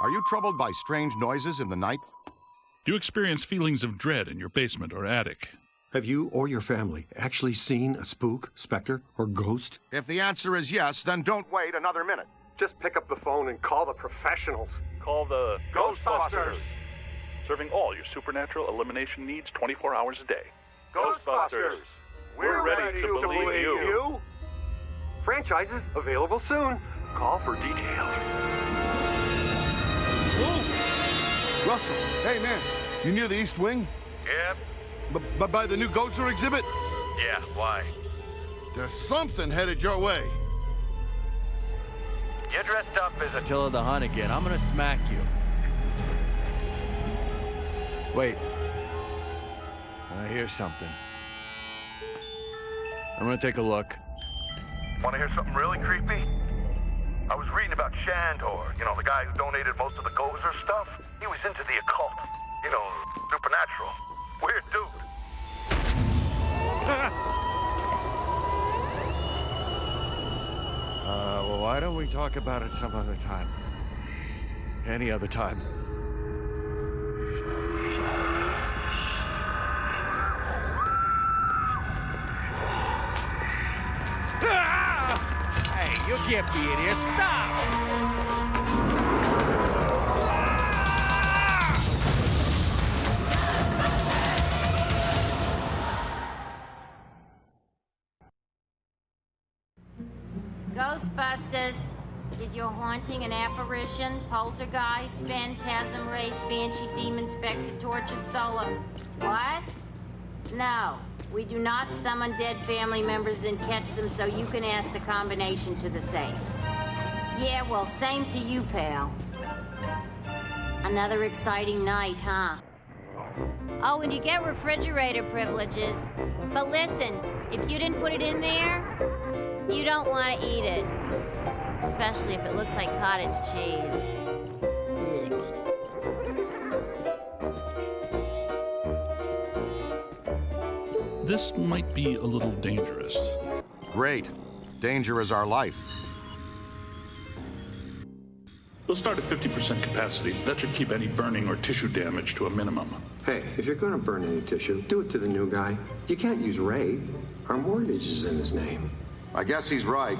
Are you troubled by strange noises in the night? Do you experience feelings of dread in your basement or attic? Have you or your family actually seen a spook, specter, or ghost? If the answer is yes, then don't wait another minute. Just pick up the phone and call the professionals. Call the Ghostbusters. Serving all your supernatural elimination needs 24 hours a day. Ghostbusters. We're ready to believe you. Franchises available soon. Call for details. Whoa! Russell, hey man, you near the East Wing? Yep. But by the new Ghoster exhibit? Yeah, why? There's something headed your way. You're dressed up as Attila the Hun again. I'm gonna smack you. Wait. I hear something. I'm gonna take a look. Want to hear something really creepy? I was reading about Shandor, you know, the guy who donated most of the Gozer stuff. He was into the occult, you know, supernatural. Weird dude. Well, why don't we talk about it some other time? Any other time. Hey, you can't be in here. Stop! Ghostbusters. Is your haunting an apparition, poltergeist, phantasm, wraith, banshee, demon, specter, tortured soul? What? No. We do not summon dead family members, then catch them so you can ask the combination to the safe. Yeah, well, same to you, pal. Another exciting night, huh? Oh, and you get refrigerator privileges. But listen, if you didn't put it in there, you don't want to eat it. Especially if it looks like cottage cheese. Ugh. This might be a little dangerous. Great. Danger is our life. We'll start at 50% capacity. That should keep any burning or tissue damage to a minimum. Hey, if you're gonna burn any tissue, do it to the new guy. You can't use Ray. Our mortgage is in his name. I guess he's right.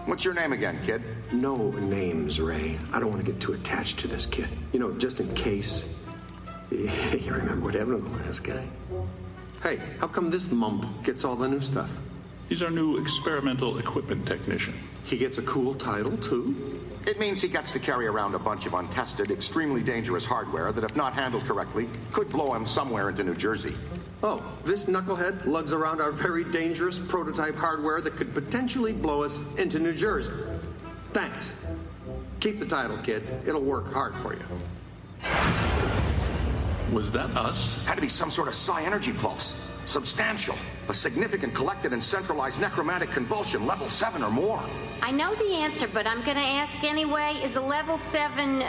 What's your name again, kid? No names, Ray. I don't want to get too attached to this kid. You know, just in case. You remember what happened to the last guy? Hey, how come this mump gets all the new stuff? He's our new experimental equipment technician. He gets a cool title, too? It means he gets to carry around a bunch of untested, extremely dangerous hardware that, if not handled correctly, could blow him somewhere into New Jersey. Oh, this knucklehead lugs around our very dangerous prototype hardware that could potentially blow us into New Jersey. Thanks. Keep the title, kid. It'll work hard for you. Was that us? Had to be some sort of psi energy pulse. Substantial. A significant collected and centralized necromantic convulsion, level 7 or more. I know the answer, but I'm gonna ask anyway. Is a level 7,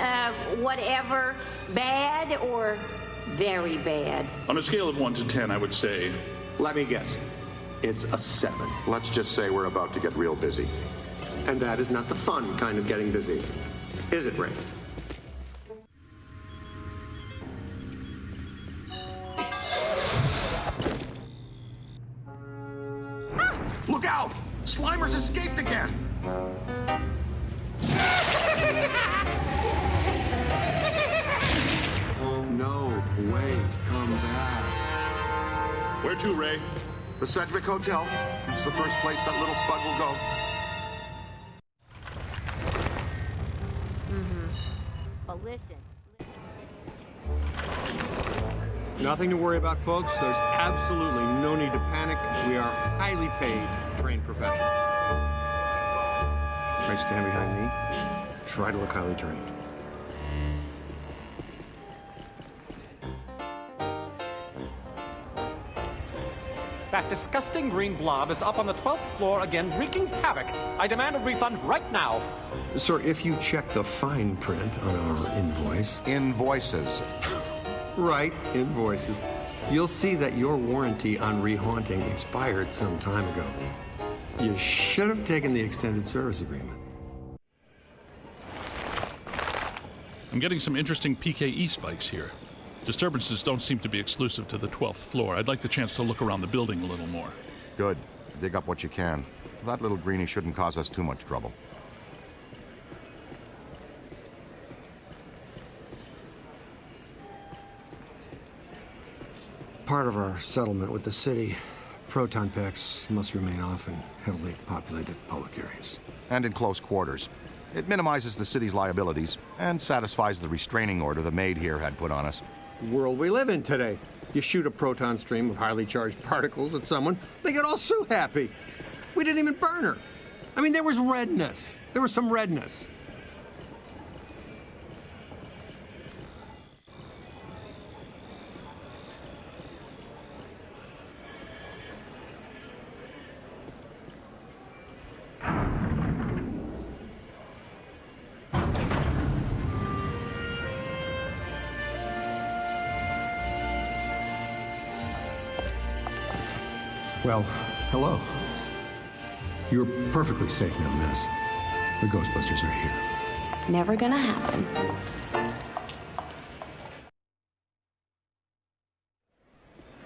whatever, bad or very bad? On a scale of 1 to 10, I would say... Let me guess. It's a 7. Let's just say we're about to get real busy. And that is not the fun kind of getting busy. Is it, Ray? Look out! Slimer's escaped again! No, wait, come back. Where to, Ray? The Cedric Hotel. It's the first place that little spud will go. But listen. Nothing to worry about, folks. There's absolutely no need to panic. We are highly paid, trained professionals. Right, stand behind me. Try to look highly trained. That disgusting green blob is up on the 12th floor again, wreaking havoc. I demand a refund right now. Sir, if you check the fine print on our invoice... Invoices. Right, invoices. You'll see that your warranty on rehaunting expired some time ago. You should have taken the extended service agreement. I'm getting some interesting PKE spikes here. Disturbances don't seem to be exclusive to the 12th floor. I'd like the chance to look around the building a little more. Good. Dig up what you can. That little greenie shouldn't cause us too much trouble. Part of our settlement with the city, proton packs must remain off in heavily populated public areas. And in close quarters. It minimizes the city's liabilities and satisfies the restraining order the maid here had put on us. The world we live in today. You shoot a proton stream of highly charged particles at someone, they get all so happy. We didn't even burn her. I mean, there was redness. There was some redness. Well, hello. You're perfectly safe now, miss. The Ghostbusters are here. Never gonna happen.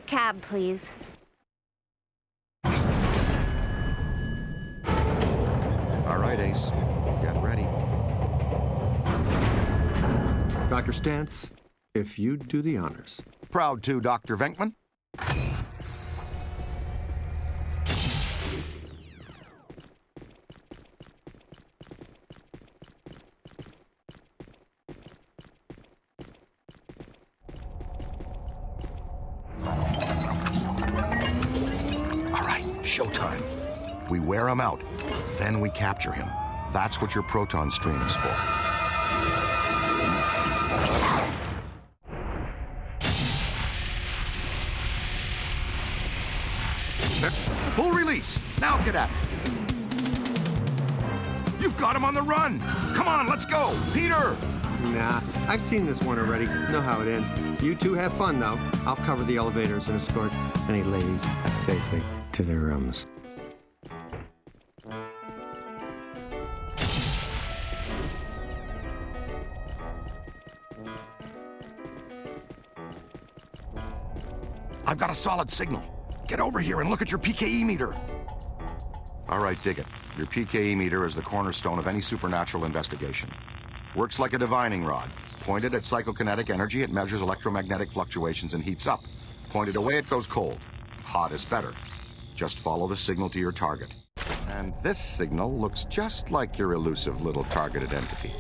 Cab, please. All right, Ace. Get ready. Dr. Stantz, if you'd do the honors. Proud to, Dr. Venkman. Showtime. We wear him out, then we capture him. That's what your proton stream is for. Full release. Now, cadet. You've got him on the run. Come on, let's go. Peter! Nah, I've seen this one already. Know how it ends. You two have fun, though. I'll cover the elevators and escort any ladies safely to their rooms. I've got a solid signal. Get over here and look at your PKE meter. All right, dig it. Your PKE meter is the cornerstone of any supernatural investigation. Works like a divining rod. Pointed at psychokinetic energy, it measures electromagnetic fluctuations and heats up. Pointed away, it goes cold. Hot is better. Just follow the signal to your target. And this signal looks just like your elusive little targeted entity.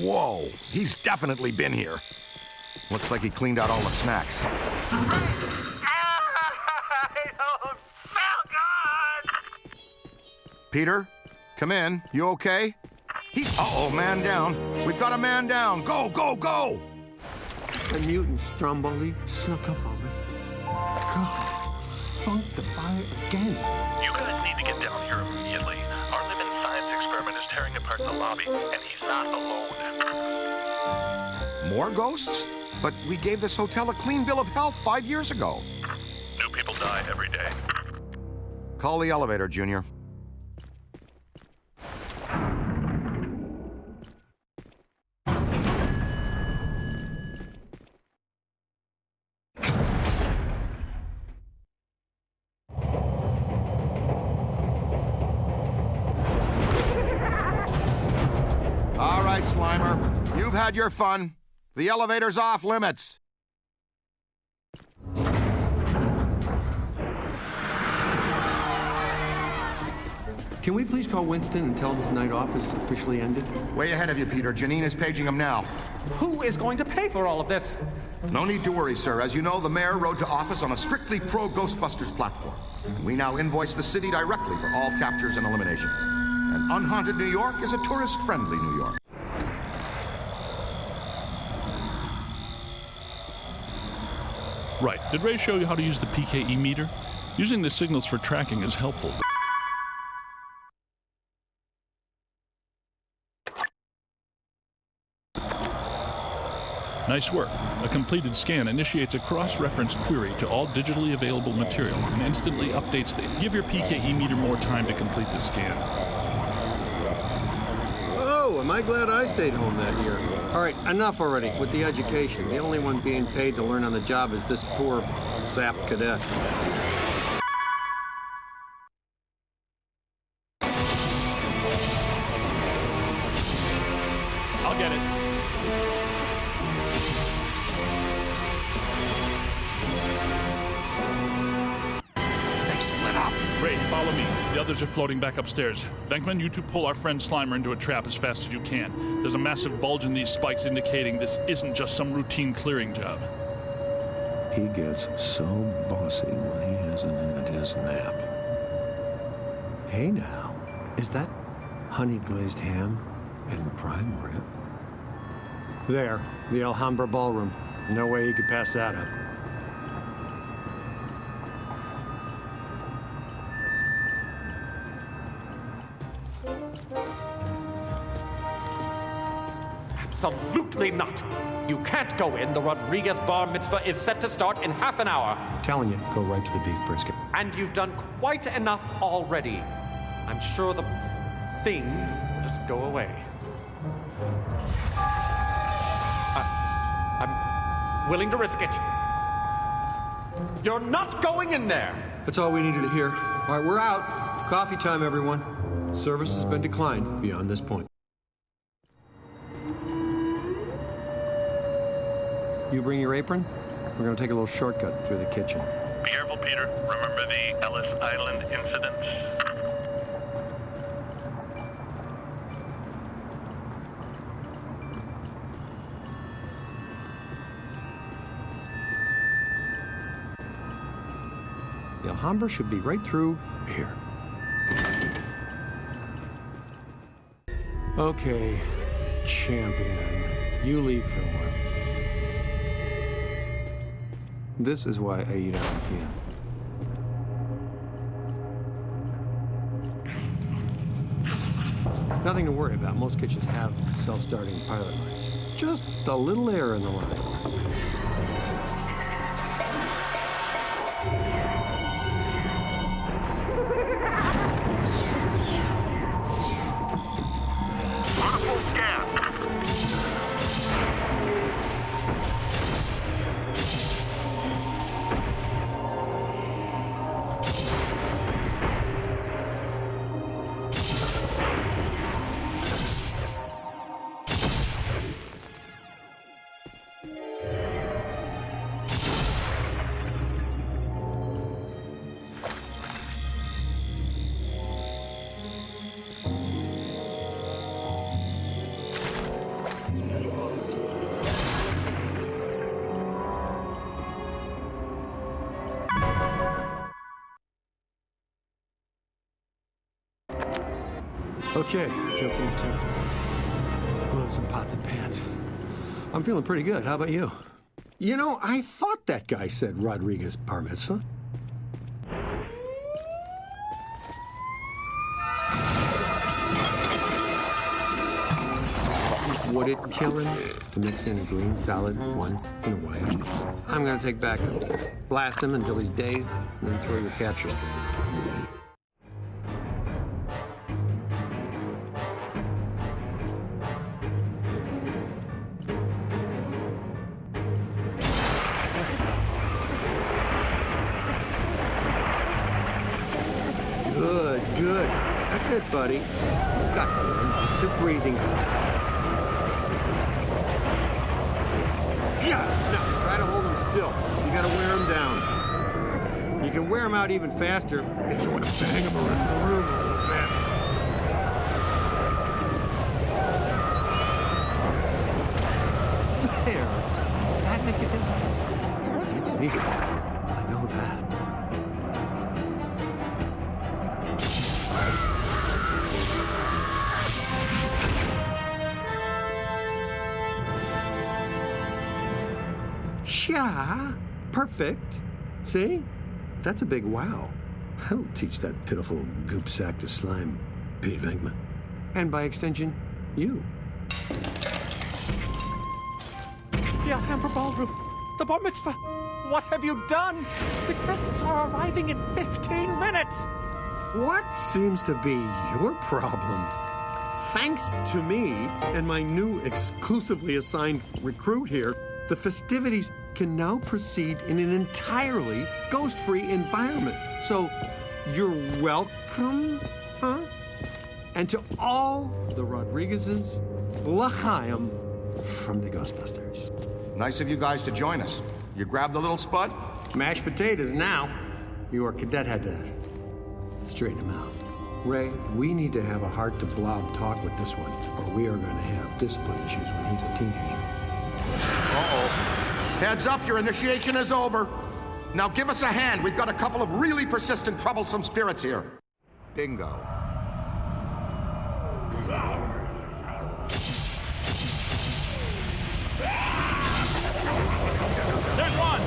Whoa, he's definitely been here. Looks like he cleaned out all the snacks. I don't smell good! Peter, come in. You okay? He's... Uh-oh, man down. We've got a man down. Go, go, go! The mutant Stromboli snuck up on me. God, funked the fire again. You guys need to get down here immediately. Our living science experiment is tearing apart the lobby, and he's not alone. More ghosts? But we gave this hotel a clean bill of health 5 years ago. New people die every day. Call the elevator, Junior. All right, Slimer. You've had your fun. The elevator's off limits. Can we please call Winston and tell him his night off is officially ended? Way ahead of you, Peter. Janine is paging him now. Who is going to pay for all of this? No need to worry, sir. As you know, the mayor rode to office on a strictly pro-Ghostbusters platform. And we now invoice the city directly for all captures and eliminations. And unhaunted New York is a tourist-friendly New York. Right. Did Ray show you how to use the PKE meter? Using the signals for tracking is helpful. Nice work. A completed scan initiates a cross-reference query to all digitally available material and instantly updates the... Give your PKE meter more time to complete the scan. Oh, am I glad I stayed home that year. All right, enough already with the education. The only one being paid to learn on the job is this poor sap cadet. I'll get it. Ray, follow me. The others are floating back upstairs. Venkman, you two pull our friend Slimer into a trap as fast as you can. There's a massive bulge in these spikes indicating this isn't just some routine clearing job. He gets so bossy when he hasn't had his nap. Hey now, is that honey glazed ham and prime rib? There, the Alhambra Ballroom. No way he could pass that up. Absolutely not. You can't go in. The Rodriguez bar mitzvah is set to start in half an hour. Telling you, go right to the beef brisket. And you've done quite enough already. I'm sure the thing will just go away. I'm willing to risk it. You're not going in there. That's all we needed to hear. All right, we're out. Coffee time, everyone. Service has been declined beyond this point. You bring your apron? We're going to take a little shortcut through the kitchen. Be careful, Peter. Remember the Ellis Island incident? The Alhambra should be right through here. Okay, champion. You lead for a while. This is why I eat out of can. Nothing to worry about. Most kitchens have self-starting pilot lights. Just a little air in the line. Okay, killed some utensils. Blew some pots and pans. I'm feeling pretty good. How about you? You know, I thought that guy said Rodriguez bar mitzvah. Would it kill him to mix in a green salad once in a while? I'm gonna take back, blast him until he's dazed, and then throw your capture string. Good. That's it, buddy. You've got the little monster breathing. No, try to hold him still. You gotta wear him down. You can wear him out even faster if you want to bang him around the room a little bit. There. Doesn't that make you feel better? Makes me feel better. I know that. Yeah, perfect. See? That's a big wow. That'll teach that pitiful goop sack to slime Pete Venkman. And by extension, you. The Alhambra Ballroom. The bar mitzvah. What have you done? The guests are arriving in 15 minutes. What seems to be your problem? Thanks to me and my new exclusively assigned recruit here, the festivities can now proceed in an entirely ghost-free environment. So, you're welcome, huh? And to all the Rodriguezes, l'chaim from the Ghostbusters. Nice of you guys to join us. You grabbed the little spud? Mashed potatoes now. Your cadet had to straighten him out. Ray, we need to have a heart-to-blob talk with this one, or we are going to have discipline issues when he's a teenager. Uh-oh. Heads up, your initiation is over. Now give us a hand. We've got a couple of really persistent, troublesome spirits here. Bingo. There's one!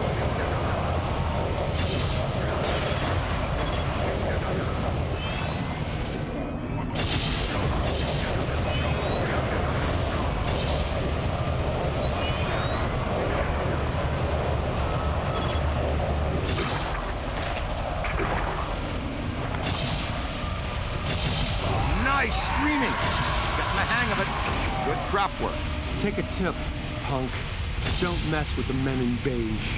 Nice streaming. Getting the hang of it. Good trap work. Take a tip, punk. Don't mess with the men in beige.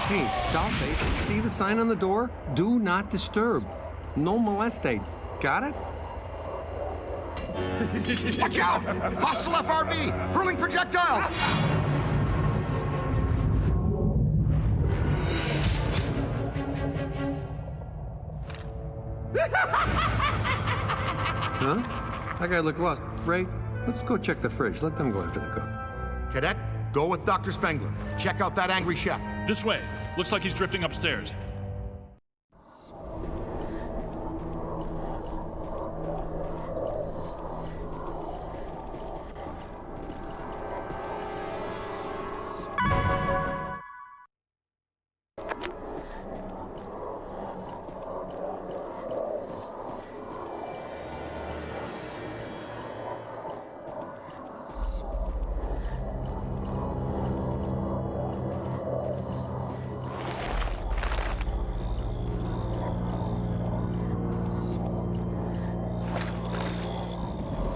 Hey, Dollface, see the sign on the door? Do not disturb. No molestate. Got it? Watch out! Hostile FRV! Hurling projectiles! Huh? That guy looked lost. Ray, let's go check the fridge. Let them go after the cook. Cadet, go with Dr. Spengler. Check out that angry chef. This way. Looks like he's drifting upstairs.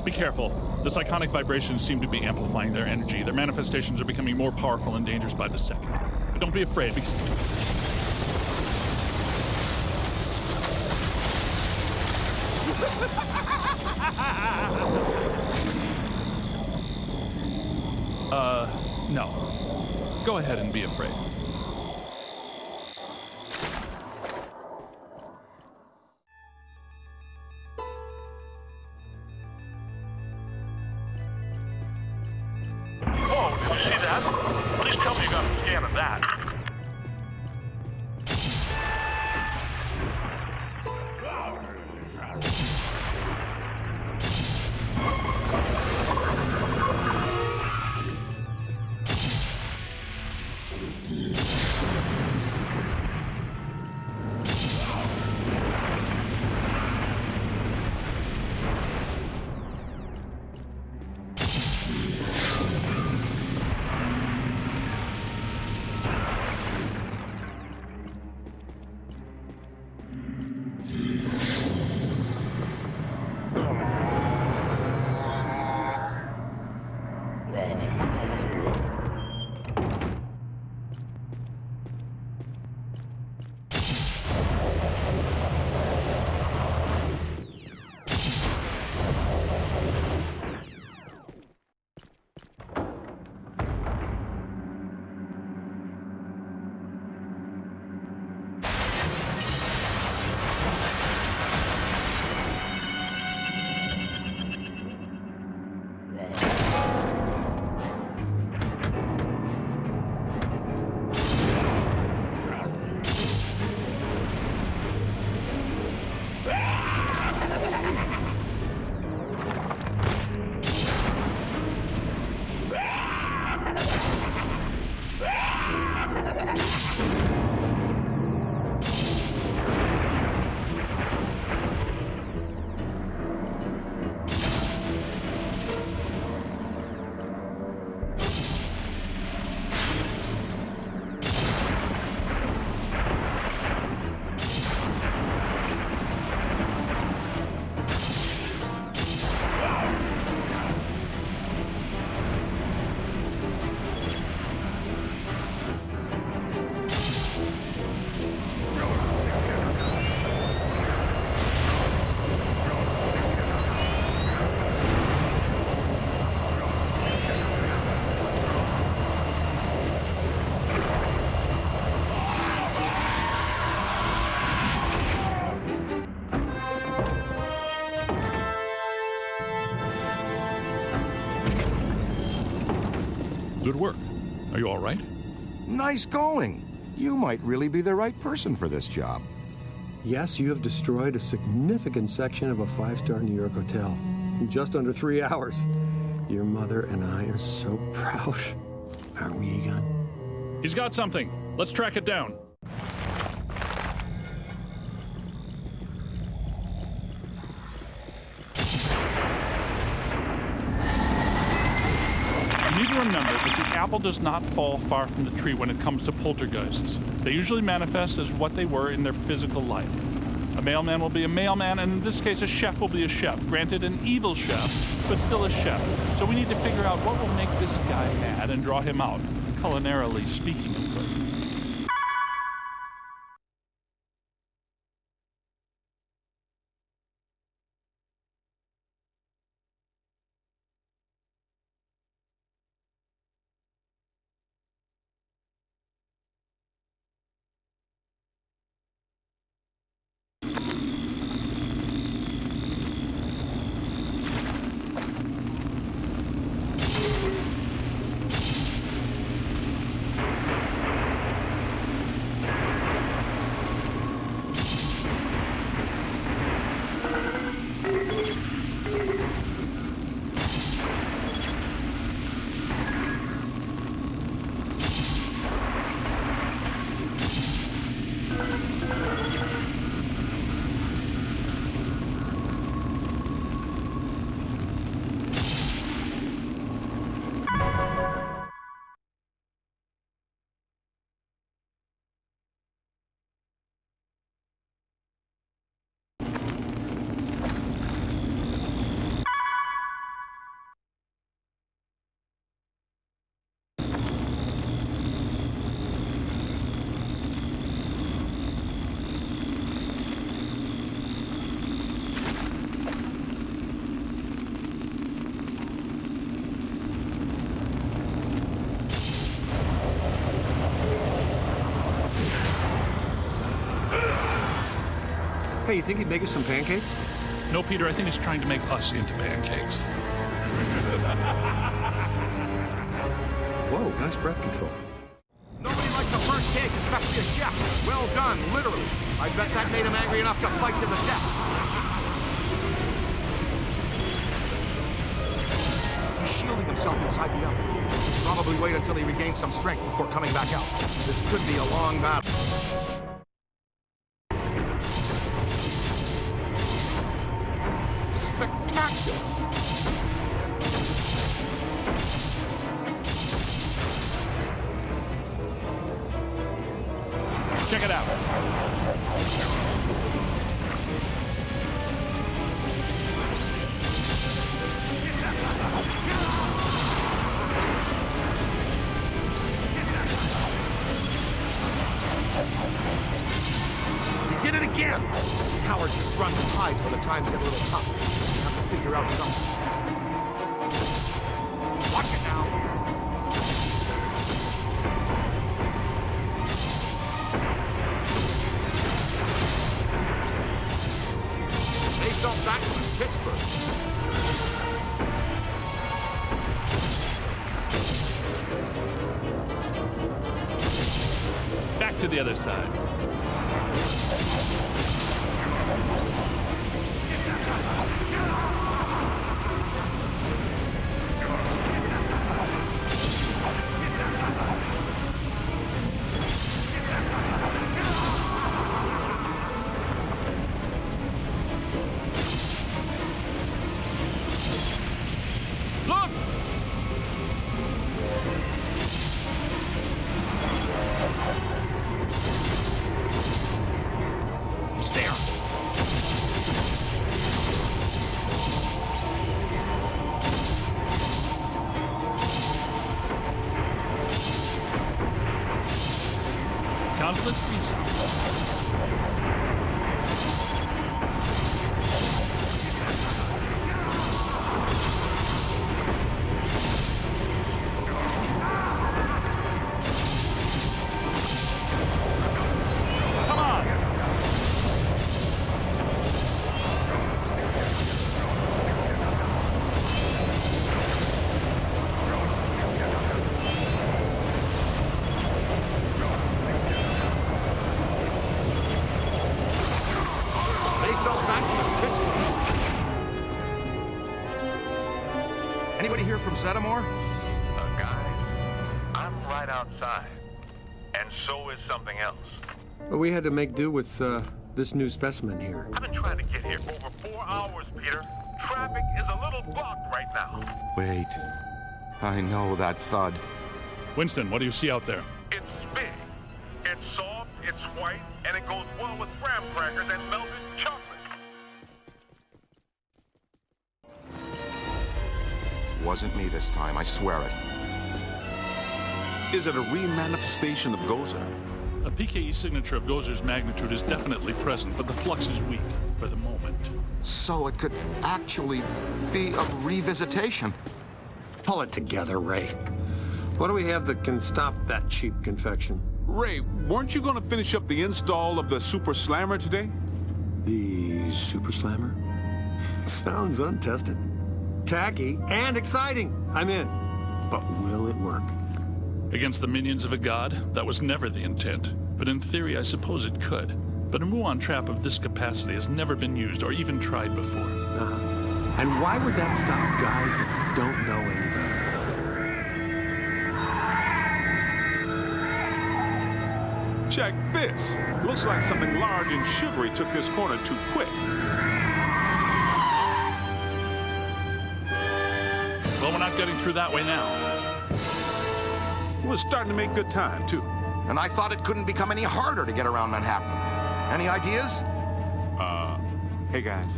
Be careful. The psychonic vibrations seem to be amplifying their energy. Their manifestations are becoming more powerful and dangerous by the second. But don't be afraid, because... no. Go ahead and be afraid. Good work. Are you all right? Nice going. You might really be the right person for this job. Yes, you have destroyed a significant section of a 5-star New York hotel in just under 3 hours. Your mother and I are so proud. Aren't we, Egon? He's got something. Let's track it down. You need to remember that the apple does not fall far from the tree when it comes to poltergeists. They usually manifest as what they were in their physical life. A mailman will be a mailman, and in this case, a chef will be a chef. Granted, an evil chef, but still a chef. So we need to figure out what will make this guy mad and draw him out. Culinarily speaking, of course. Hey, you think he'd make us some pancakes? No, Peter, I think he's trying to make us into pancakes. Whoa, nice breath control. Nobody likes a burnt cake, especially a chef. Well done, literally. I bet that made him angry enough to fight to the death. He's shielding himself inside the oven. Probably wait until he regains some strength before coming back out. This could be a long battle. Spectacular! Check it out. He did it again! This coward just runs and hides when the times get a little tough. You have to figure out something. Watch it now! They felt that one in Pittsburgh. Back to the other side. Look! He's there! Conflict resolved. Come on! Anybody here from Zeddamore? Guys, I'm right outside. And so is something else. Well, we had to make do with this new specimen here. I've been trying to get here for over 4 hours, Peter. Traffic is a little blocked right now. Wait. I know that thud. Winston, what do you see out there? It's big. It's soft, it's white, and it goes well with graham crackers and melted chocolate. Wasn't me this time, I swear it. Is it a remanifestation of Gozer? A PKE signature of Gozer's magnitude is definitely present, but the flux is weak for the moment. So it could actually be a revisitation. Pull it together, Ray. What do we have that can stop that cheap confection? Ray, weren't you going to finish up the install of the Super Slammer today? The Super Slammer? Sounds untested. Tacky and exciting. I'm in. But will it work? Against the minions of a god, that was never the intent. But in theory, I suppose it could. But a muon trap of this capacity has never been used or even tried before. And why would that stop guys that don't know any better? Check this. Looks like something large and sugary took this corner too quick. Well, we're not getting through that way now. We're starting to make good time, too. And I thought it couldn't become any harder to get around Manhattan. Any ideas? Hey guys,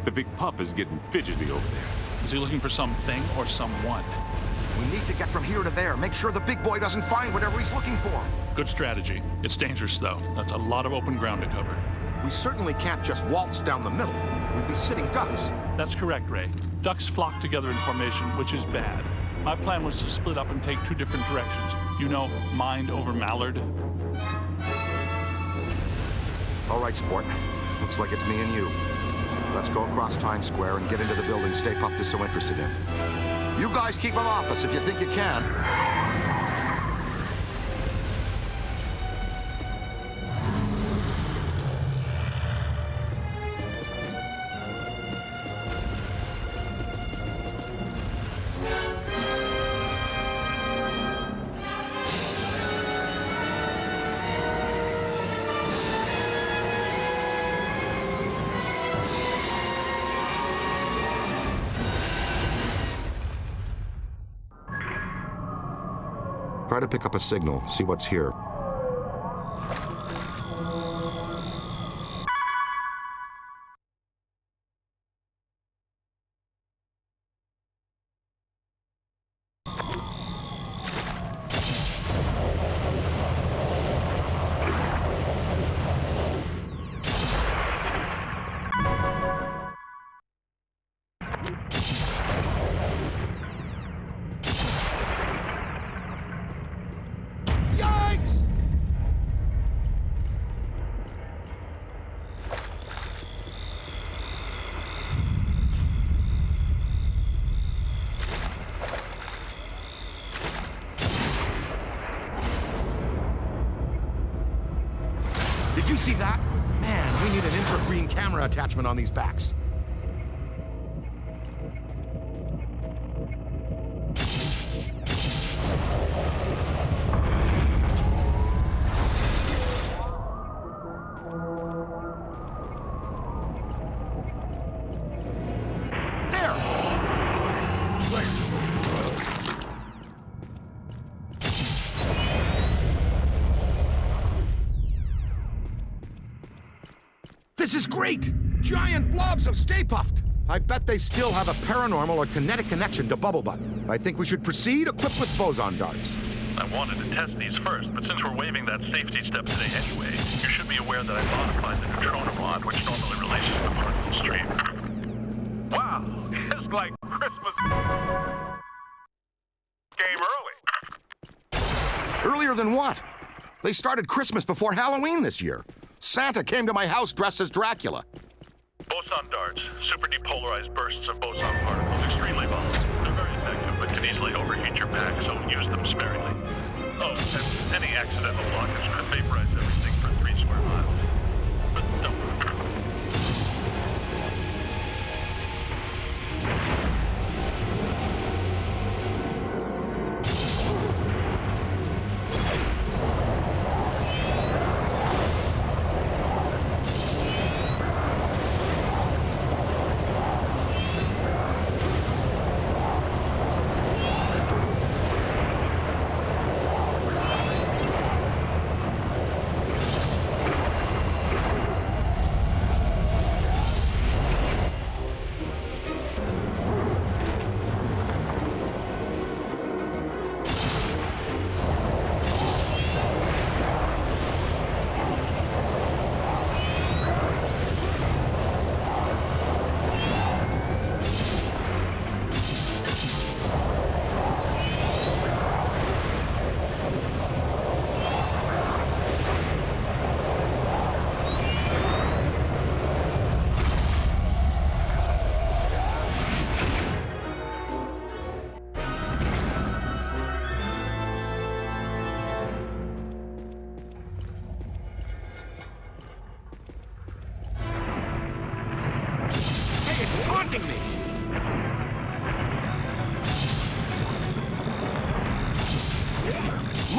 the big pup is getting fidgety over there. Is he looking for something or someone? We need to get from here to there. Make sure the big boy doesn't find whatever he's looking for. Good strategy. It's dangerous, though. That's a lot of open ground to cover. We certainly can't just waltz down the middle. We'd be sitting ducks. That's correct, Ray. Ducks flock together in formation, which is bad. My plan was to split up and take 2 different directions. You know, mind over mallard. All right, sport. Looks like it's me and you. Let's go across Times Square and get into the building Stay Puft is so interested in. You guys keep him off us if you think you can. Try to pick up a signal, see what's here. Did you see that? Man, we need an infragreen camera attachment on these backs. This is great! Giant blobs of Stay Puft! I bet they still have a paranormal or kinetic connection to Bubblebutt. I think we should proceed equipped with boson darts. I wanted to test these first, but since we're waiving that safety step today anyway, you should be aware that I modified the neutrona rod, which normally releases the particle stream. Wow, it's like Christmas game early. Earlier than what? They started Christmas before Halloween this year. Santa came to my house dressed as Dracula. Boson darts, super depolarized bursts of boson particles, extremely volatile. They're very effective, but can easily overheat your pack, so use them sparingly. Oh, and any accidental blockers could vaporize everything for 3 square miles. But don't worry.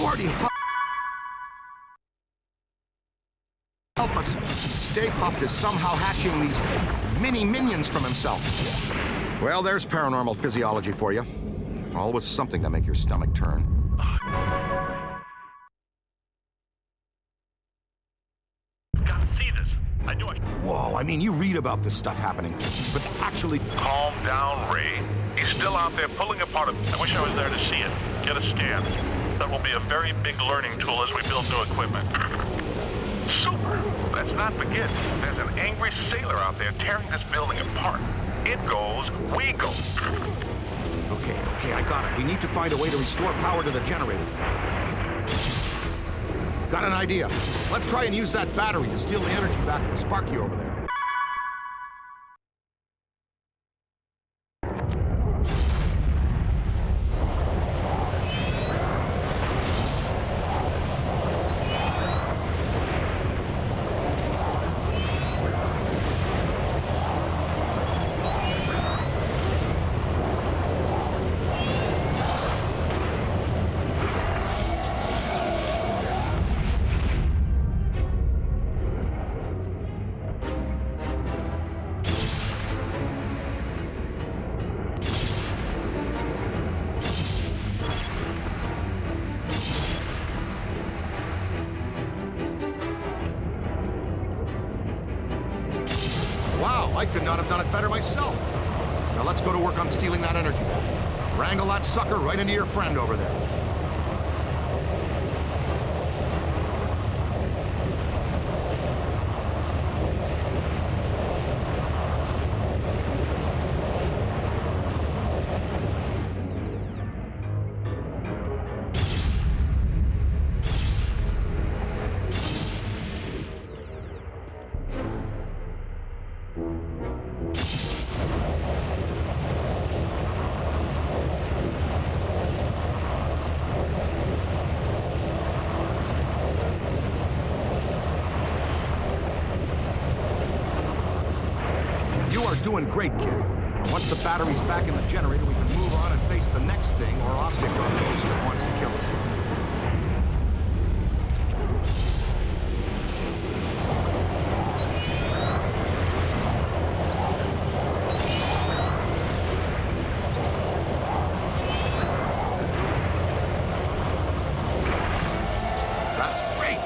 Lordy, help us. Stay Puft is somehow hatching these mini minions from himself. Well, there's paranormal physiology for you. Always something to make your stomach turn. Gotta see this. I knew I... Whoa, I mean, you read about this stuff happening, but actually... Calm down, Ray. He's still out there pulling apart a... I wish I was there to see it. Get a scan. That will be a very big learning tool as we build new equipment. Super! Let's not forget, there's an angry sailor out there tearing this building apart. It goes, we go. Okay, I got it. We need to find a way to restore power to the generator. Got an idea. Let's try and use that battery to steal the energy back from Sparky over there. Wow, I could not have done it better myself. Now let's go to work on stealing that energy ball. Wrangle that sucker right into your friend over there. Doing great, kid. And once the battery's back in the generator, we can move on and face the next thing or object on the coast that wants to kill us. That's great!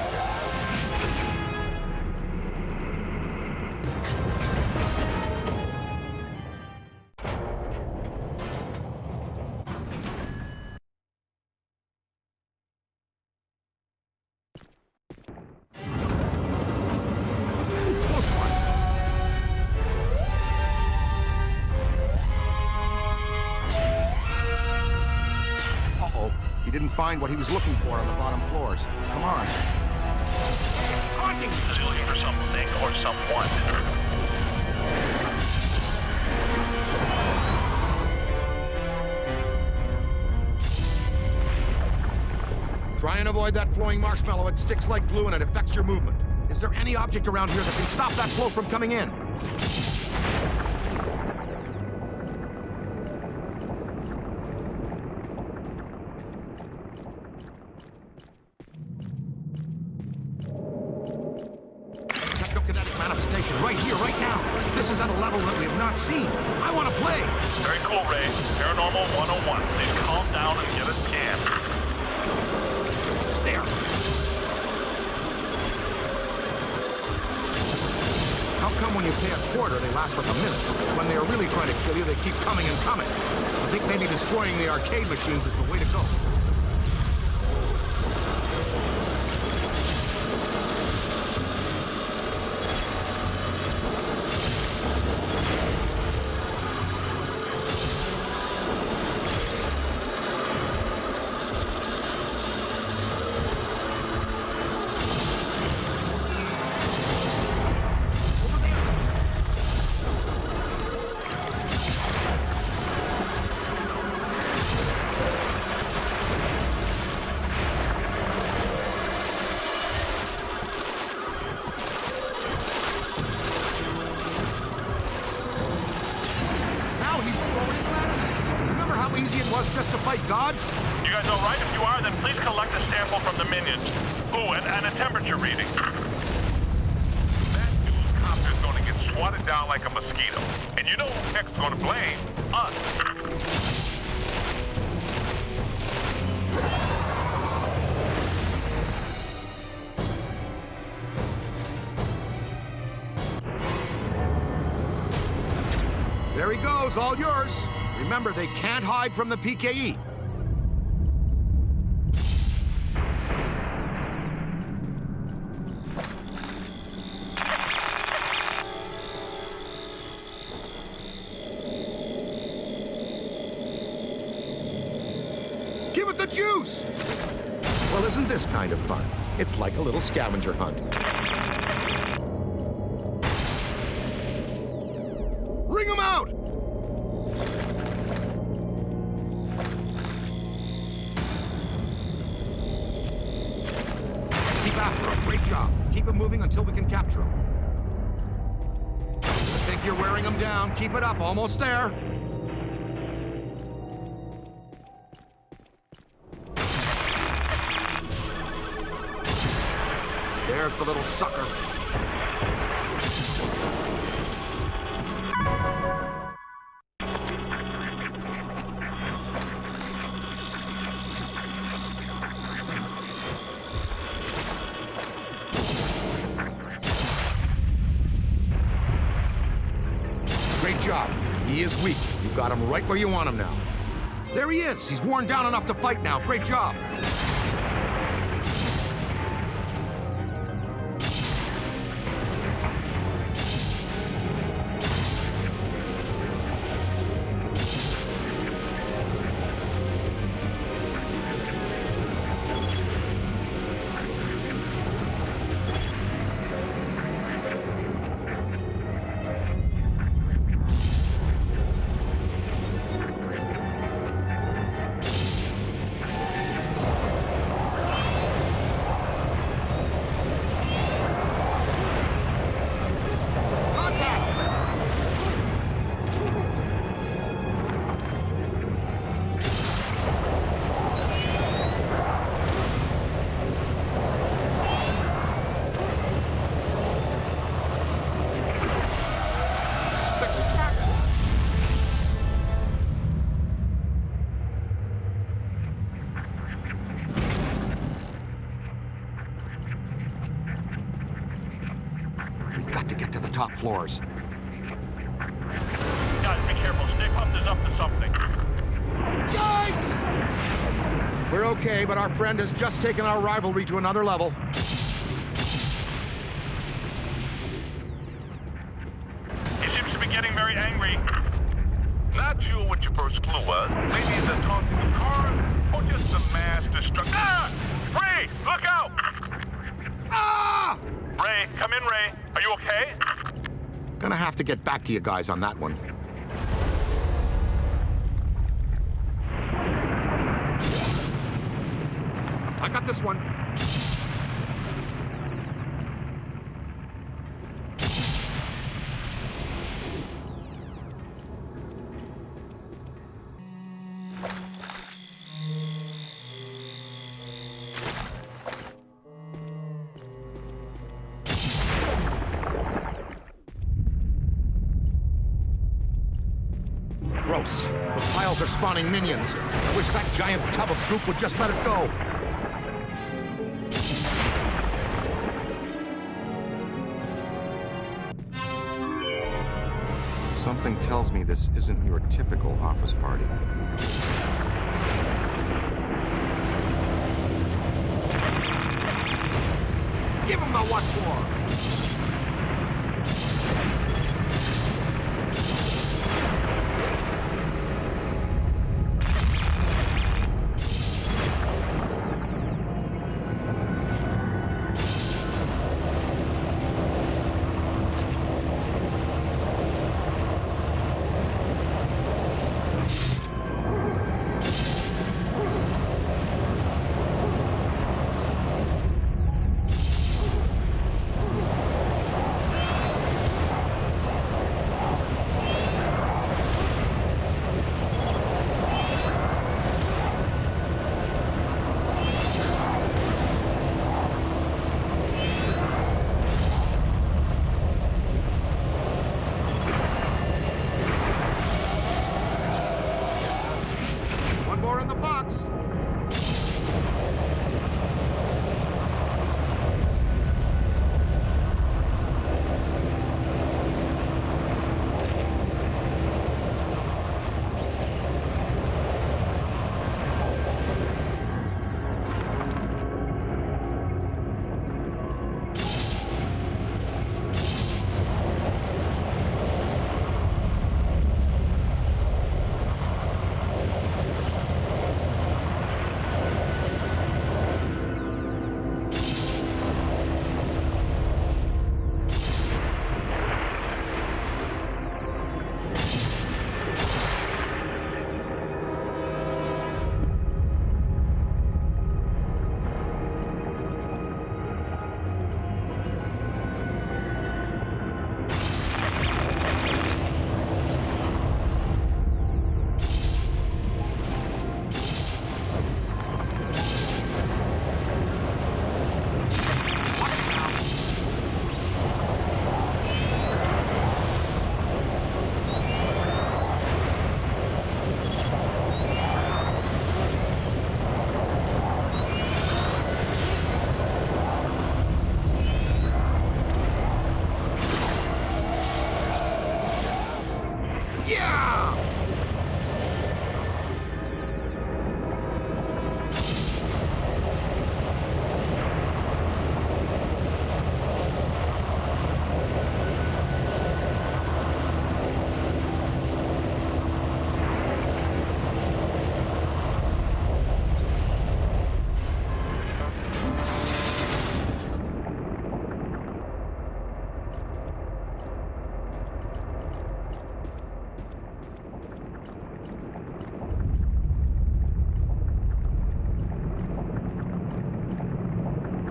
He didn't find what he was looking for on the bottom floors. Come on. It's taunting! Is he looking for something or someone? Try and avoid that flowing marshmallow. It sticks like glue and it affects your movement. Is there any object around here that can stop that flow from coming in? Right here, right now. This is at a level that we have not seen. I want to play. Very cool, Ray. Paranormal 101. Please calm down and get a scan. It's there. How come when you pay a quarter, they last like a minute? When they are really trying to kill you, they keep coming and coming. I think maybe destroying the arcade machines is the way to go. just to fight gods? You guys all right? If you are, then please collect a sample from the Minions. Ooh, and a temperature reading. That dude's copter's gonna get swatted down like a mosquito. And you know who Peck's gonna blame? Us. There he goes, all yours. Remember, they can't hide from the PKE. Give it the juice! Well, isn't this kind of fun? It's like a little scavenger hunt. Ring him out! Keep after him. Great job. Keep him moving until we can capture him. I think you're wearing him down. Keep it up. Almost there. There's the little sucker. Great job. He is weak. You got him right where you want him now. There he is. He's worn down enough to fight now. Great job. Top floors. Guys, be careful. Stay Puft is up to something. Yikes! We're okay, but our friend has just taken our rivalry to another level. He seems to be getting very angry. Not sure what your first clue was. Maybe the taunting of cars, or just the mass destruction. Ah! Ray, look out! Ah! Ray, come in, Ray. Are you okay? Gonna have to get back to you guys on that one. I got this one. Gross. The piles are spawning minions. I wish that giant tub of goop would just let it go. Something tells me this isn't your typical office party. Give him the what for! box.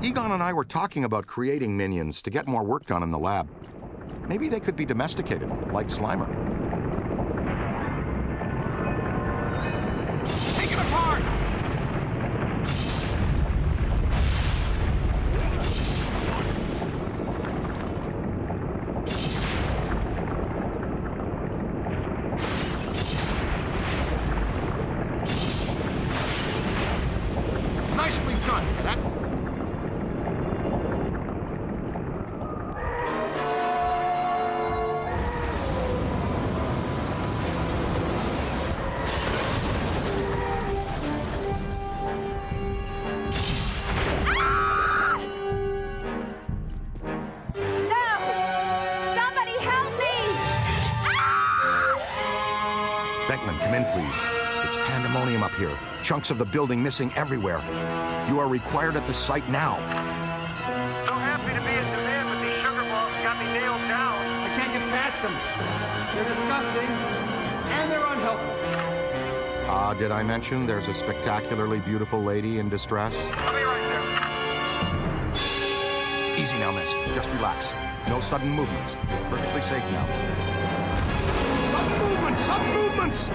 Egon and I were talking about creating minions to get more work done in the lab. Maybe they could be domesticated, like Slimer. Take it apart! Nicely done, Cadet. Come in, please. It's pandemonium up here. Chunks of the building missing everywhere. You are required at the site now. So happy to be in demand, but these sugar balls got me nailed down. I can't get past them. They're disgusting, and they're unhelpful. Did I mention there's a spectacularly beautiful lady in distress? I'll be right there. Easy now, miss. Just relax. No sudden movements. You're perfectly safe now. Sudden movements! Sudden movements!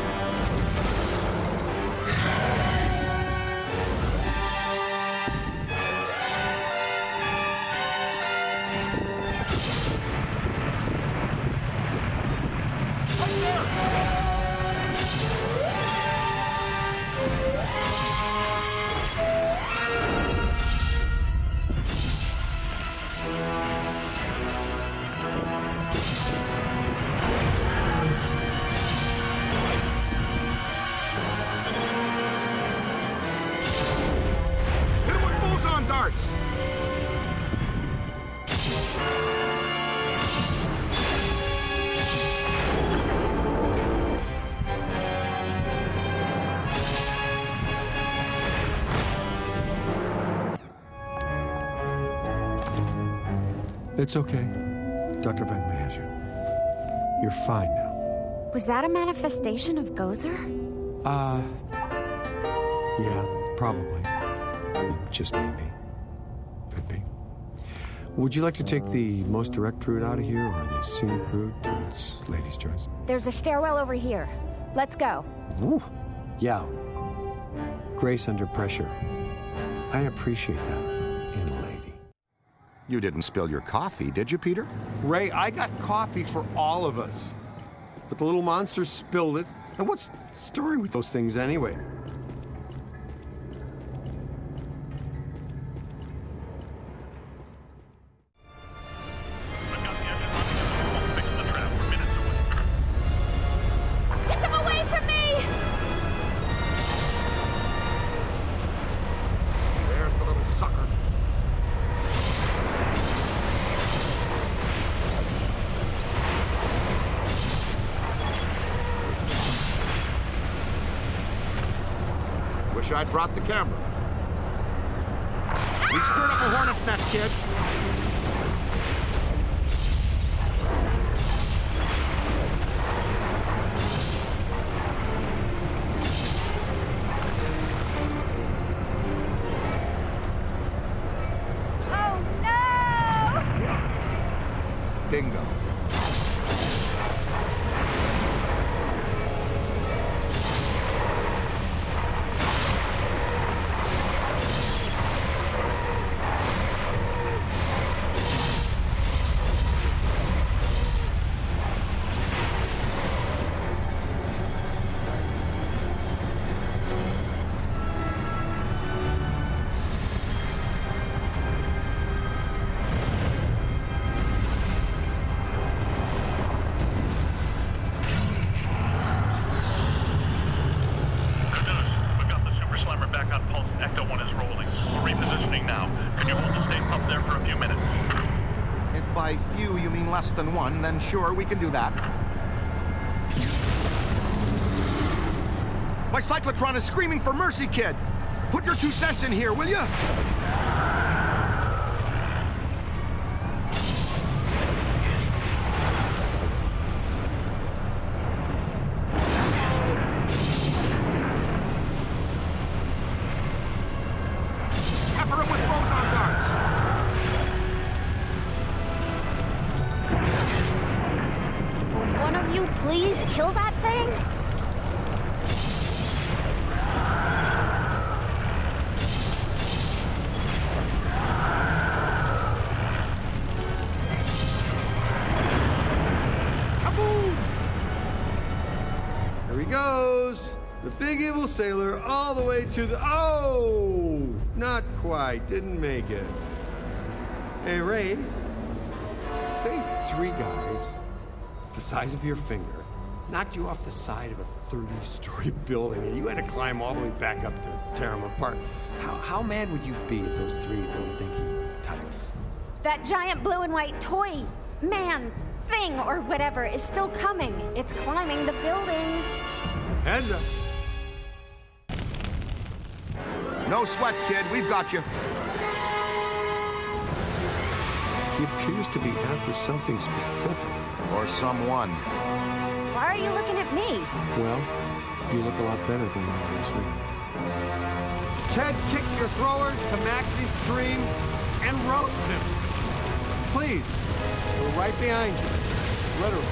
It's okay. Dr. Venkman has you. You're fine now. Was that a manifestation of Gozer? Yeah, probably. It just may be. Could be. Would you like to take the most direct route out of here, or the scenic route? It's lady's choice. There's a stairwell over here. Let's go. Woo! Yeah. Grace under pressure. I appreciate that in a lady. You didn't spill your coffee, did you, Peter? Ray, I got coffee for all of us. But the little monster spilled it. And what's the story with those things anyway? Wish I'd brought the camera. We've stirred up a hornet's nest, kid. Oh, no! Bingo. Less than one, then sure, we can do that. My cyclotron is screaming for mercy, kid. Put your 2 cents in here, will you? Pepper him with boson darts. One of you please kill that thing? Kaboom! There he goes. The big evil sailor all the way to the... Oh! Not quite. Didn't make it. Hey, Ray. Say 3 guys the size of your finger knocked you off the side of a 30-story building and you had to climb all the way back up to tear them apart. How mad would you be at those 3 little dinky types? That giant blue and white toy man thing or whatever is still coming. It's climbing the building. Heads up. No sweat, kid. We've got you. He appears to be after something specific. Or someone. Why are you looking at me? Well, you look a lot better than you did this week. Ted, kick your throwers to Maxie's stream and roast him. Please. We're right behind you. Literally.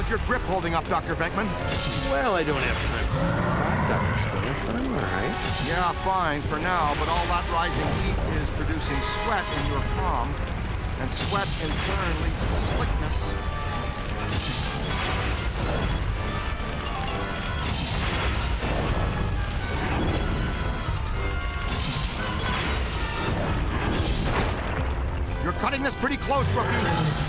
How's your grip holding up, Dr. Venkman? Well, I don't have time for high five, Dr. Stans, but I'm all right. Yeah, fine for now, but all that rising heat is producing sweat in your palm, and sweat in turn leads to slickness. You're cutting this pretty close, rookie.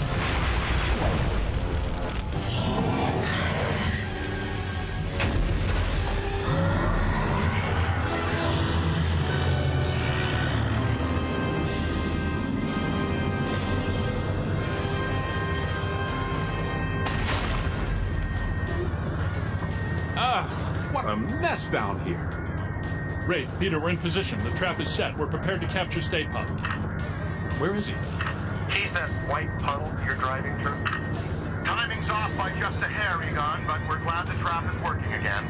What a mess down here. Ray, Peter, we're in position. The trap is set. We're prepared to capture Stay Puft. Where is he? He's that white puddle you're driving through. Timing's off by just a hair, Egon, but we're glad the trap is working again.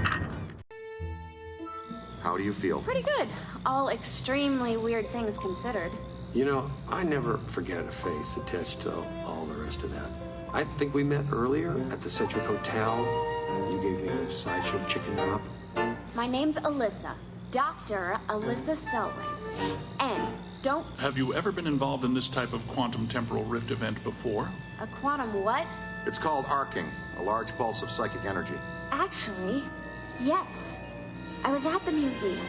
How do you feel? Pretty good. All extremely weird things considered. You know, I never forget a face attached to all the rest of that. I think we met earlier at the Cedric Hotel. You gave me a sideshow chicken drop. My name's Alyssa. Dr. Alyssa Selwyn. And don't... Have you ever been involved in this type of quantum temporal rift event before? A quantum what? It's called arcing, a large pulse of psychic energy. Actually, yes. I was at the museum.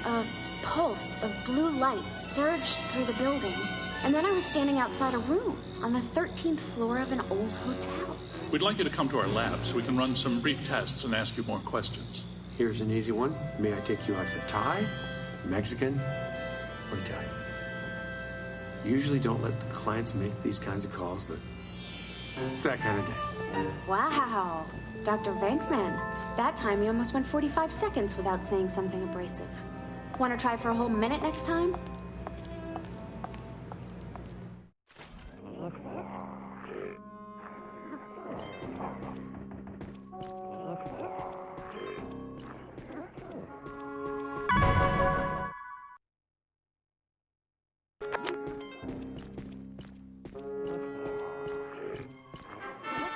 A pulse of blue light surged through the building, and then I was standing outside a room on the 13th floor of an old hotel. We'd like you to come to our lab so we can run some brief tests and ask you more questions. Here's an easy one. May I take you out for Thai, Mexican, or Italian? Usually don't let the clients make these kinds of calls, but it's that kind of day. Wow. Dr. Venkman. That time you almost went 45 seconds without saying something abrasive. Want to try for a whole minute next time?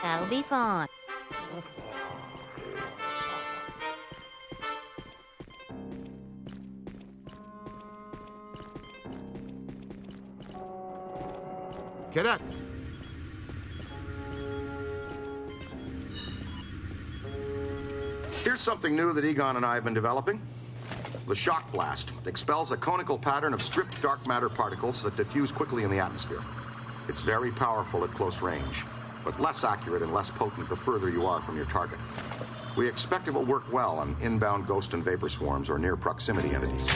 That'll be fun. Cadet! Here's something new that Egon and I have been developing. The shock blast expels a conical pattern of stripped dark matter particles that diffuse quickly in the atmosphere. It's very powerful at close range, but less accurate and less potent the further you are from your target. We expect it will work well on inbound ghost and vapor swarms or near proximity entities.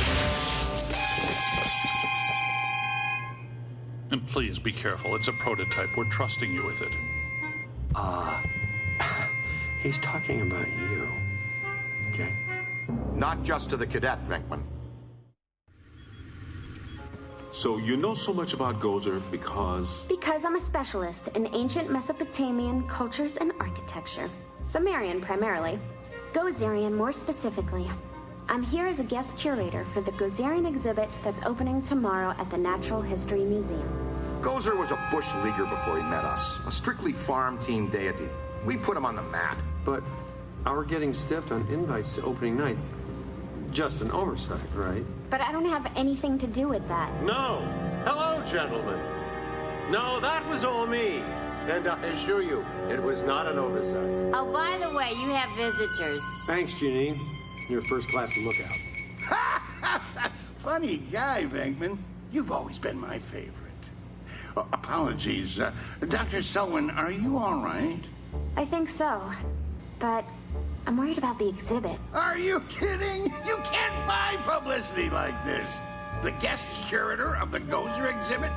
And please be careful. It's a prototype. We're trusting you with it. He's talking about you. Okay? Not just to the cadet, Venkman. So you know so much about Gozer because... Because I'm a specialist in ancient Mesopotamian cultures and architecture. Sumerian, primarily. Gozerian, more specifically. I'm here as a guest curator for the Gozerian exhibit that's opening tomorrow at the Natural History Museum. Gozer was a bush leaguer before he met us, a strictly farm team deity. We put him on the map. But our getting stiffed on invites to opening night, just an oversight, right? But I don't have anything to do with that. No. Hello, gentlemen. No, that was all me. And I assure you, it was not an oversight. Oh, by the way, you have visitors. Thanks, Janine. You're a first-class lookout. Funny guy, Venkman. You've always been my favorite. Apologies. Dr. Selwyn, are you all right? I think so. But I'm worried about the exhibit. Are you kidding? You can't buy publicity like this. The guest curator of the Gozer exhibit,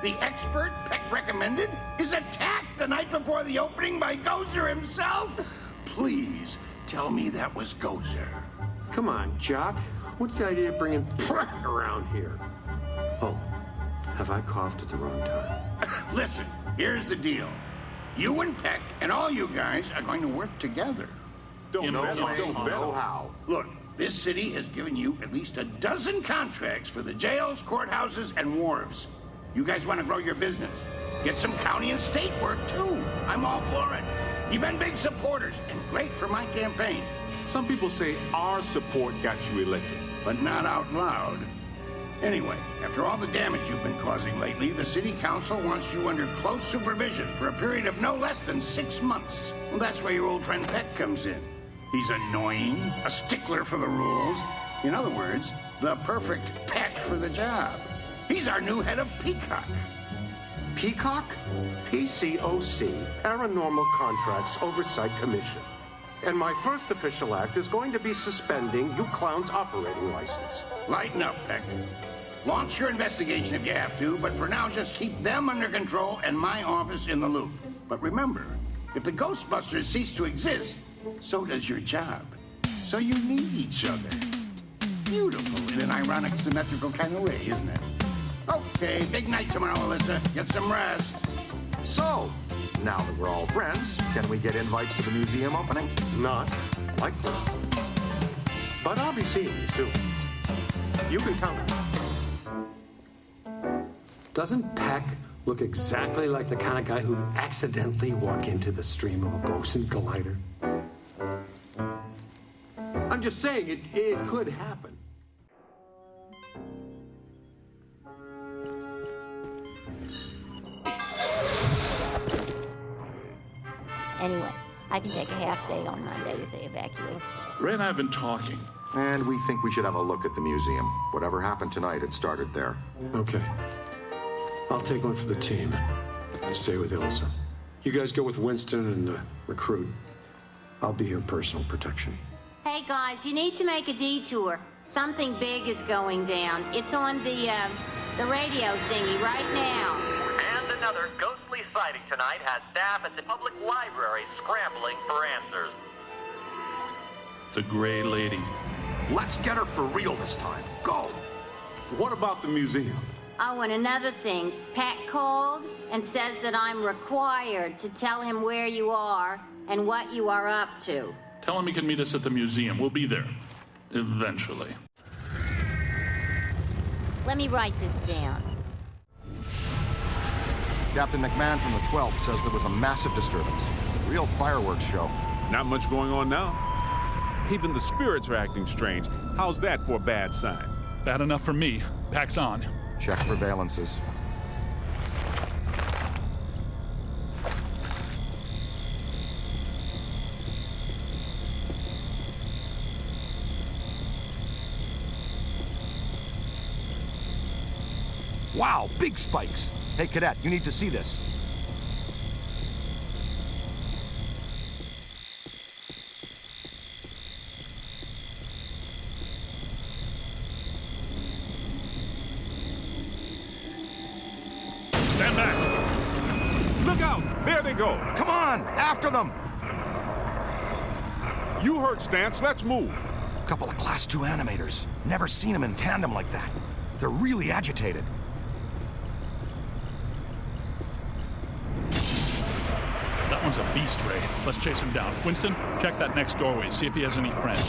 the expert Peck recommended, is attacked the night before the opening by Gozer himself? Please tell me that was Gozer. Come on, Jock. What's the idea of bringing Peck around here? Oh, have I coughed at the wrong time? Listen, here's the deal. You and Peck and all you guys are going to work together. Don't know how. Look, this city has given you at least a dozen contracts for the jails, courthouses, and wharves. You guys want to grow your business. Get some county and state work, too. I'm all for it. You've been big supporters and great for my campaign. Some people say our support got you elected. But not out loud. Anyway, after all the damage you've been causing lately, the city council wants you under close supervision for a period of no less than 6 months. Well, that's where your old friend Peck comes in. He's annoying, a stickler for the rules. In other words, the perfect pet for the job. He's our new head of Peacock. Peacock? PCOC, Paranormal Contracts Oversight Commission. And my first official act is going to be suspending you clowns' operating license. Lighten up, Peck. Launch your investigation if you have to, but for now just keep them under control and my office in the loop. But remember, if the Ghostbusters cease to exist, so does your job. So you need each other. Beautiful in an ironic, symmetrical kind of way, isn't it? Okay, big night tomorrow, Alyssa. Get some rest. So, now that we're all friends, can we get invites to the museum opening? Not likely. But I'll be seeing you soon. You can count on me. Doesn't Peck look exactly like the kind of guy who'd accidentally walk into the stream of a Boson collider? I'm just saying, it could happen. Anyway, I can take a half day on Monday if they evacuate. Ray and I have been talking. And we think we should have a look at the museum. Whatever happened tonight, it started there. Okay. I'll take one for the team. Stay with Ilsa. You guys go with Winston and the recruit. I'll be your personal protection. Hey guys, you need to make a detour. Something big is going down. It's on the radio thingy right now. And another ghostly sighting tonight has staff at the public library scrambling for answers. The Gray Lady. Let's get her for real this time. Go! What about the museum? Oh, and another thing. Pat called and says that I'm required to tell him where you are and what you are up to. Tell him he can meet us at the museum. We'll be there. Eventually. Let me write this down. Captain McMahon from the 12th says there was a massive disturbance. Real fireworks show. Not much going on now. Even the spirits are acting strange. How's that for a bad sign? Bad enough for me. Pack's on. Check for valences. Wow, big spikes. Hey, Cadet, you need to see this. Stand back! Look out! There they go! Come on, after them! You heard Stance, let's move. Couple of Class 2 animators. Never seen them in tandem like that. They're really agitated. That one's a beast, Ray. Let's chase him down. Winston, check that next doorway. See if he has any friends.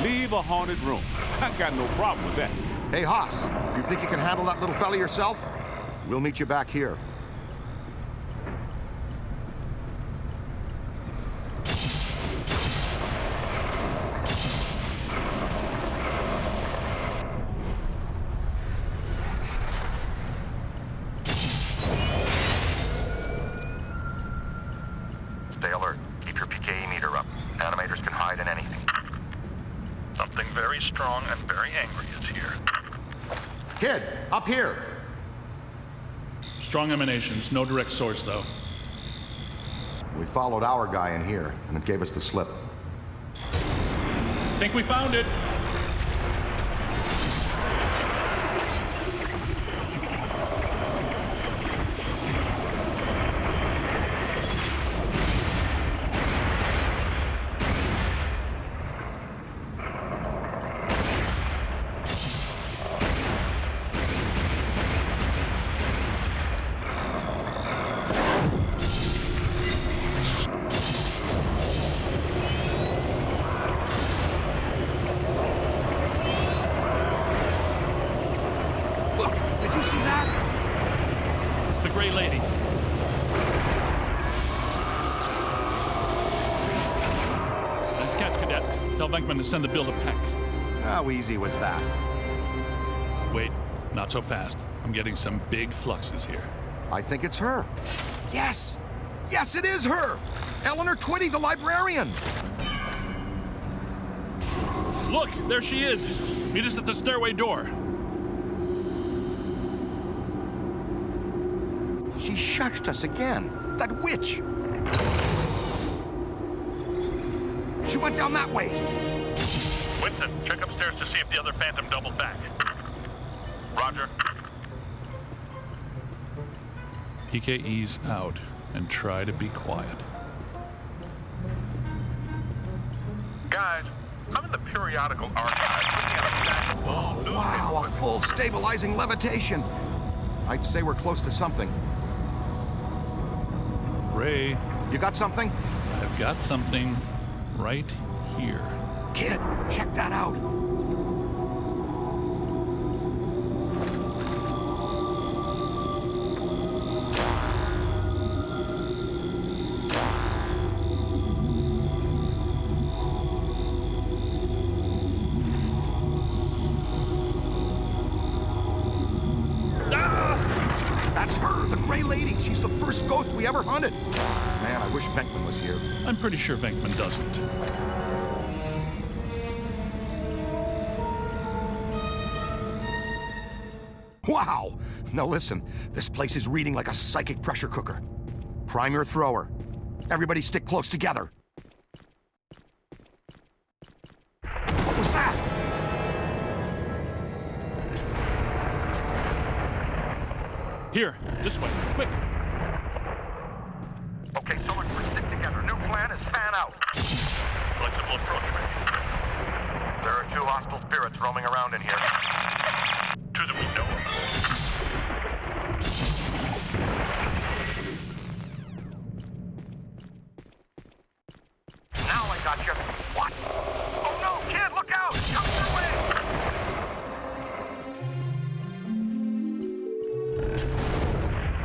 Leave a haunted room. I got no problem with that. Hey, Haas, you think you can handle that little fella yourself? We'll meet you back here. Stay alert. Keep your PKE meter up. Animators can hide in anything. Something very strong and very angry is here. Kid, up here. Strong emanations. No direct source, though. We followed our guy in here, and it gave us the slip. Think we found it. Tell Venkman to send the bill to Peck. How easy was that? Wait, not so fast. I'm getting some big fluxes here. I think it's her. Yes! Yes, it is her! Eleanor Twitty, the librarian! Look, there she is. Meet us at the stairway door. She shushed us again. That witch! She went down that way. Winston, check upstairs to see if the other phantom doubled back. Roger. PKE's out, and try to be quiet. Guys, I'm in the periodical archive looking at a stack of Oh, wow, a full stabilizing levitation. I'd say we're close to something. Ray. You got something? I've got something right here. Kid, check that out. That's her, the Gray Lady. She's the first ghost we ever hunted. Man, I wish Venkman was here. I'm pretty sure Venkman doesn't. Wow! Now listen, this place is reading like a psychic pressure cooker. Prime your thrower. Everybody stick close together. What was that? Here, this way, quick. Okay, so much for stick together. New plan is fan out. Flexible approach, maybe. There are 2 hostile spirits roaming around in here. 2 that we know of. Now I got you. What? Oh no, kid, look out! It's coming your way!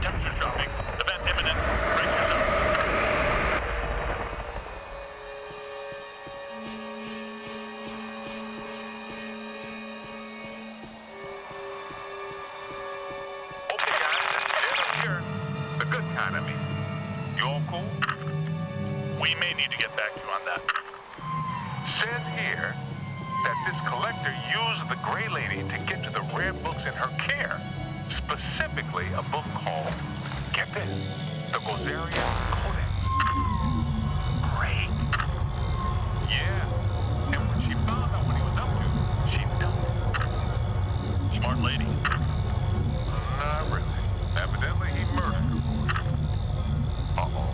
Temperature dropping. Event imminent. Brace yourself. Okay, guys, it's dead up here. The good kind, I mean. You all cool? We may need to get back to you on that. Says here that this collector used the Gray Lady to get to the rare books in her care. Specifically, a book called, get this, the Ghostbusters Codex. Great. Yeah. And when she found out what he was up to, she dumped him. Smart lady. Not really. Evidently, he murdered her. Uh-oh.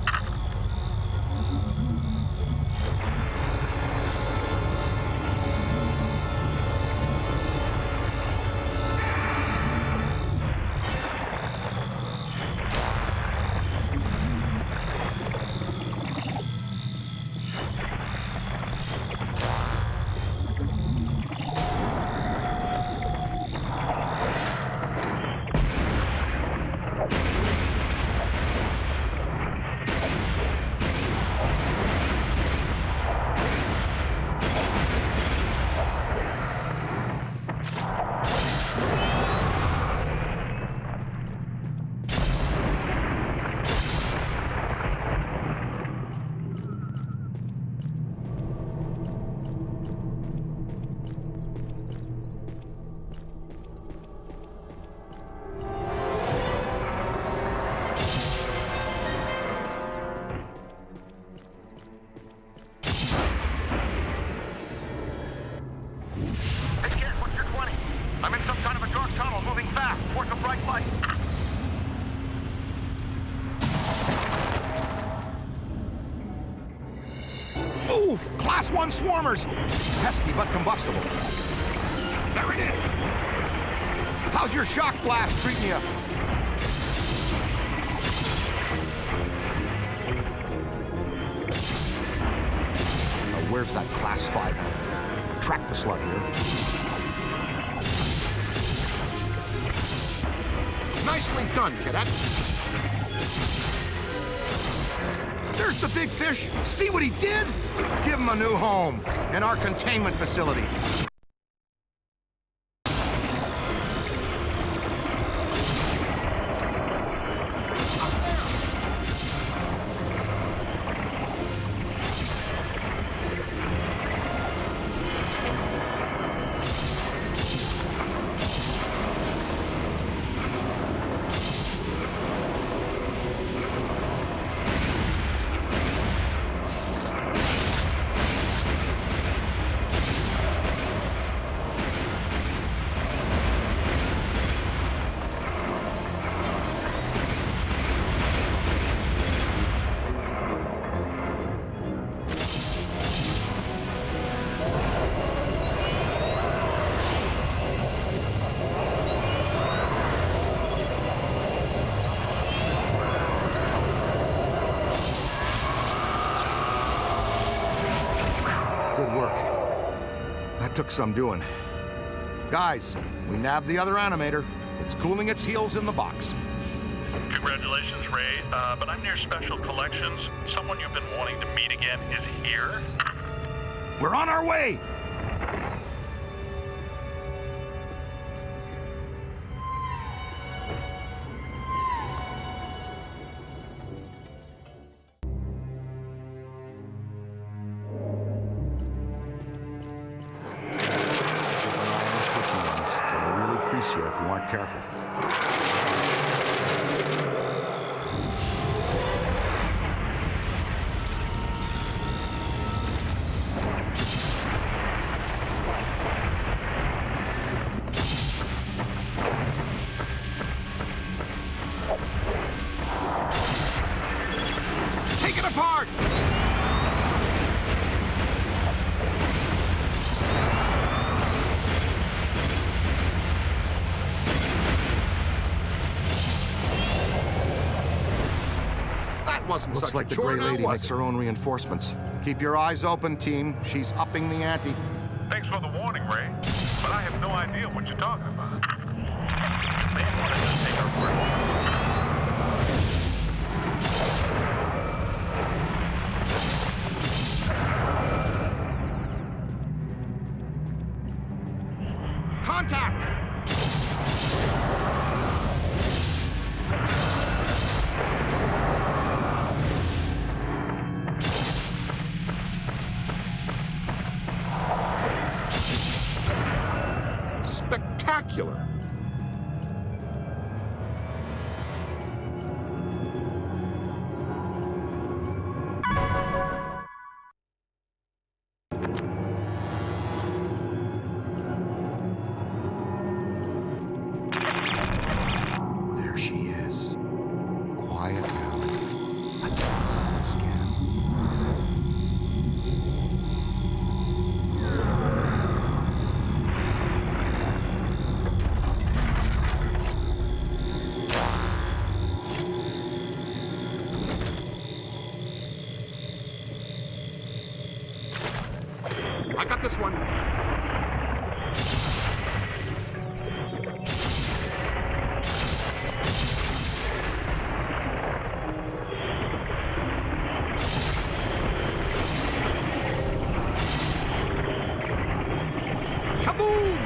Move! Class 1 swarmers! Pesky but combustible. There it is! How's your shock blast treating you? Now, where's that Class 5 elevator? Track the slug here. Nicely done, cadet. There's the big fish. See what he did? Give him a new home in our containment facility. Good work. That took some doing. Guys, we nabbed the other animator. It's cooling its heels in the box. Congratulations, Ray, but I'm near Special Collections. Someone you've been wanting to meet again is here. We're on our way! If you aren't careful. Take it apart! Looks like the Gray Lady makes her own reinforcements. Keep your eyes open, team. She's upping the ante. Thanks for the warning, Ray, but I have no idea what you're talking about. You may want to just take our word. Contact! Spectacular! There she is. Quiet now. Let's get a solid scan. I got this one. Kaboom!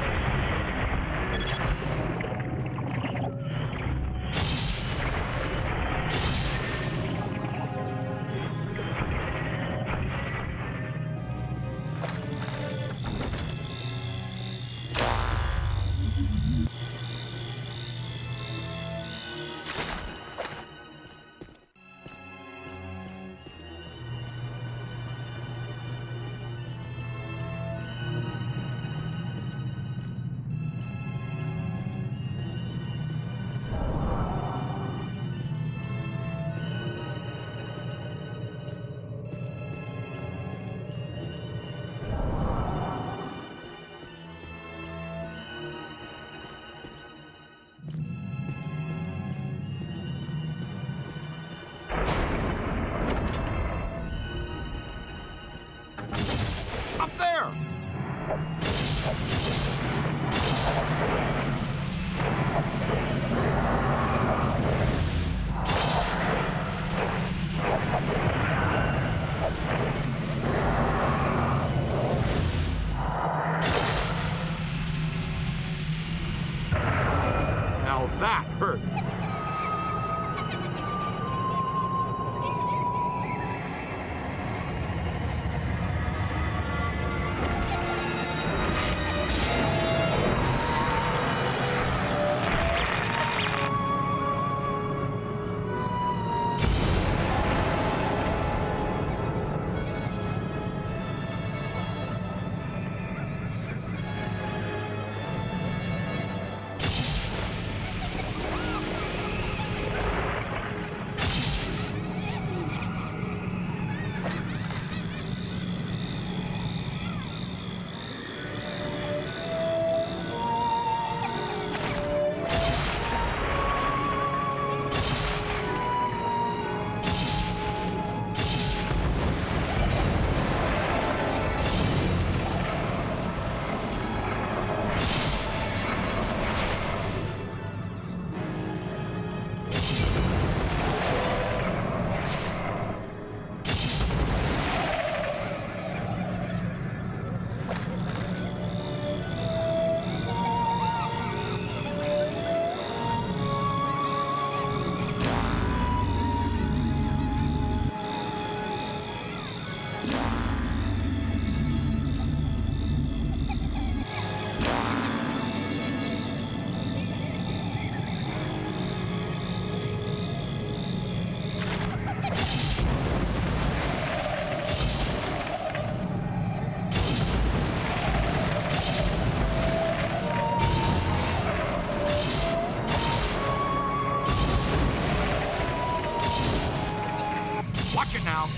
Watch it now.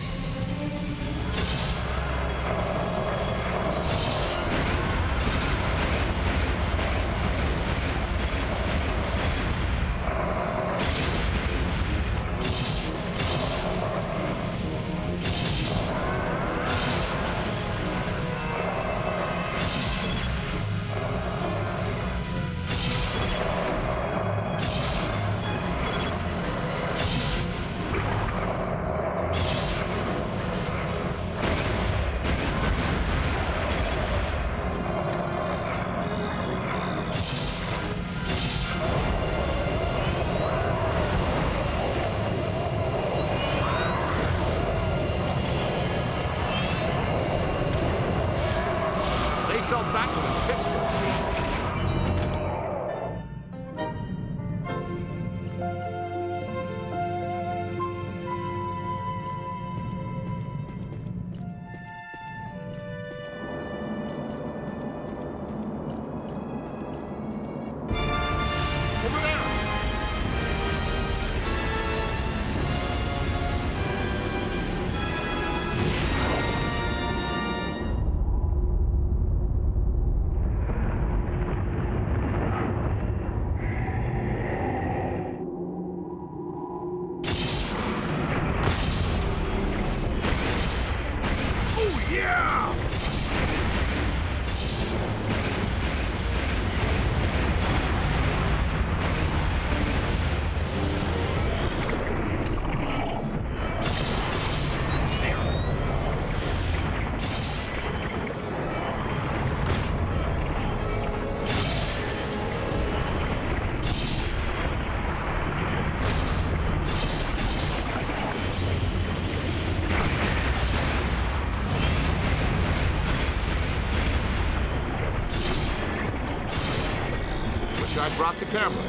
I brought the camera.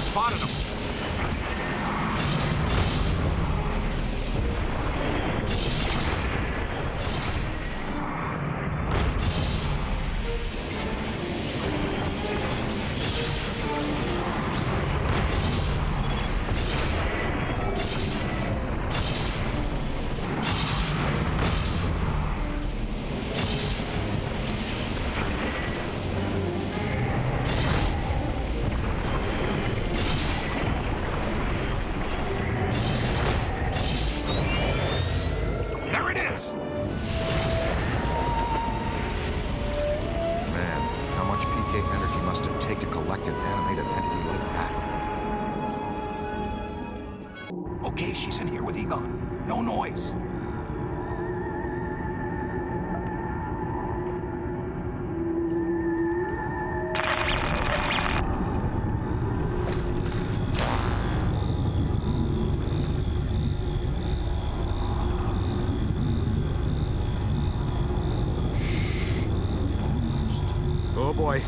Spotted him. She's in here with Egon. No noise. Oh boy.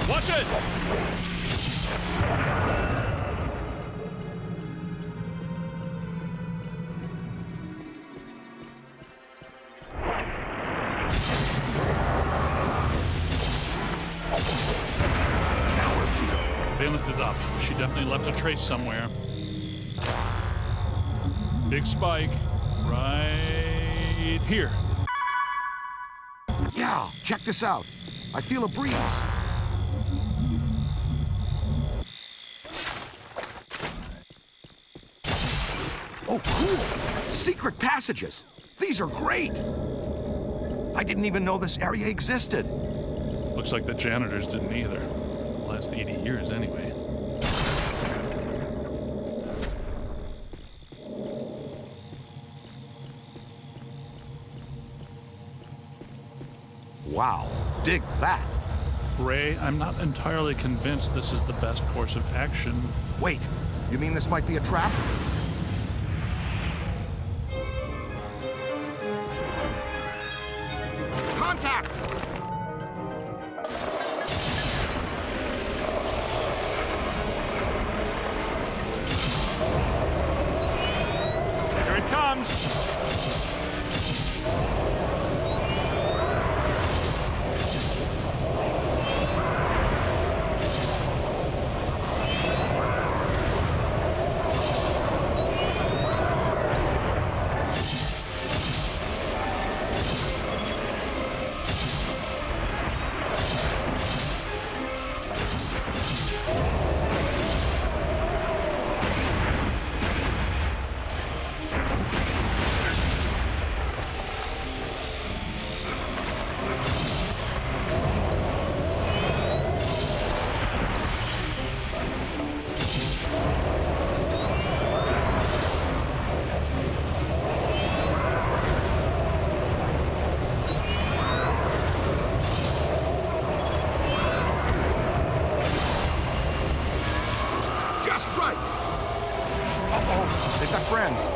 Watch it! Now where'd she go? Valence is up. She definitely left a trace somewhere. Big spike. Right here. Yeah, check this out. I feel a breeze. Oh, cool! Secret passages! These are great! I didn't even know this area existed. Looks like the janitors didn't either. The last 80 years, anyway. Wow, dig that. Ray, I'm not entirely convinced this is the best course of action. Wait, you mean this might be a trap? Contact! Here it comes! Just right! Uh-oh, they've got friends.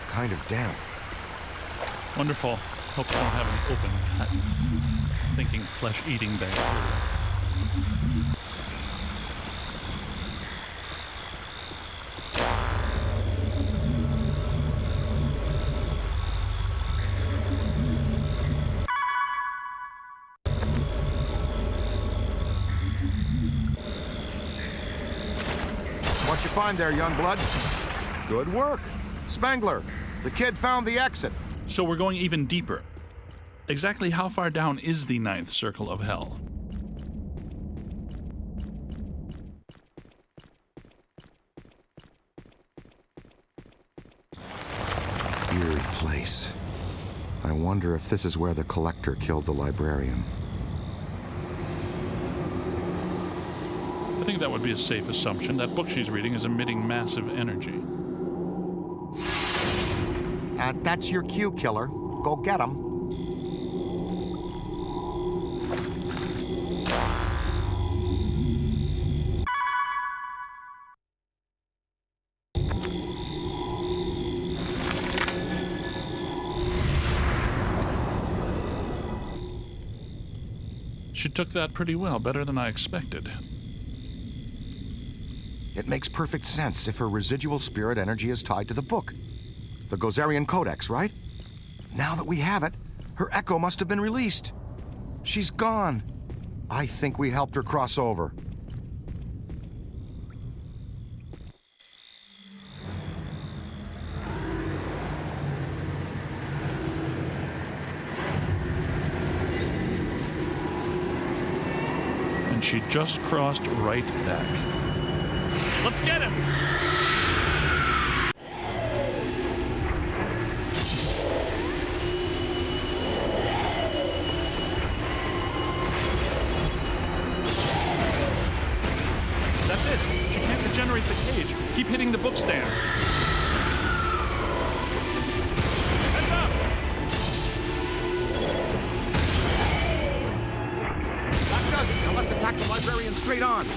Kind of damp. Wonderful. Hope I don't have any open cuts. Thinking flesh-eating bacteria. What you find there, young blood? Good work. Spangler, the kid found the exit. So we're going even deeper. Exactly how far down is the ninth circle of hell? Eerie place. I wonder if this is where the collector killed the librarian. I think that would be a safe assumption. That book she's reading is emitting massive energy. That's your cue, killer. Go get him. She took that pretty well, better than I expected. It makes perfect sense if her residual spirit energy is tied to the book. The Gozerian Codex, right? Now that we have it, her echo must have been released. She's gone. I think we helped her cross over. And she just crossed right back. Let's get him! That's it. She can't regenerate the cage. Keep hitting the book stands. straight on.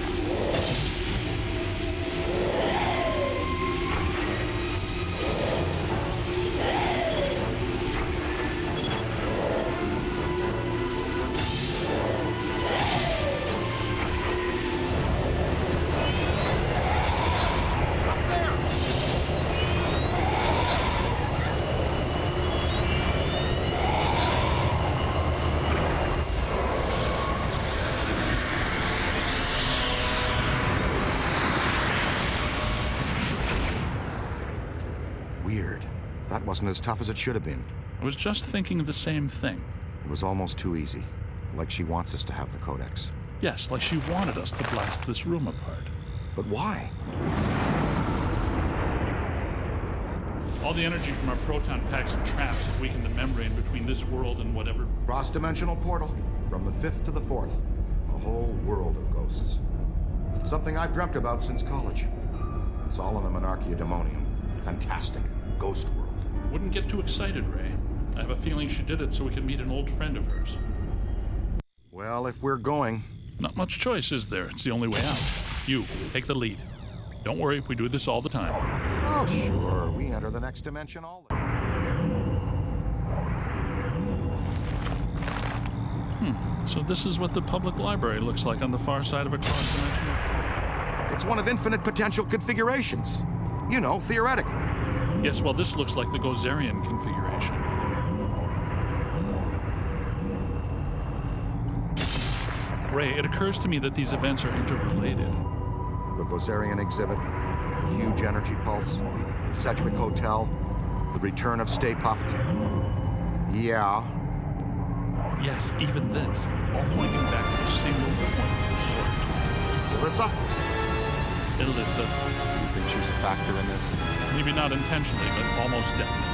Weird. That wasn't as tough as it should have been. I was just thinking the same thing. It was almost too easy. Like she wants us to have the Codex. Yes, like she wanted us to blast this room apart. But why? All the energy from our proton packs and traps have weakened the membrane between this world and whatever... Cross-dimensional portal. From the 5th to the 4th. A whole world of ghosts. Something I've dreamt about since college. It's all in the Monarchia Demonium. Fantastic. Ghost world. Wouldn't get too excited, Ray. I have a feeling she did it so we could meet an old friend of hers. Well, if we're going... Not much choice, is there? It's the only way out. You, take the lead. Don't worry, we do this all the time. Oh, sure. We enter the next dimension all the... So this is what the public library looks like on the far side of a cross-dimensional portal. It's one of infinite potential configurations. You know, theoretically. Yes, well, this looks like the Gozerian configuration. Ray, it occurs to me that these events are interrelated. The Gozerian exhibit, the huge energy pulse, the Cedric Hotel, the return of Stay Puft. Yeah. Yes, even this, all pointing back to a single point. Alyssa? Alyssa. You think she's a factor in this? Maybe not intentionally, but almost definitely.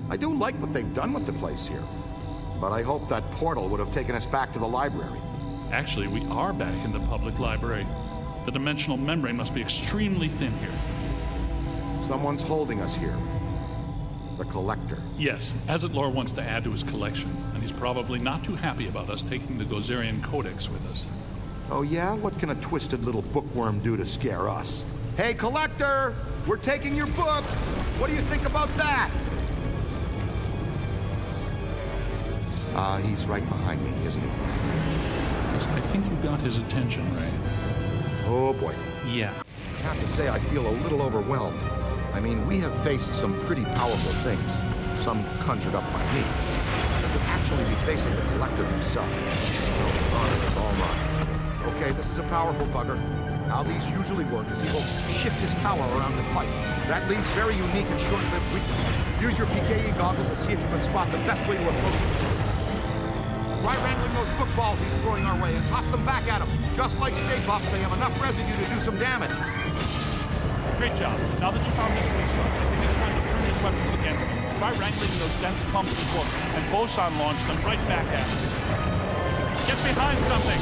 I do like what they've done with the place here. But I hope that portal would have taken us back to the library. Actually, we are back in the public library. The dimensional membrane must be extremely thin here. Someone's holding us here. The Collector. Yes, Azetlor wants to add to his collection, and he's probably not too happy about us taking the Gozerian Codex with us. Oh yeah? What can a twisted little bookworm do to scare us? Hey, Collector! We're taking your book! What do you think about that? He's right behind me, isn't he? Yes, I think you got his attention, Ray. Oh boy. Yeah. I have to say I feel a little overwhelmed. I mean, we have faced some pretty powerful things, some conjured up by me. But to actually be facing the Collector himself, the honor is all mine. Okay, this is a powerful bugger. How these usually work is he will shift his power around the fight. That leaves very unique and short-lived weaknesses. Use your PKE goggles and see if you can spot the best way to approach this. Try wrangling those book balls he's throwing our way and toss them back at him. Just like Stay Puft, they have enough residue to do some damage. Great job. Now that you found his weak spot, I think it's time to turn his weapons against him. Try wrangling those dense clumps of books and boson launch them right back at him. Get behind something!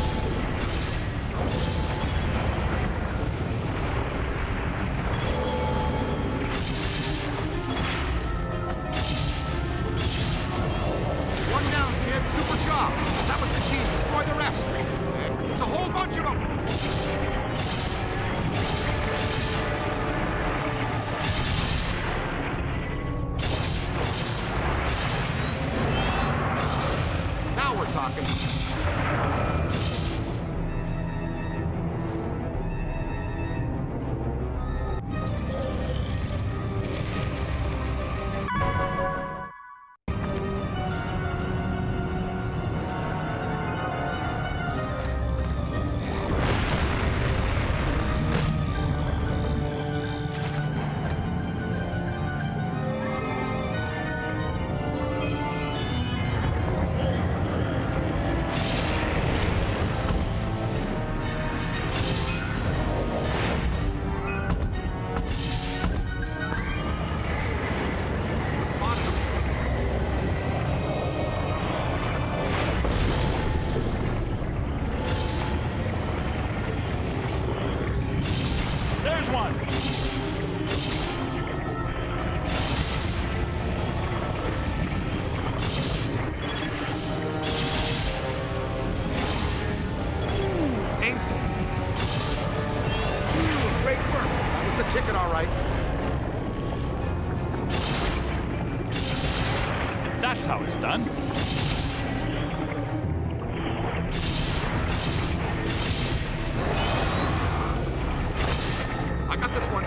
Super job. That was the key. Destroy the rest. It's a whole bunch of them. Now we're talking. it all right. That's how it's done. I got this one.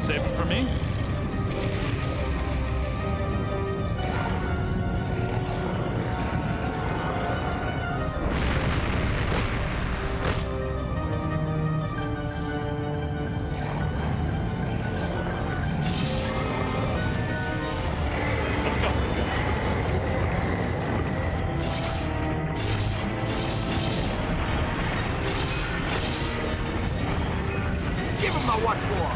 Save it for me? Let's go. Give him the what for.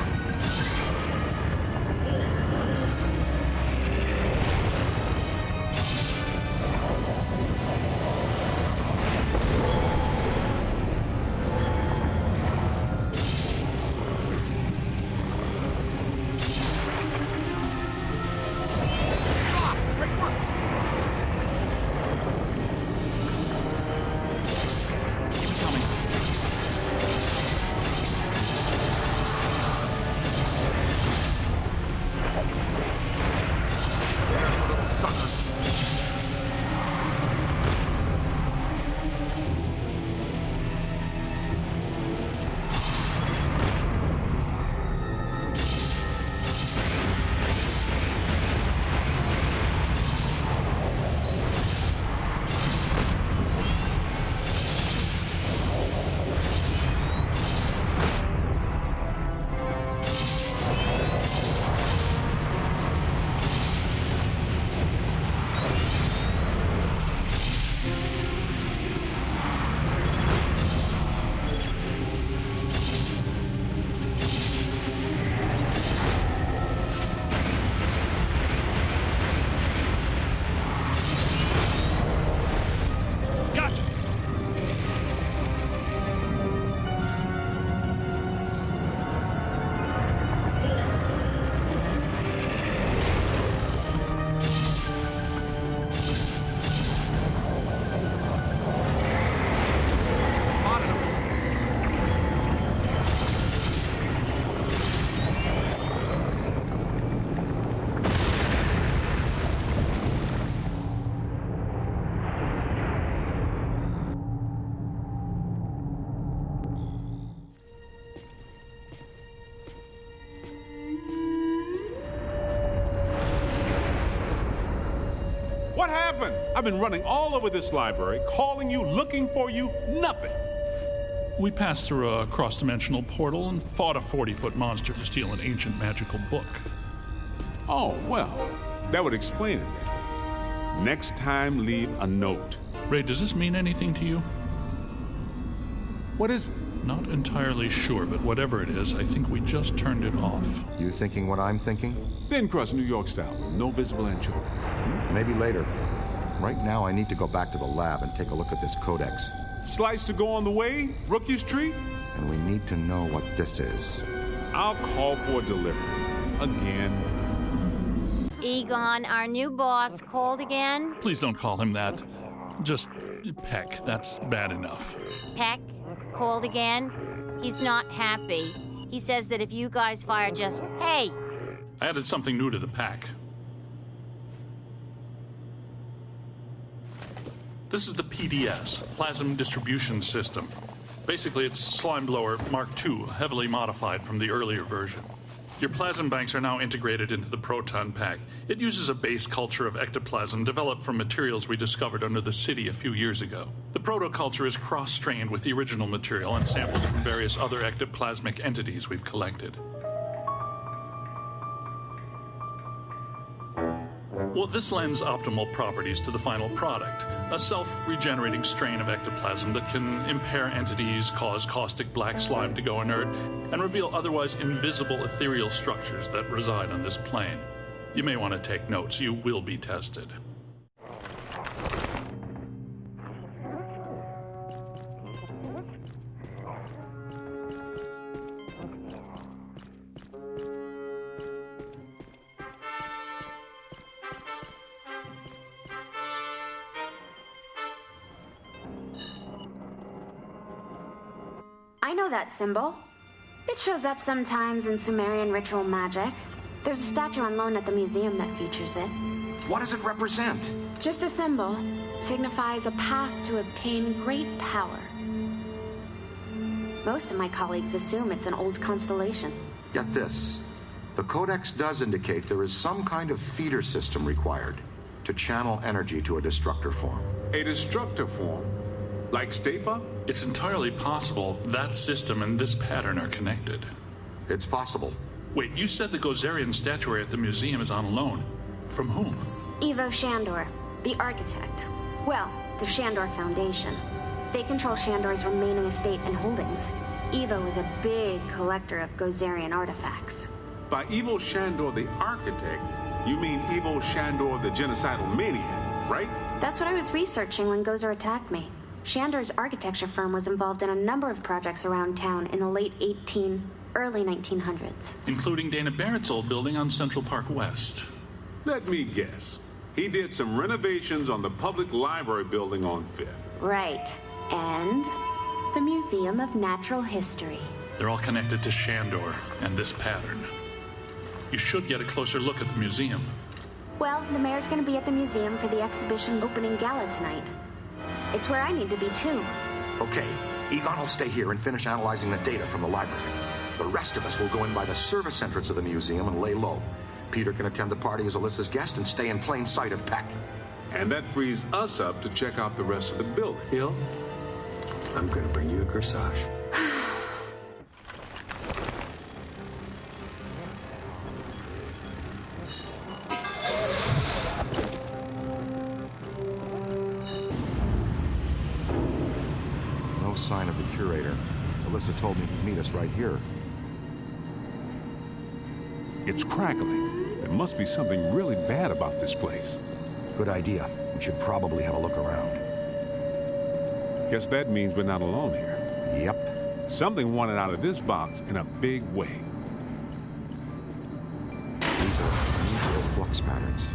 What happened? I've been running all over this library, calling you, looking for you, nothing. We passed through a cross-dimensional portal and fought a 40-foot monster to steal an ancient magical book. Oh, well, that would explain it then. Next time, leave a note. Ray, does this mean anything to you? What is it? Not entirely sure, but whatever it is, I think we just turned it off. You thinking what I'm thinking? Thin crust, New York style. No visible anchovy. Maybe later. Right now, I need to go back to the lab and take a look at this Codex. Slice to go on the way? Rookie Street? And we need to know what this is. I'll call for delivery. Again. Egon, our new boss, called again? Please don't call him that. Just Peck. That's bad enough. Peck? Called again? He's not happy. He says that if you guys fire just... Hey! I added something new to the pack. This is the PDS, Plasm Distribution System. Basically, it's Slime Blower Mark II, heavily modified from the earlier version. Your plasm banks are now integrated into the proton pack. It uses a base culture of ectoplasm developed from materials we discovered under the city a few years ago. The protoculture is cross-strained with the original material and samples from various other ectoplasmic entities we've collected. Well, this lends optimal properties to the final product, a self-regenerating strain of ectoplasm that can impair entities, cause caustic black slime to go inert, and reveal otherwise invisible ethereal structures that reside on this plane. You may want to take notes. You will be tested. I know that symbol. It shows up sometimes in Sumerian ritual magic. There's a statue on loan at the museum that features it. What does it represent? Just a symbol. Signifies a path to obtain great power. Most of my colleagues assume it's an old constellation. Get this. The Codex does indicate there is some kind of feeder system required to channel energy to a destructor form. A destructor form? Like Stay Puft? It's entirely possible that system and this pattern are connected. It's possible. Wait, you said the Gozerian statuary at the museum is on loan. From whom? Evo Shandor, the architect. Well, the Shandor Foundation. They control Shandor's remaining estate and holdings. Evo is a big collector of Gozerian artifacts. By Evo Shandor the architect, you mean Evo Shandor the genocidal maniac, right? That's what I was researching when Gozer attacked me. Shandor's architecture firm was involved in a number of projects around town in the late early 1900s. Including Dana Barrett's old building on Central Park West. Let me guess. He did some renovations on the public library building on Fifth. Right. And the Museum of Natural History. They're all connected to Shandor and this pattern. You should get a closer look at the museum. Well, the mayor's going to be at the museum for the exhibition opening gala tonight. It's where I need to be, too. Okay, Egon will stay here and finish analyzing the data from the library. The rest of us will go in by the service entrance of the museum and lay low. Peter can attend the party as Alyssa's guest and stay in plain sight of Peck. And that frees us up to check out the rest of the building. Hill, I'm going to bring you a corsage. No sign of the curator. Alyssa told me he'd meet us right here. It's crackling. There must be something really bad about this place. Good idea. We should probably have a look around. Guess that means we're not alone here. Yep. Something wanted out of this box in a big way. These are unusual flux patterns.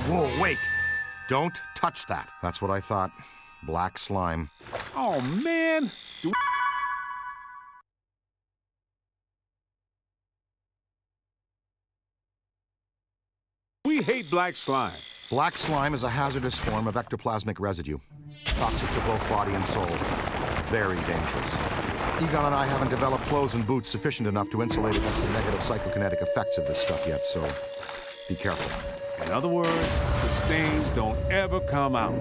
Whoa, wait! Don't touch that. That's what I thought. Black slime. Oh, man! We hate black slime. Black slime is a hazardous form of ectoplasmic residue. Toxic to both body and soul. Very dangerous. Egon and I haven't developed clothes and boots sufficient enough to insulate against the negative psychokinetic effects of this stuff yet, so be careful. In other words, the stains don't ever come out.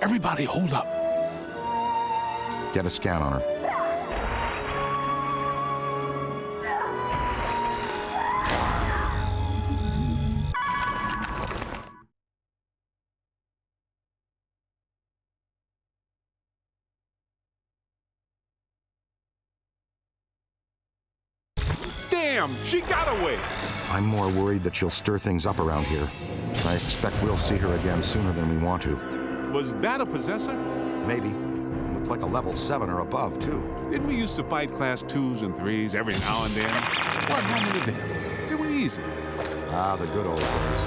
Everybody, hold up. Get a scan on her. Damn, she got away. I'm more worried that she'll stir things up around here. I expect we'll see her again sooner than we want to. Was that a possessor? Maybe. Looked like a level 7 or above, too. Didn't we used to fight class 2s and 3s every now and then? What happened to them? They were easy. Ah, the good old days.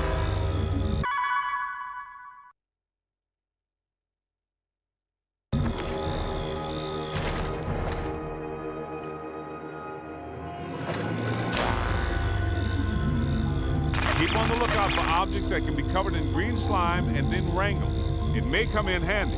on the lookout for objects that can be covered in green slime and then wrangled. It may come in handy.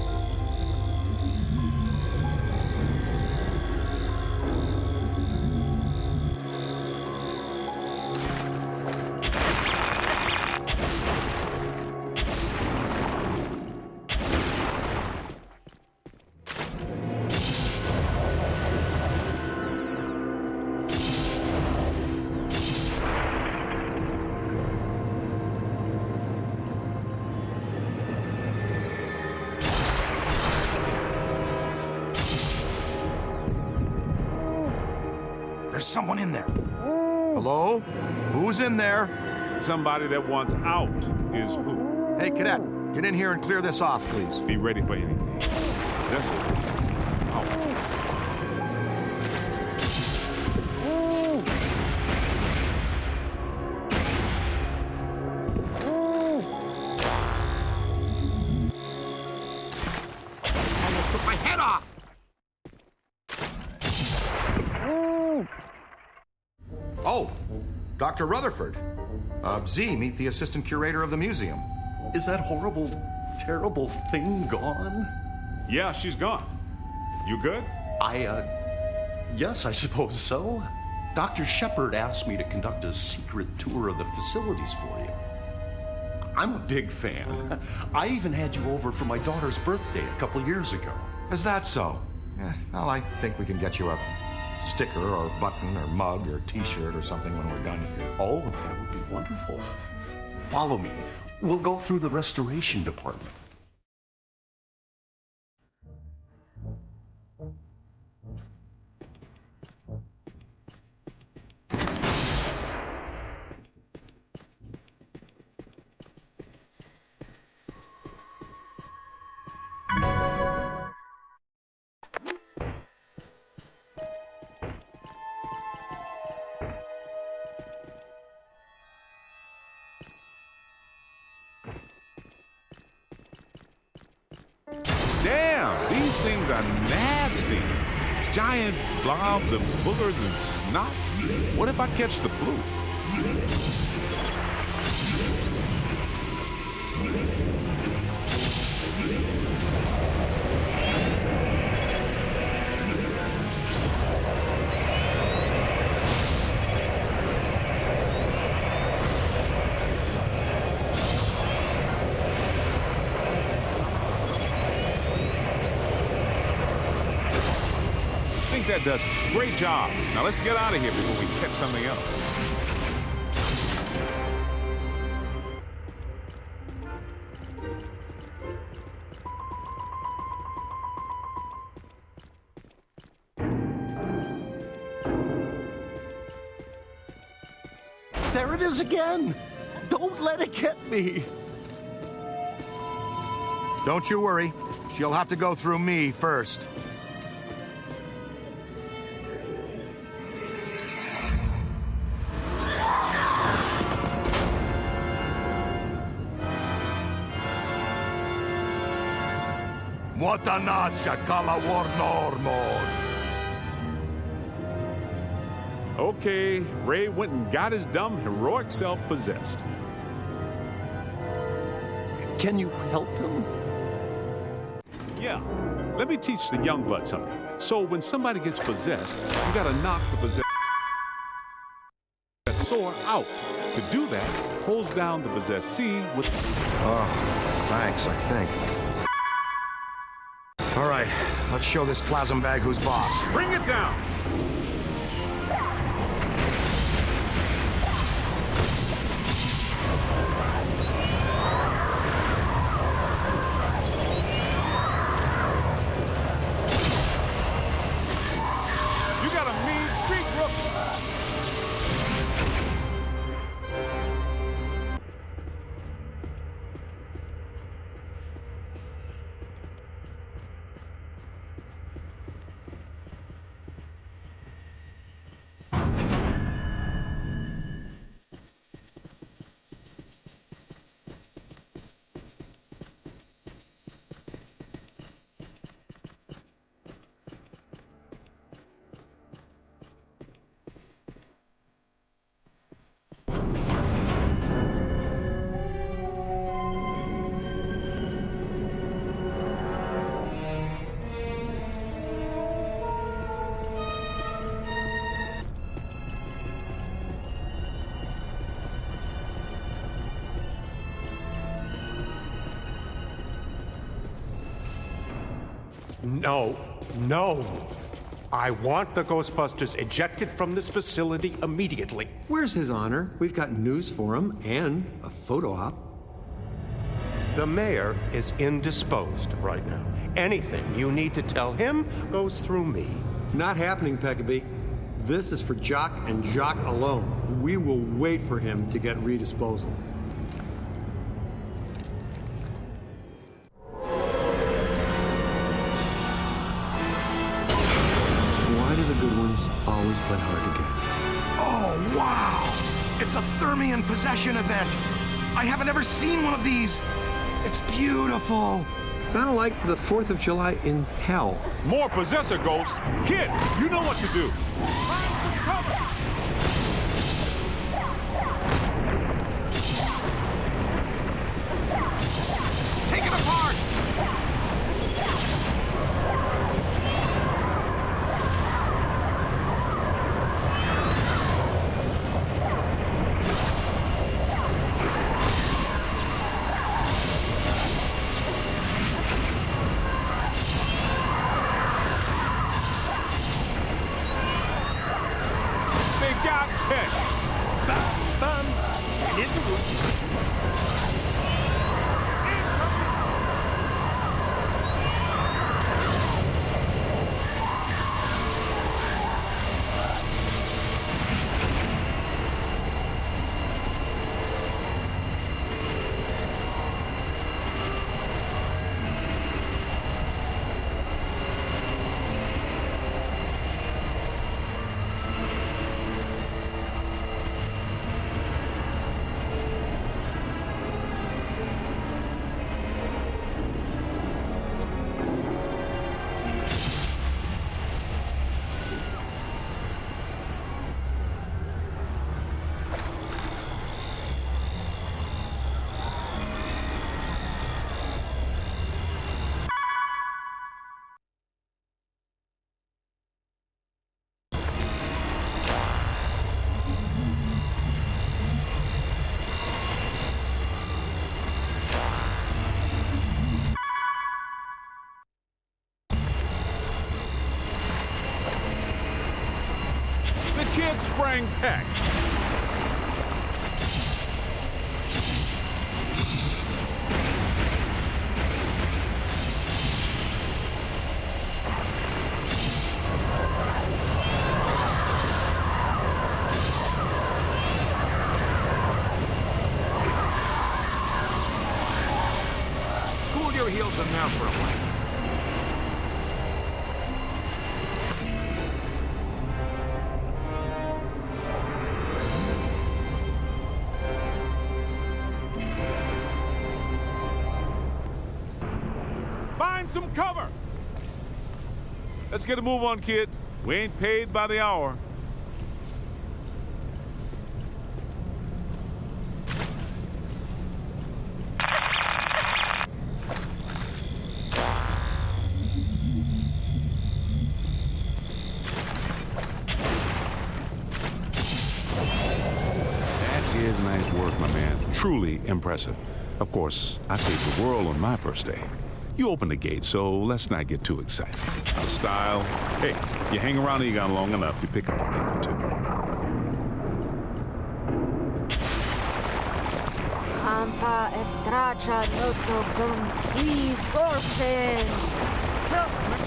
There's someone in there. Hello? Who's in there? Somebody that wants out is who? Hey, cadet, get in here and clear this off, please. Be ready for anything. Possessive. Powerful. Almost took my head off. Oh, Dr. Rutherford. Z, meet the assistant curator of the museum. Is that horrible, terrible thing gone? Yeah, she's gone. You good? Yes, I suppose so. Dr. Shepard asked me to conduct a secret tour of the facilities for you. I'm a big fan. I even had you over for my daughter's birthday a couple years ago. Is that so? Yeah, well, I think we can get you a sticker or button or mug or t-shirt or something when we're done here. Oh, that would be wonderful. Follow me. We'll go through the restoration department. Damn, these things are nasty. Giant blobs of boogers and snot. What if I catch the flu? That does it. Great job. Now let's get out of here before we catch something else. There it is again. Don't let it get me. Don't you worry. She'll have to go through me first. Okay, Ray went and got his dumb, heroic self possessed. Can you help him? Yeah, let me teach the young blood something. So when somebody gets possessed, you gotta knock the possessor out. To do that, holds down the possessee with... Oh, thanks, I think. All right, let's show this plasm bag who's boss. Bring it down! You got a mean streak, rookie! No. I want the Ghostbusters ejected from this facility immediately. Where's His Honor? We've got news for him and a photo op. The mayor is indisposed right now. Anything you need to tell him goes through me. Not happening, Peckabee. This is for Jock and Jock alone. We will wait for him to get redisposal. Why do the good ones always play hard to get? Oh, wow! It's a Thermian possession event! I haven't ever seen one of these! It's beautiful! Kinda like the 4th of July in hell. More possessor ghosts. Kid, you know what to do. Find some cover. Take it apart! Confronting Peck. Cool your heels in there for a while. Some cover. Let's get a move on, kid. We ain't paid by the hour. That is nice work, my man. Truly impressive. Of course, I saved the world on my first day. You open the gate, so let's not get too excited. Out of style. Hey, you hang around Egon long enough, you pick up a thing or two. Hampa estracha noto fui gorfen.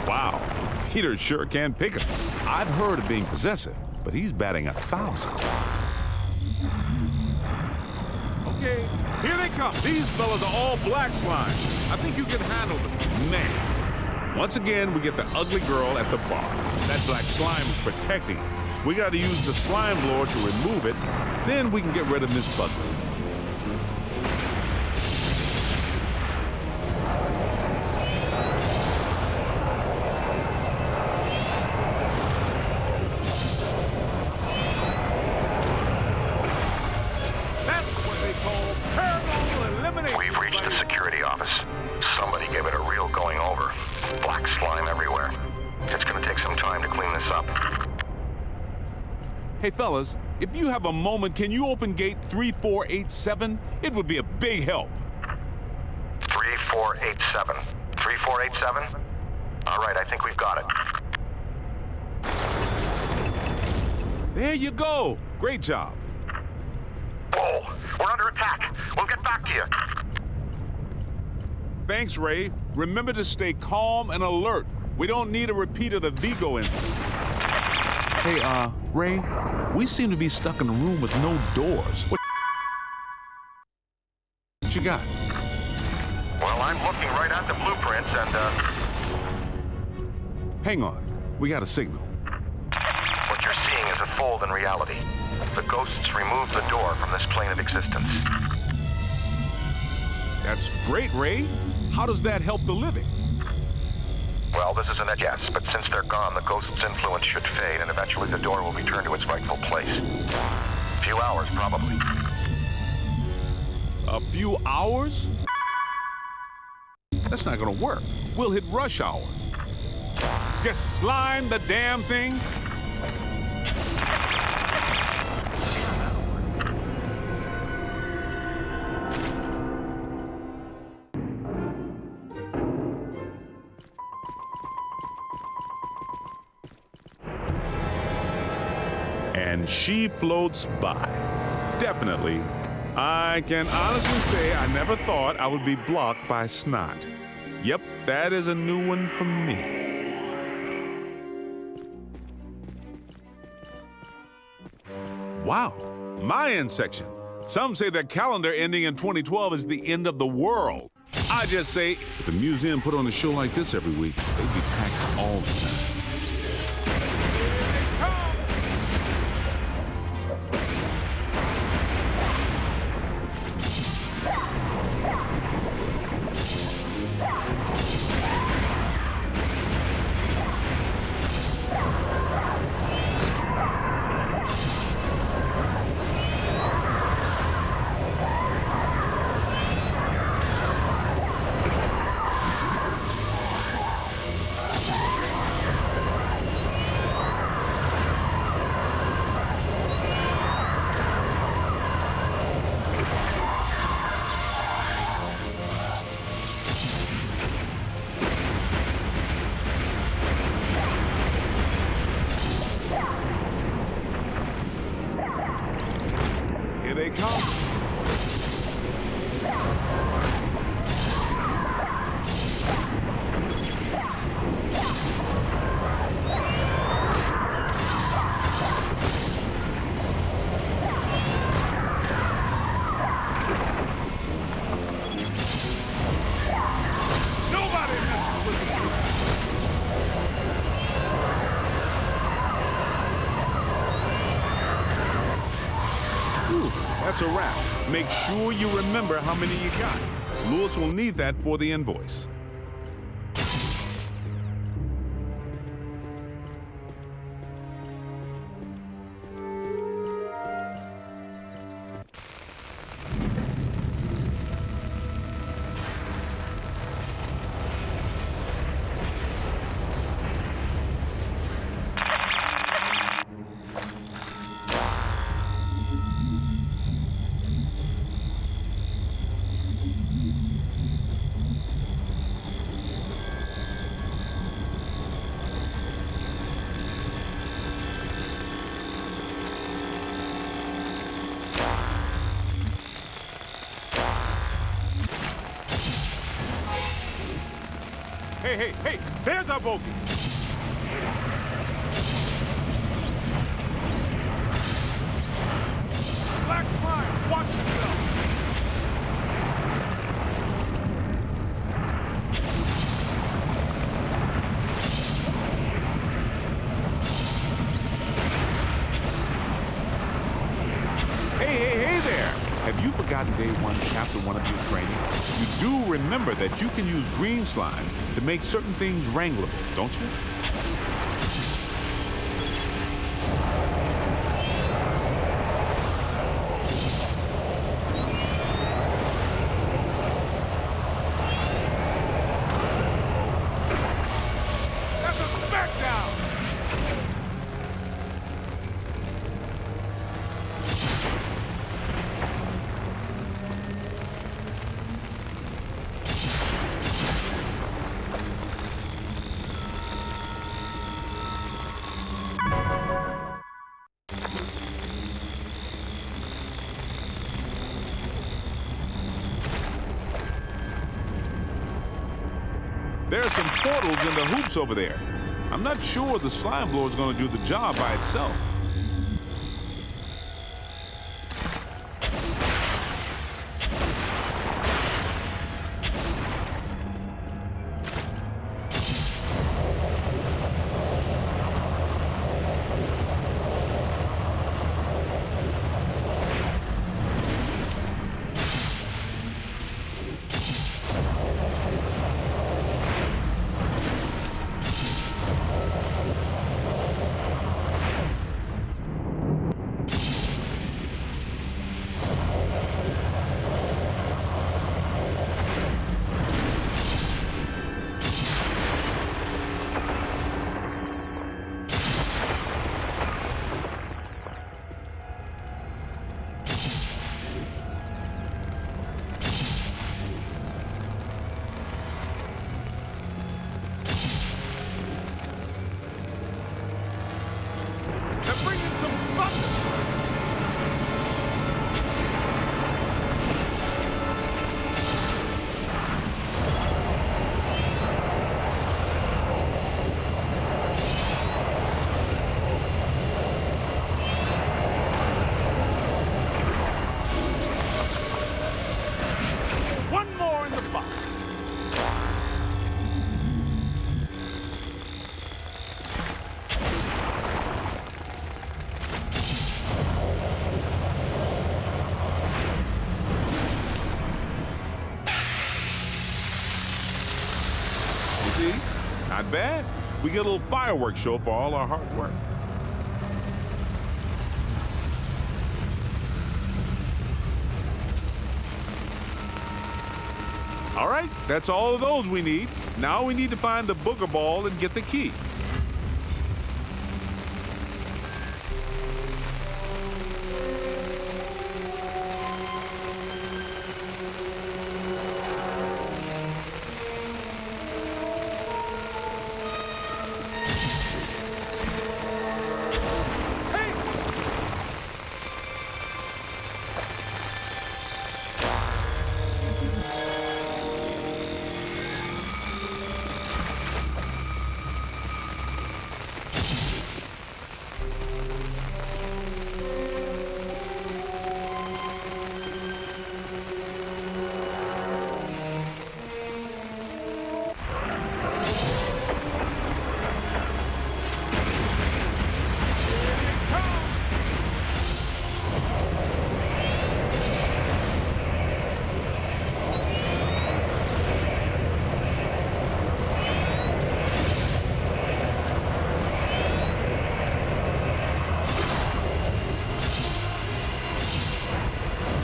Wow, Peter sure can pick 'em. I've heard of being possessive, but he's batting 1,000. Okay, here they come. These fellas are all black slime. I think you can handle them. Man. Once again, we get the ugly girl at the bar. That black slime is protecting it. We gotta use the slime blower to remove it. Then we can get rid of Miss Buckley. Hey, fellas, if you have a moment, can you open gate 3487? It would be a big help. 3487. 3487? All right, I think we've got it. There you go. Great job. Whoa, we're under attack. We'll get back to you. Thanks, Ray. Remember to stay calm and alert. We don't need a repeat of the Vigo incident. Hey, Ray, we seem to be stuck in a room with no doors. What you got? Well, I'm looking right at the blueprints and, Hang on. We got a signal. what you're seeing is a fold in reality. The ghosts removed the door from this plane of existence. That's great, Ray. How does that help the living? Well, this isn't a guess, but since they're gone, the ghost's influence should fade, and eventually the door will return to its rightful place. A few hours, probably. A few hours? That's not gonna work. We'll hit rush hour. Just slime the damn thing? And she floats by. Definitely. I can honestly say I never thought I would be blocked by snot. Yep, that is a new one for me. Wow, Mayan section. Some say the calendar ending in 2012 is the end of the world. I just say, if the museum put on a show like this every week, they'd be packed all the time. Here they come. Nobody messes with me. That's a wrap. Make sure you remember how many you got. Lewis will need that for the invoice. Hey, there's our bogey. Black slime, watch yourself. Hey there. Have you forgotten day 1, chapter 1 of your training? You do remember that you can use green slime to make certain things wrangleable, don't you? That's a smackdown! There are some portals in the hoops over there. I'm not sure the slime blower is going to do the job by itself. Not bad. We get a little fireworks show for all our hard work. All right, that's all of those we need. Now we need to find the booger ball and get the key.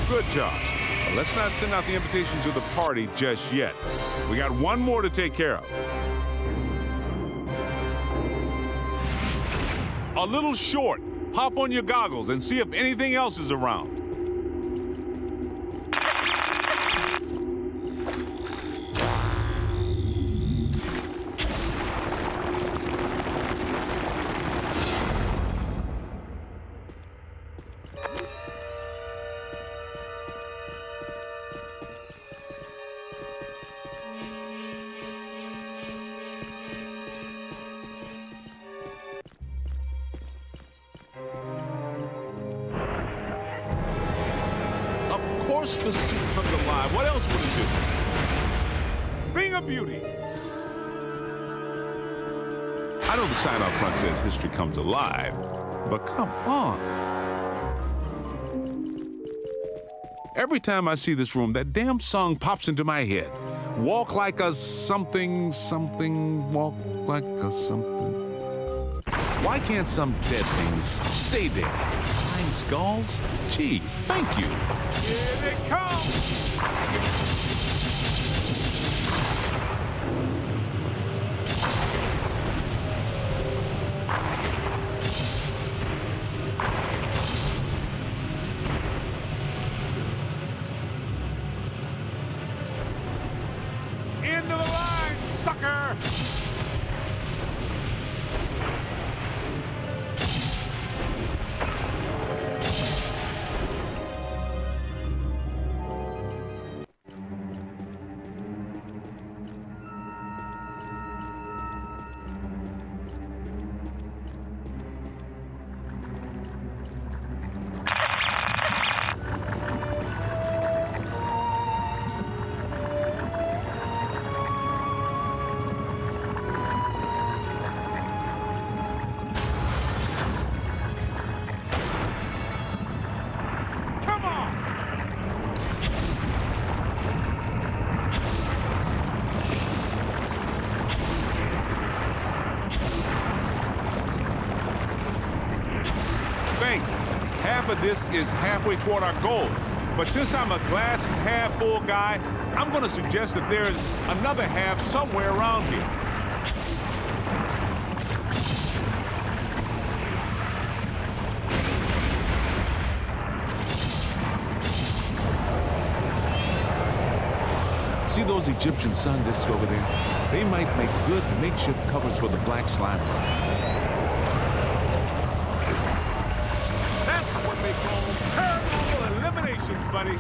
Good job. But let's not send out the invitation to the party just yet. We got one more to take care of. A little short. Pop on your goggles and see if anything else is around. The suit comes alive. What else would it do? Thing of beauty. I know the sign out front says history comes alive, but come on. Every time I see this room, that damn song pops into my head. Walk like a something, something, walk like a something. Why can't some dead things stay dead? Flying skulls? Gee, thank you. Here they come! Into the line, sucker! Come on! Thanks. Half of this is halfway toward our goal. But since I'm a glass is half full guy, I'm gonna suggest that there's another half somewhere around here. See those Egyptian sun discs over there? They might make good makeshift covers for the black slime rocks. That's what they call paranormal elimination, buddy.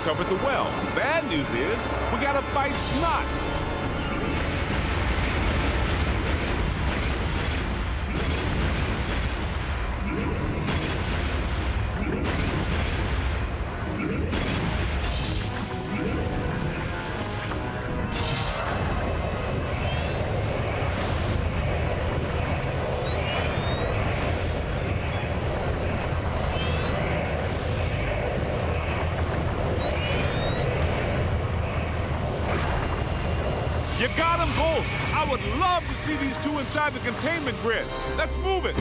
Covered the well. Bad news is, we gotta fight snot. You got him, Gold. I would love to see these two inside the containment grid. Let's move it.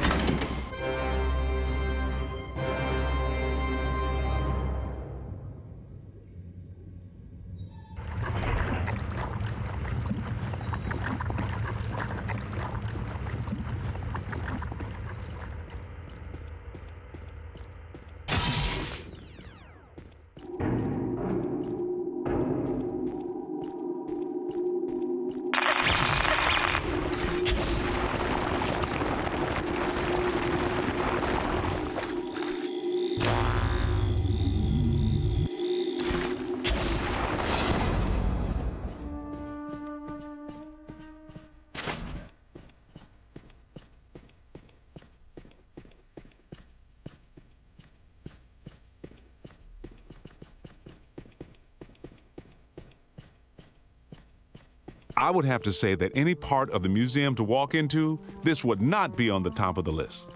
I would have to say that any part of the museum to walk into, this would not be on the top of the list.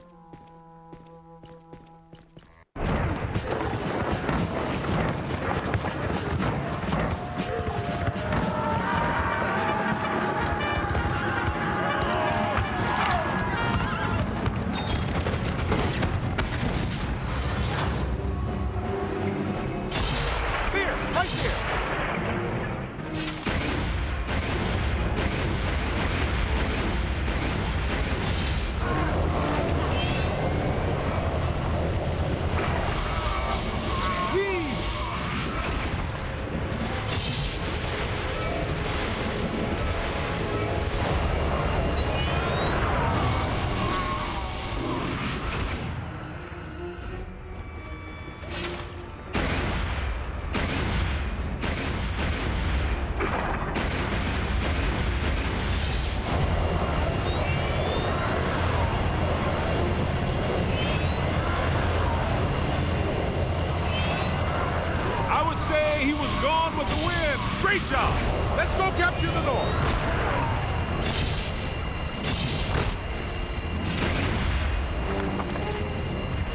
Say he was gone with the wind. Great job. Let's go capture the North.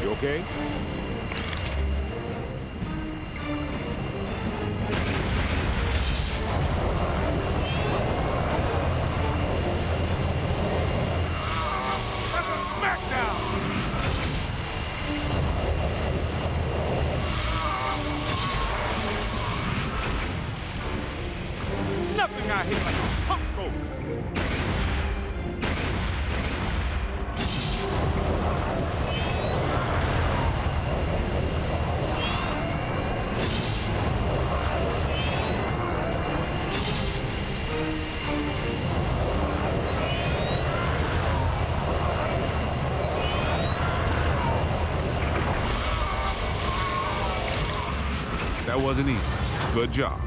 You okay? That's a smackdown. Nothing I hate like a punk boat. That wasn't easy. Good job.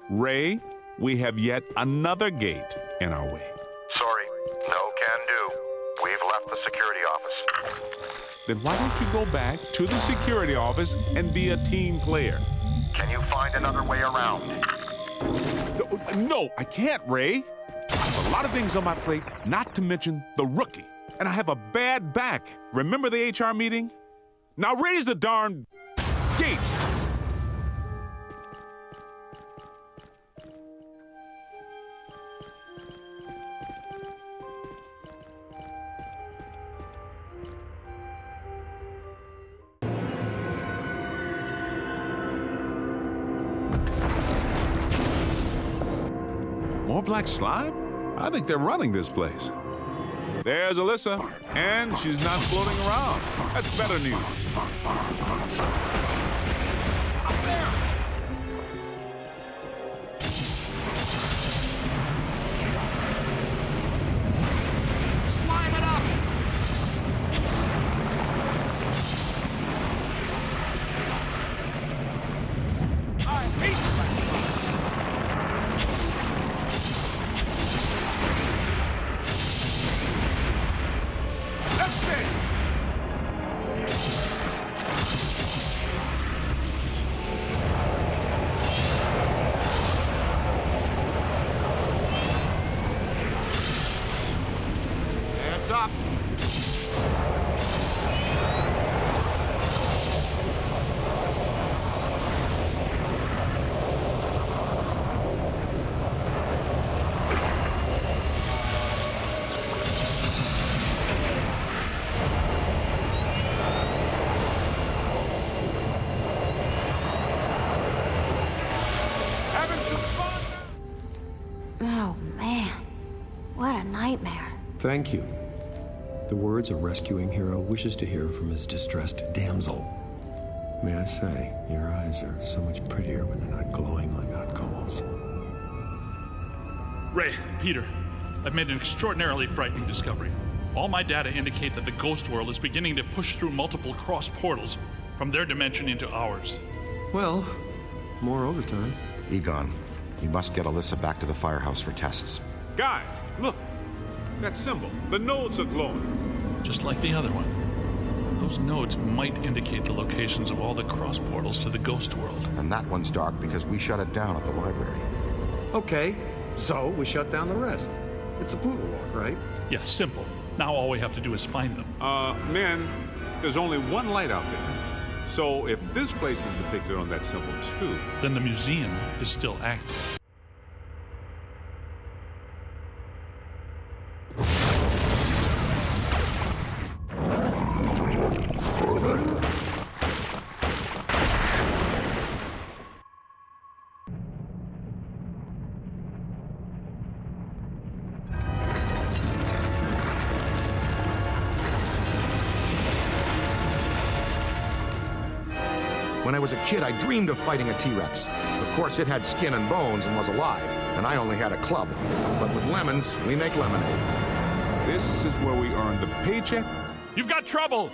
Ray, we have yet another gate in our way. Sorry, no can do. We've left the security office. Then why don't you go back to the security office and be a team player? Can you find another way around? No, I can't, Ray. I have a lot of things on my plate, not to mention the rookie. And I have a bad back. Remember the HR meeting? Now raise the darn gate. More black slime? I think they're running this place. There's Alyssa, and she's not floating around. That's better news. Up there! Slime it up! I hate black slime! Hands up. Oh, man. What a nightmare. Thank you. The words a rescuing hero wishes to hear from his distressed damsel. May I say, your eyes are so much prettier when they're not glowing like hot coals. Ray, Peter, I've made an extraordinarily frightening discovery. All my data indicate that the ghost world is beginning to push through multiple cross portals from their dimension into ours. Well, more overtime. Egon, you must get Alyssa back to the firehouse for tests. Guys, look. That symbol. The nodes are glowing. just like the other one. Those nodes might indicate the locations of all the cross portals to the ghost world. And that one's dark because we shut it down at the library. Okay, so we shut down the rest. It's a poodle walk, right? Yeah, simple. Now all we have to do is find them. Men, there's only one light out there. So if this place is depicted on that symbol too, then the museum is still active. When I was a kid, I dreamed of fighting a T-Rex. Of course, it had skin and bones and was alive, and I only had a club. But with lemons, we make lemonade. this is where we earn the paycheck. You've got trouble!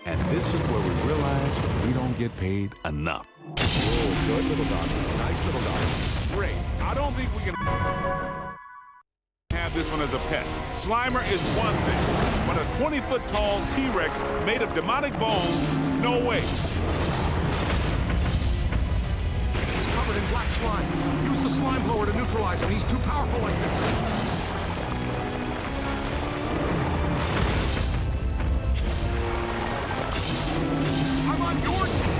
And this is where we realize we don't get paid enough. Oh, good little dog. Nice little dog. Great. I don't think we can have this one as a pet. Slimer is one thing, but a 20-foot-tall T-Rex made of demonic bones, no way. He's covered in black slime. Use the slime blower to neutralize him. He's too powerful like this. I'm on your team.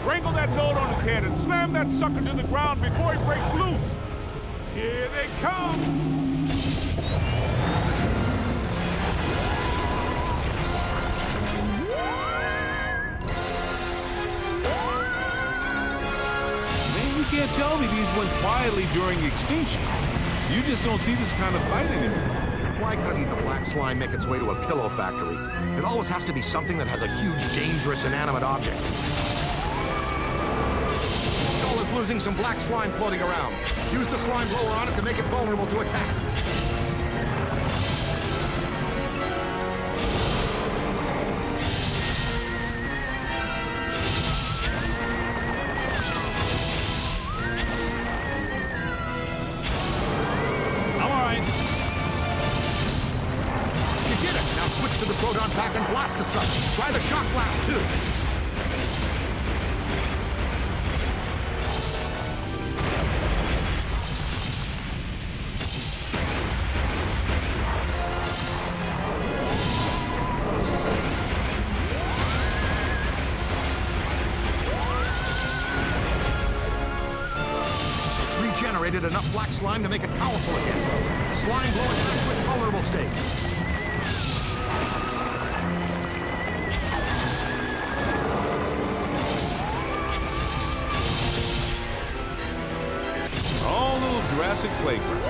Wrangle that node on his head and slam that sucker to the ground before he breaks loose. Here they come. Man, you can't tell me these went quietly during extinction. You just don't see this kind of fight anymore. Why couldn't the black slime make its way to a pillow factory? It always has to be something that has a huge, dangerous, inanimate object. Losing some black slime floating around. Use the slime blower on it to make it vulnerable to attack. I'm all right. You did it. Now switch to the proton pack and blast the sucker. Try the shock blast too. Generated enough black slime to make it powerful again. Slime blowing it into its vulnerable state. All little Jurassic playground.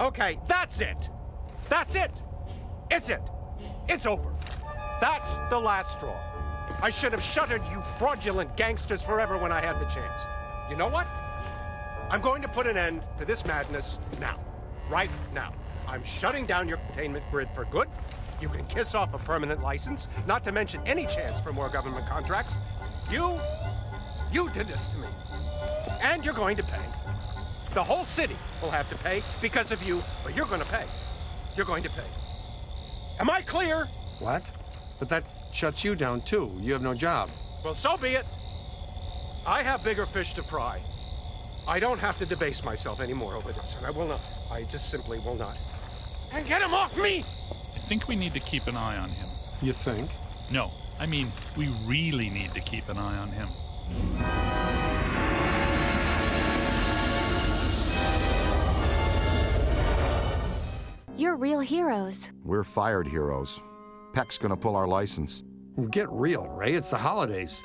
Okay, that's it. That's it! It's it! It's over. That's the last straw. I should have shuttered you fraudulent gangsters forever when I had the chance. You know what? I'm going to put an end to this madness now. Right now. I'm shutting down your containment grid for good. You can kiss off a permanent license, not to mention any chance for more government contracts. You did this to me. And you're going to pay. The whole city will have to pay because of you, but you're going to pay. You're going to pay. Am I clear? What? But that shuts you down, too. You have no job. Well, so be it. I have bigger fish to fry. I don't have to debase myself anymore over this, and I will not. I just simply will not. And get him off me! I think we need to keep an eye on him. You think? No, I mean, we really need to keep an eye on him. real heroes. We're fired heroes. Peck's gonna pull our license. Get real, Ray. It's the holidays.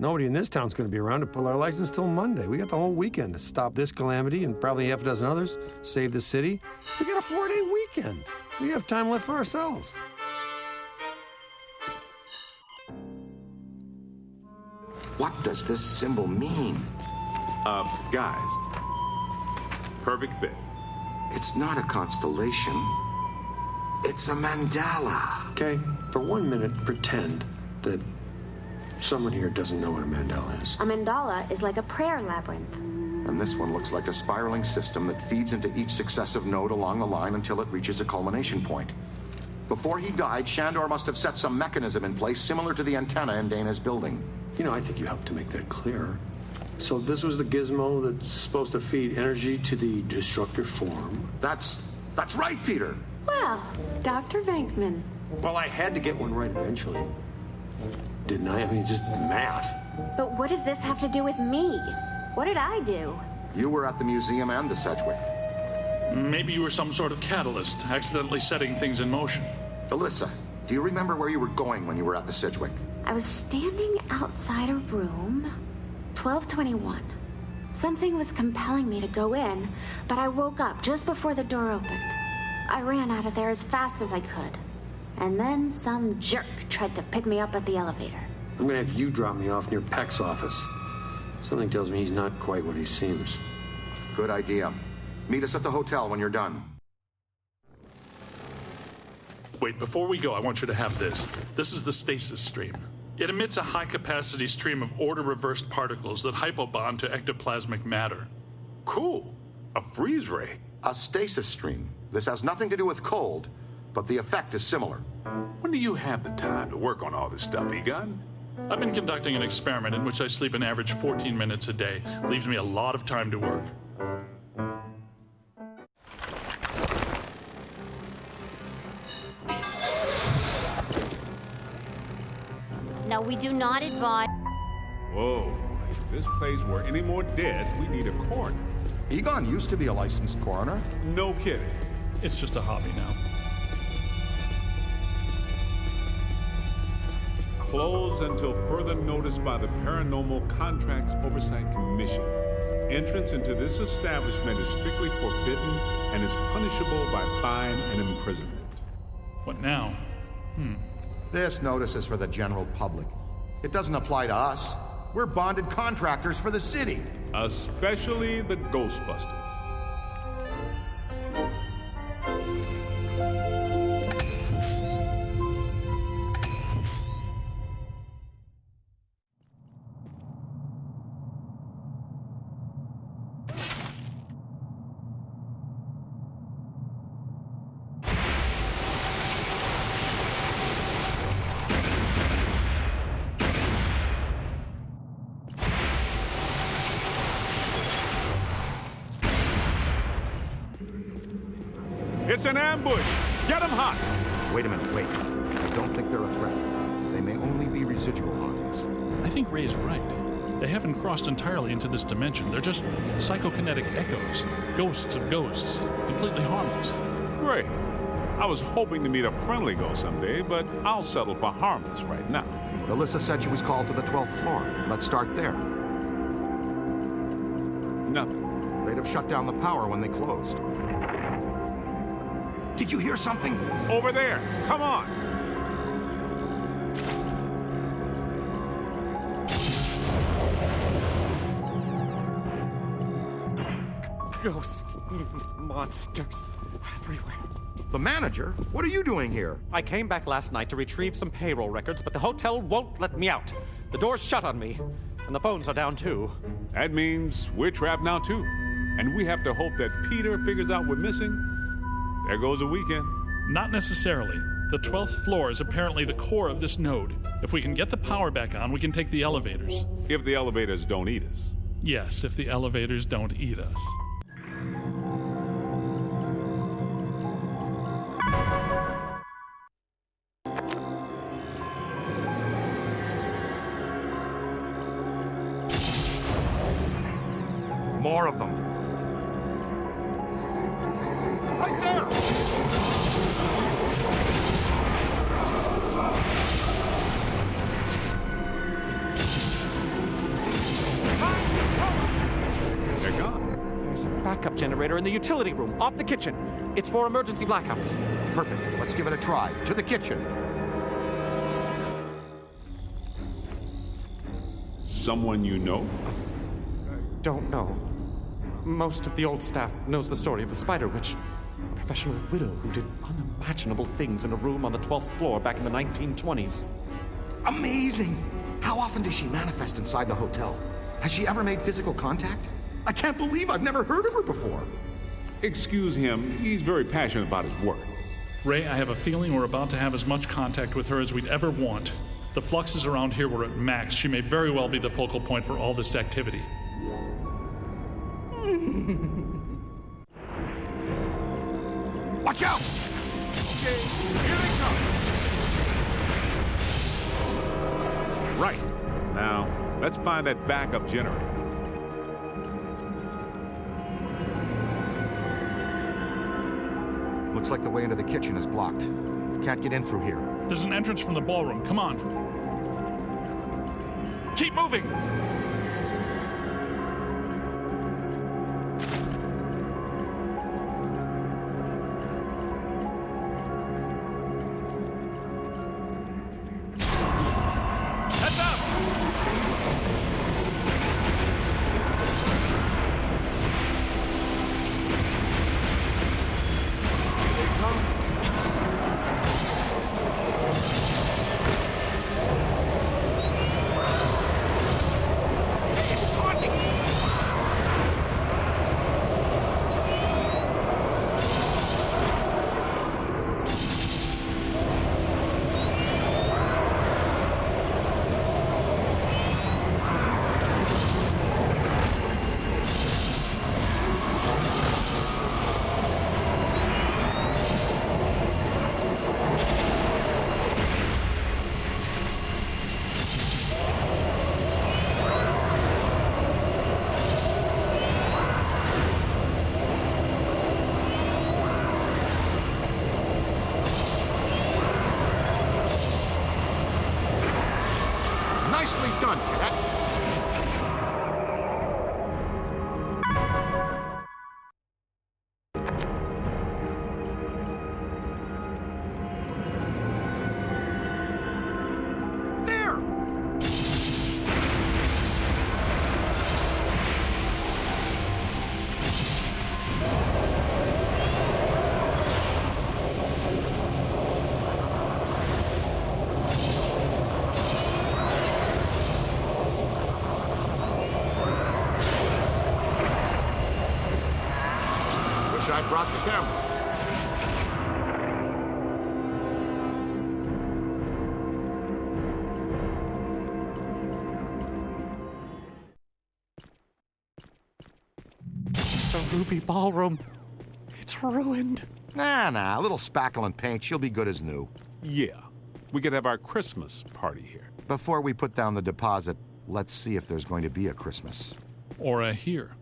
Nobody in this town's going to be around to pull our license till Monday. We got the whole weekend to stop this calamity and probably half a dozen others, save the city. We got a 4-day weekend. We have time left for ourselves. What does this symbol mean? Guys. Perfect fit. It's not a constellation. It's a mandala. Okay, for 1 minute, pretend that someone here doesn't know what a mandala is. A mandala is like a prayer labyrinth. And this one looks like a spiraling system that feeds into each successive node along the line until it reaches a culmination point. Before he died, Shandor must have set some mechanism in place similar to the antenna in Dana's building. You know, I think you helped to make that clearer. So this was the gizmo that's supposed to feed energy to the destructor form? That's right, Peter. Well, Dr. Venkman. Well, I had to get one right eventually. Didn't I? I mean, just math. But what does this have to do with me? What did I do? You were at the museum and the Sedgwick. Maybe you were some sort of catalyst, accidentally setting things in motion. Alyssa, do you remember where you were going when you were at the Sedgwick? I was standing outside a room, 1221. Something was compelling me to go in, but I woke up just before the door opened. I ran out of there as fast as I could. And then some jerk tried to pick me up at the elevator. I'm gonna have you drop me off near Peck's office. Something tells me he's not quite what he seems. Good idea. Meet us at the hotel when you're done. Wait, before we go, I want you to have this. This is the stasis stream. It emits a high-capacity stream of order-reversed particles that hypobond to ectoplasmic matter. Cool. A freeze ray. A stasis stream. This has nothing to do with cold, but the effect is similar. When do you have the time to work on all this stuff, Egon? I've been conducting an experiment in which I sleep an average 14 minutes a day. Leaves me a lot of time to work. No, we do not advise. Whoa. If this place were any more dead, we need a coroner. Egon used to be a licensed coroner. No kidding. It's just a hobby now. Closed until further notice by the Paranormal Contracts Oversight Commission. Entrance into this establishment is strictly forbidden and is punishable by fine and imprisonment. What now? This notice is for the general public. It doesn't apply to us. We're bonded contractors for the city. Especially the Ghostbusters. It's an ambush! Get them hot! Wait a minute, wait. I don't think they're a threat. They may only be residual hauntings. I think Ray is right. They haven't crossed entirely into this dimension. They're just psychokinetic echoes, ghosts of ghosts, completely harmless. Great. I was hoping to meet a friendly ghost someday, but I'll settle for harmless right now. Alyssa said she was called to the 12th floor. Let's start there. Nothing. They'd have shut down the power when they closed. Did you hear something? Over there! Come on! Ghosts, monsters, everywhere. The manager? What are you doing here? I came back last night to retrieve some payroll records, but the hotel won't let me out. The door's shut on me, and the phones are down too. That means we're trapped now too. And we have to hope that Peter figures out we're missing. There goes a weekend. Not necessarily. The 12th floor is apparently the core of this node. If we can get the power back on, we can take the elevators. If the elevators don't eat us. Yes, if the elevators don't eat us. More of them. Right there! backup generator in the utility room, off the kitchen. It's for emergency blackouts. Perfect. Let's give it a try. To the kitchen. Someone you know? Don't know. Most of the old staff knows the story of the Spider Witch. A professional widow who did unimaginable things in a room on the 12th floor back in the 1920s. Amazing! How often does she manifest inside the hotel? Has she ever made physical contact? I can't believe I've never heard of her before. Excuse him. He's very passionate about his work. Ray, I have a feeling we're about to have as much contact with her as we'd ever want. The fluxes around here were at max. She may very well be the focal point for all this activity. Watch out! Okay, here they come. Right. Now, let's find that backup generator. Looks like the way into the kitchen is blocked. Can't get in through here. There's an entrance from the ballroom. Come on. Keep moving! Heads up! Here they come. Nicely done, cadet. There! I brought the camera. The Ruby Ballroom. It's ruined. Nah, a little spackle and paint. She'll be good as new. Yeah. We could have our Christmas party here. Before we put down the deposit, let's see if there's going to be a Christmas. Or a here.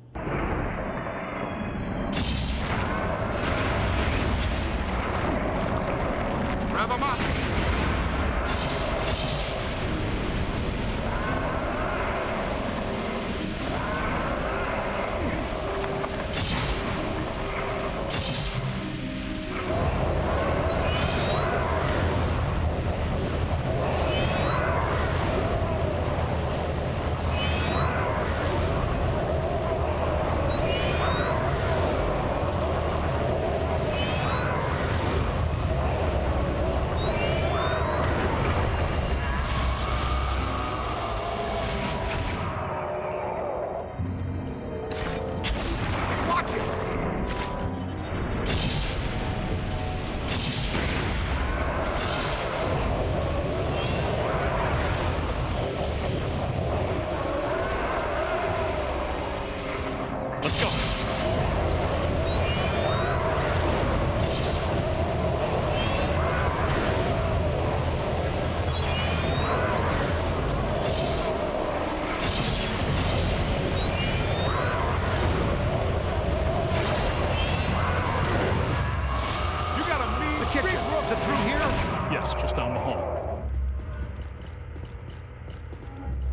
Rev them up! Let's go. You got a mean The kitchen. Is it through here? Yes, just down the hall.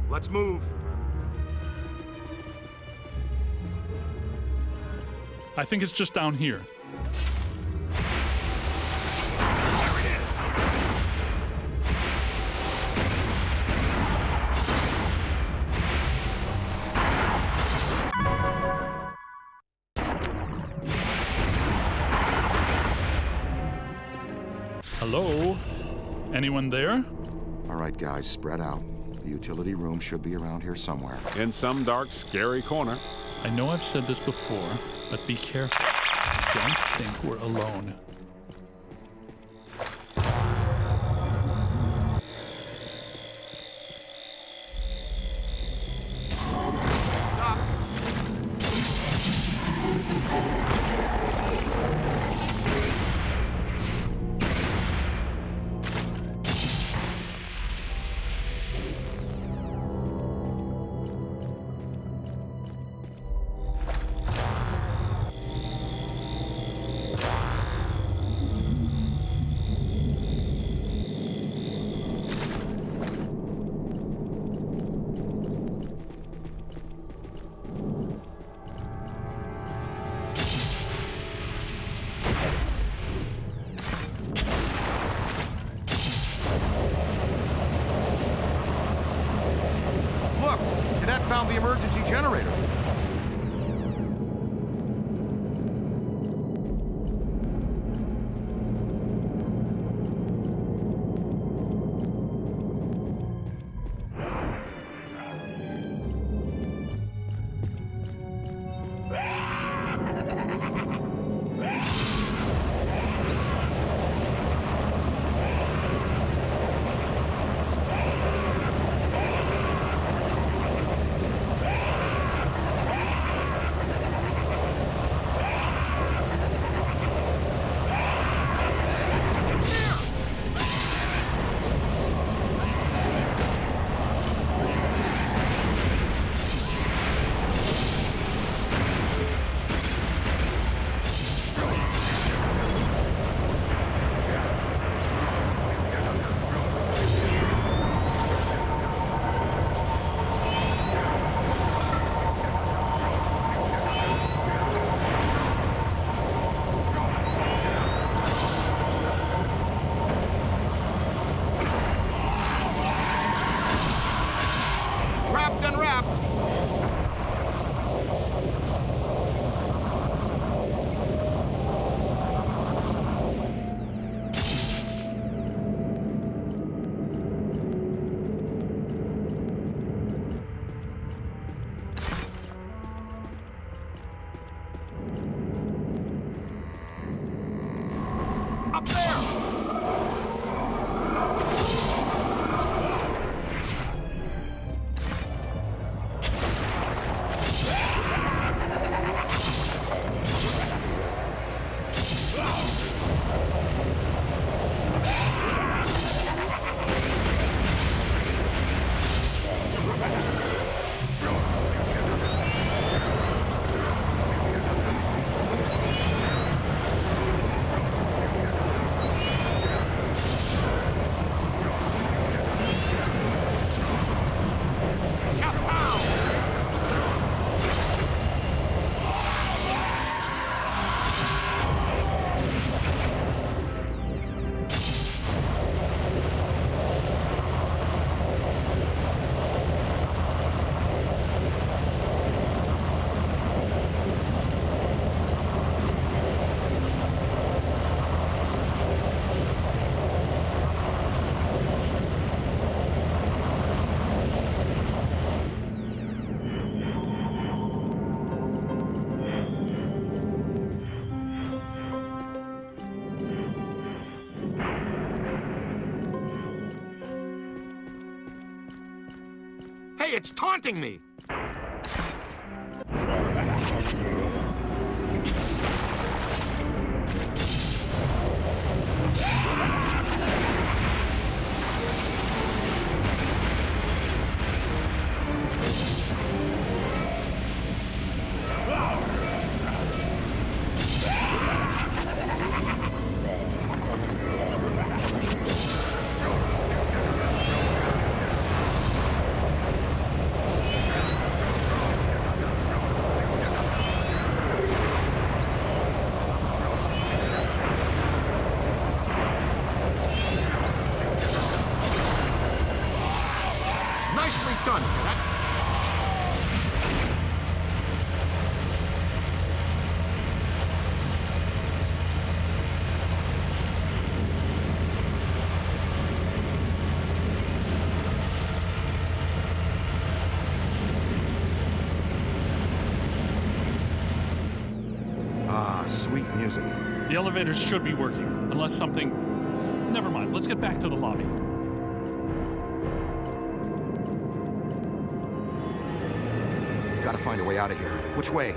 Let's move. I think it's just down here. There it is. Hello? Anyone there? All right, guys, spread out. The utility room should be around here somewhere. In some dark, scary corner. I know I've said this before, but be careful. I don't think we're alone. What's up? Look, Cadet found the emergency generator. Trapped and wrapped. Up there! Hey, it's taunting me! sweet music. The elevators should be working, unless something... Never mind, let's get back to the lobby. Gotta find a way out of here. Which way?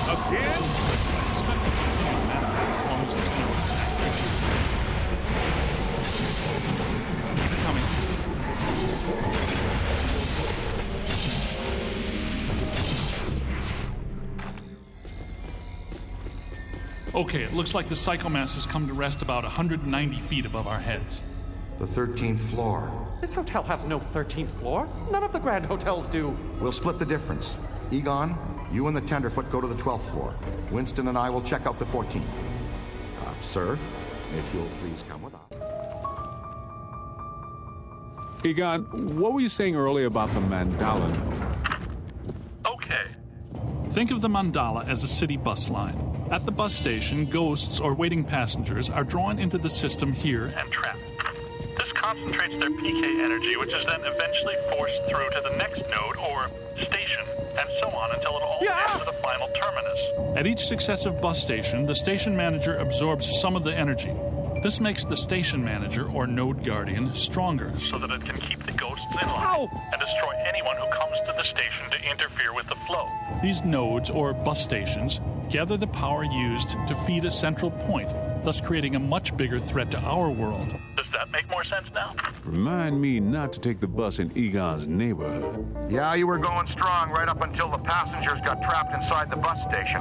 Again? I suspect we'll continue to manifest as long as this node is active. Keep it coming. Okay, it looks like the psychomass has come to rest about 190 feet above our heads. The 13th floor. This hotel has no 13th floor. None of the grand hotels do. We'll split the difference. Egon, you and the Tenderfoot go to the 12th floor. Winston and I will check out the 14th. Sir, if you'll please come with us. Egon, what were you saying earlier about the Mandala node? Okay. Think of the Mandala as a city bus line. At the bus station, ghosts or waiting passengers are drawn into the system here and trapped. This concentrates their PK energy, which is then eventually forced through to the next node or station, and so on until it all ends at the final terminus. At each successive bus station, the station manager absorbs some of the energy. This makes the station manager, or node guardian, stronger. So that it can keep the ghosts in line and destroy anyone who comes to the station to interfere with the flow. These nodes, or bus stations, gather the power used to feed a central point, thus creating a much bigger threat to our world. Does that make more sense now? Remind me not to take the bus in Egon's neighborhood. Yeah, you were going strong right up until the passengers got trapped inside the bus station.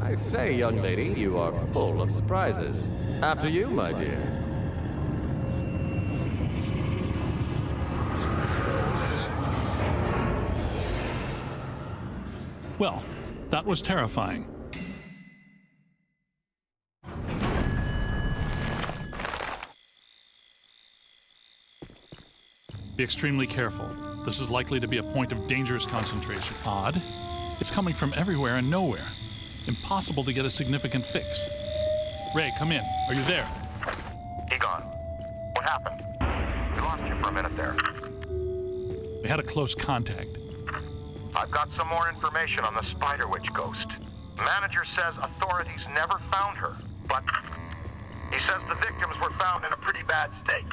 I say, young lady, you are full of surprises. After you, my dear. Well, that was terrifying. Be extremely careful. This is likely to be a point of dangerous concentration. Odd. It's coming from everywhere and nowhere. Impossible to get a significant fix. Ray, come in. Are you there? Egon, what happened? We lost you for a minute there. We had a close contact. I've got some more information on the Spider Witch ghost. Manager says authorities never found her, but he says the victims were found in a pretty bad state.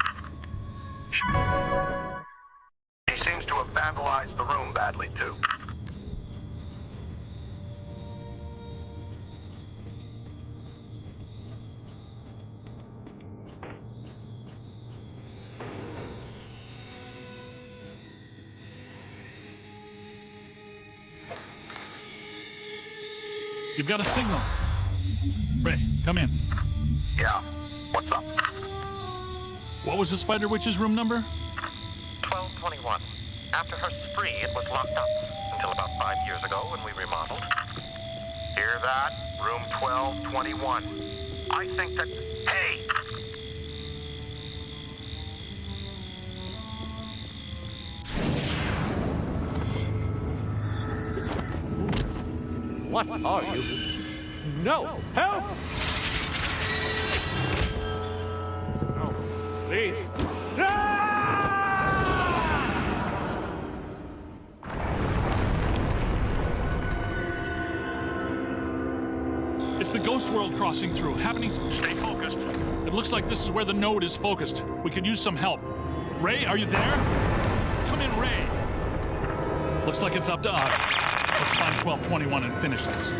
He seems to have vandalized the room badly, too. You've got a signal. Ray, come in. Yeah, what's up? What was the Spider Witch's room number? 1221. After her spree, it was locked up until about 5 years ago when we remodeled. Hear that? Room 1221. I think that... Hey! What are you? No! Help! No, please. It's the ghost world crossing through, happening... Stay focused. It looks like this is where the node is focused. We could use some help. Ray, are you there? Come in, Ray. Looks like it's up to us. Let's find 1221 and finish this.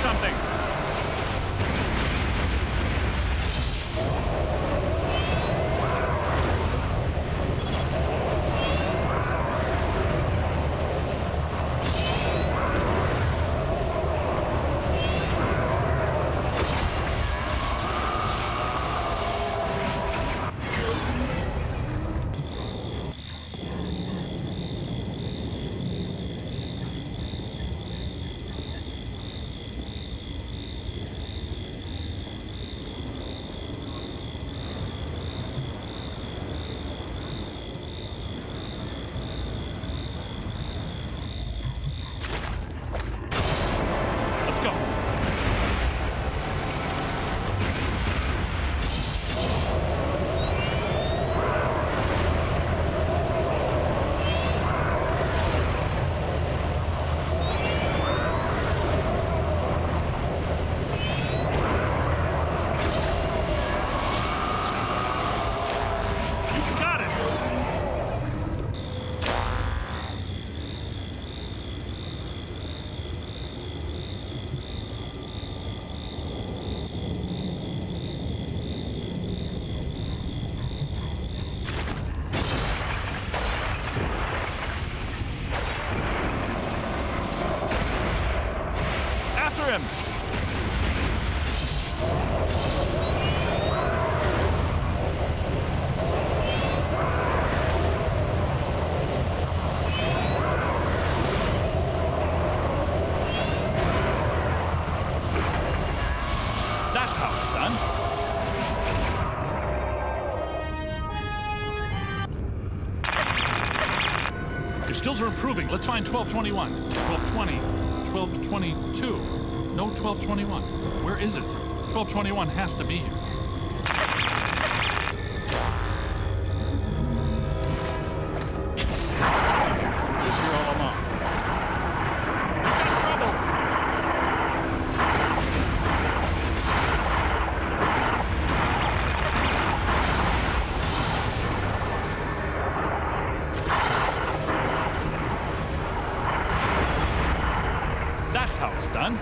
something! Him! That's how it's done. Your skills are improving. Let's find 1221, 1220, 1222. No, 1221. Where is it? 1221 has to be here. It's here all along. We've got trouble! That's how it's done.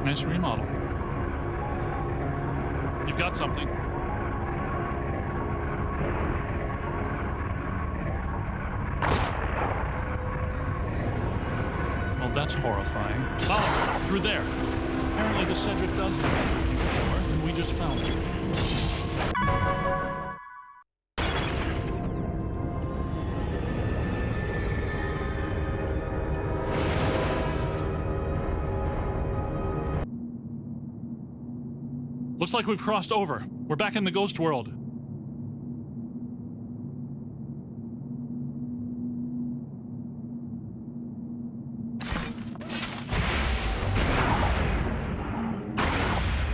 Nice remodel. You've got something. Well, that's horrifying. Oh, through there. Apparently the Cedric does have a floor, and we just found it. Looks like we've crossed over. We're back in the ghost world.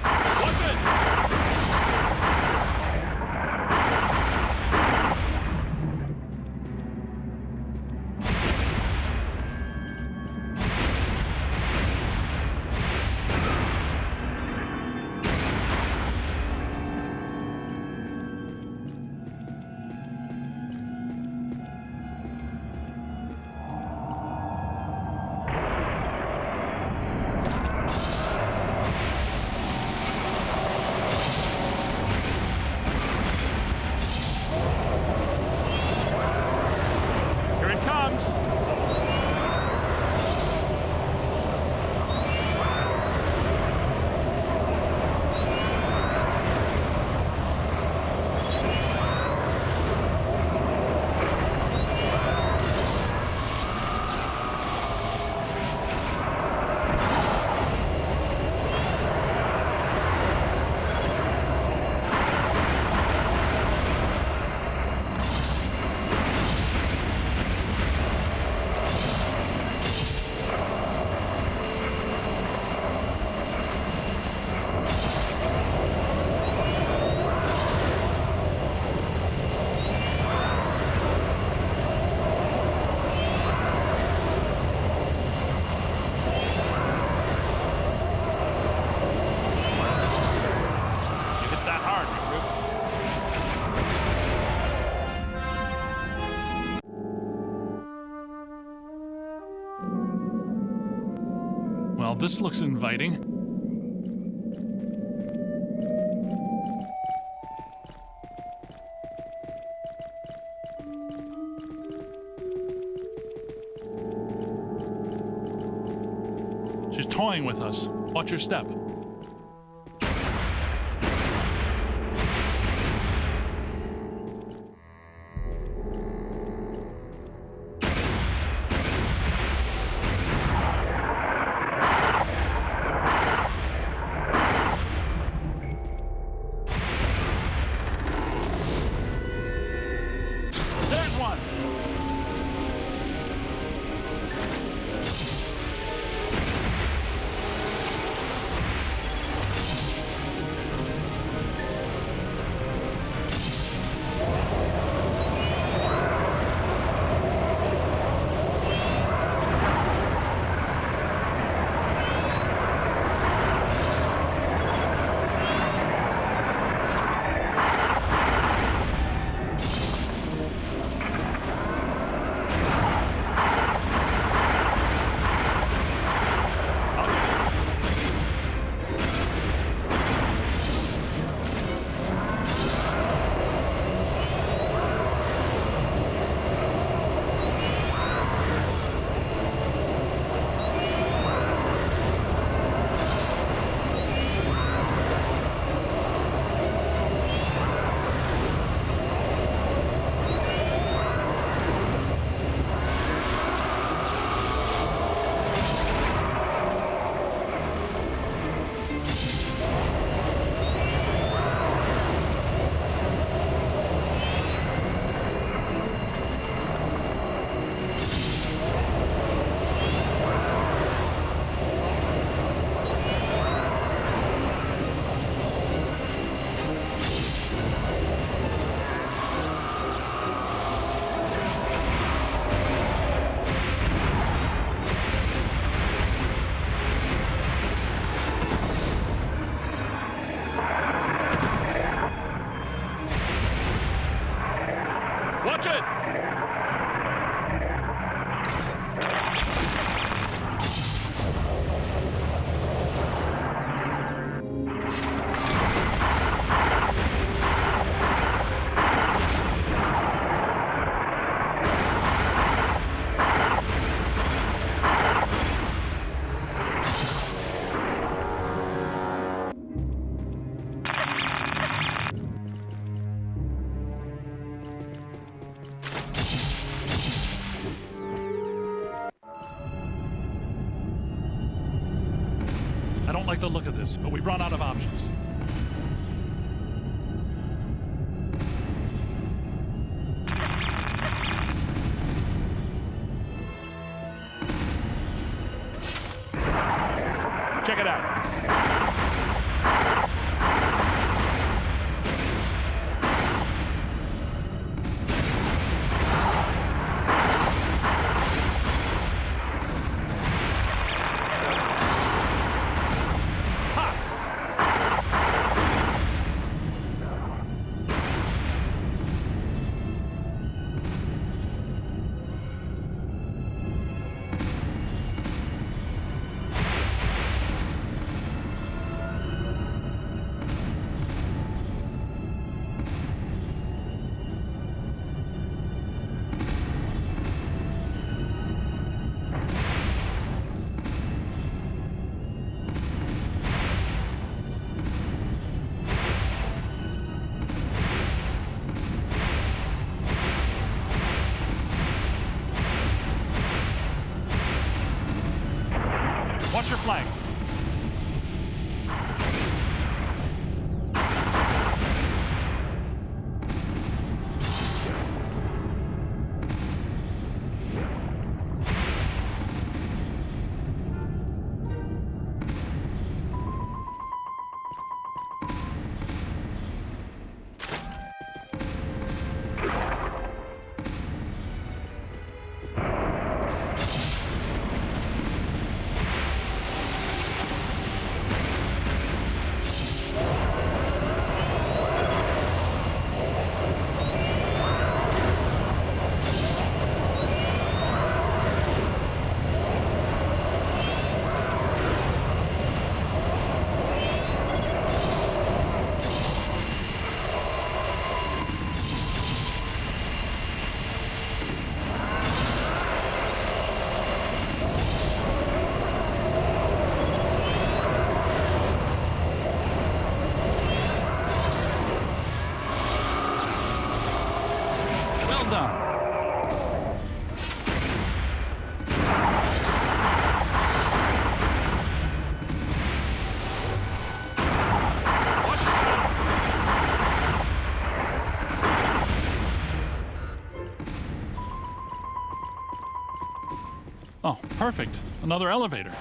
Watch it! this looks inviting. She's toying with us. Watch your step. There's one! Watch it! I don't like the look of this, but we've run out of options. Check it out. Watch your flank. done. Oh, perfect. Another elevator.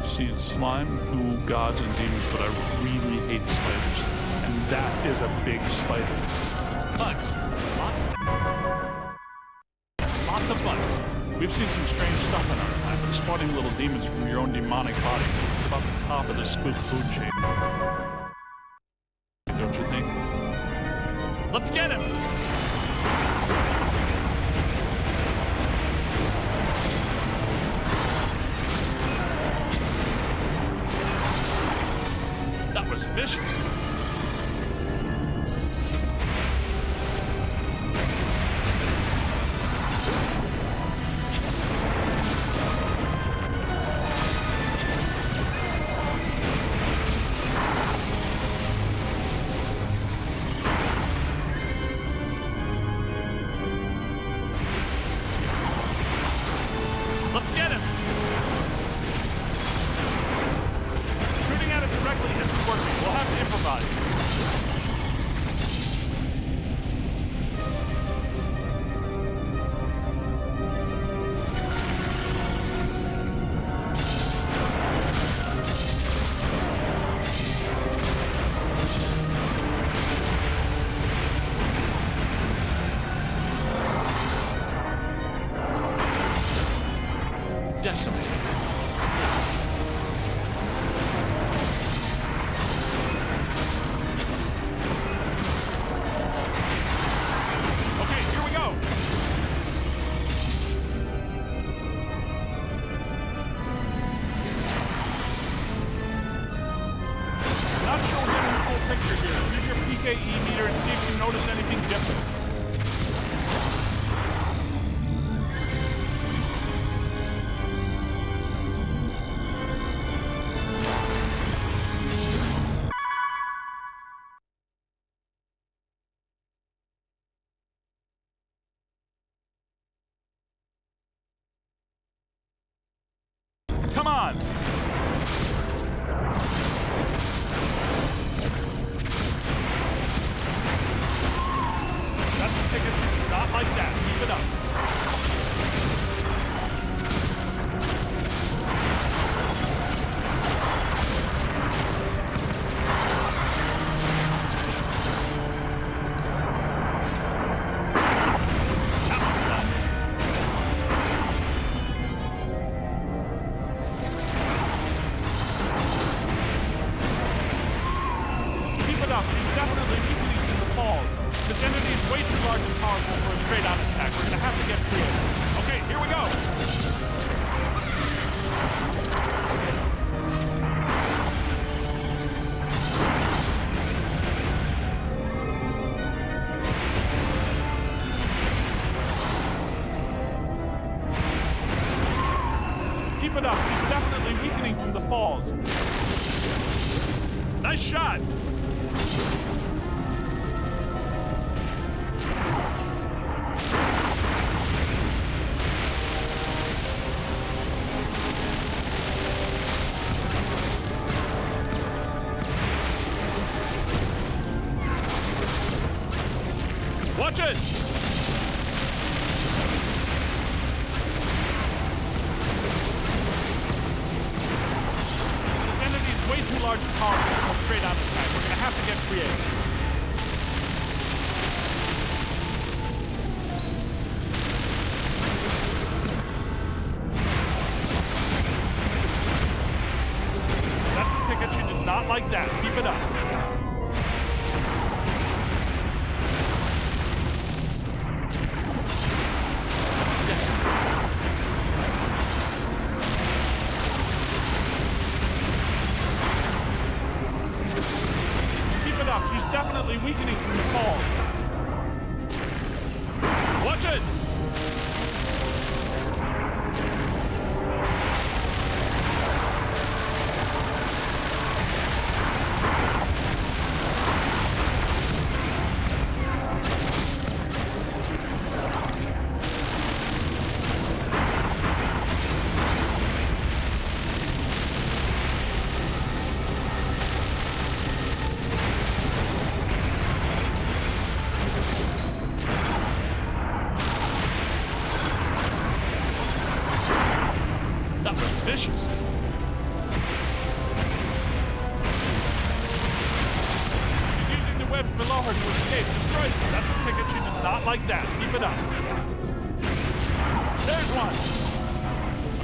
Seen slime, goo, gods, and demons, but I really hate spiders. And that is a big spider. Bugs. Lots of bugs. We've seen some strange stuff in our time, but spotting little demons from your own demonic body is about the top of the spook food chain. Don't you think? Let's get him! That was vicious. Let's get him. Shooting at it directly isn't working. We'll have to improvise. Decimated. Okay, here we go. Not sure we're getting the full picture here. Use your PKE meter and see if you notice anything different. Come on! That's the tickets. Not like that. Keep it up. That one's done. Keep it up. She's definitely weakening from the falls. This entity is way too large and powerful for a straight-out attack. We're gonna have to get creative. Okay, here we go. Keep it up. She's definitely weakening from the falls. Nice shot. Watch it! This entity is way too large and powerful for a straight-out attack. We're gonna have to get creative. like that. Keep it up. Keep it up. She's definitely weakening from the fall. Watch it!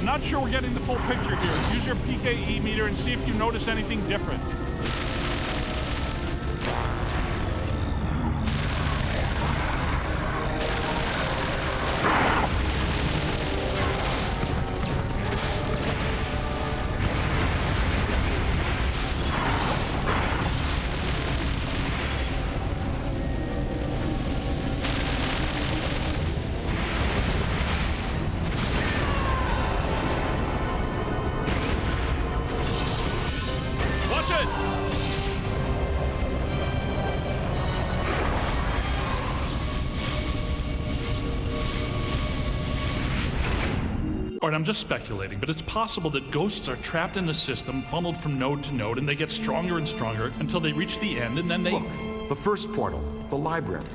Not sure we're getting the full picture here. Use your PKE meter and see if you notice anything different. Or I'm just speculating, but it's possible that ghosts are trapped in the system, funneled from node to node, and they get stronger and stronger until they reach the end, and then they... Look, the first portal, the library.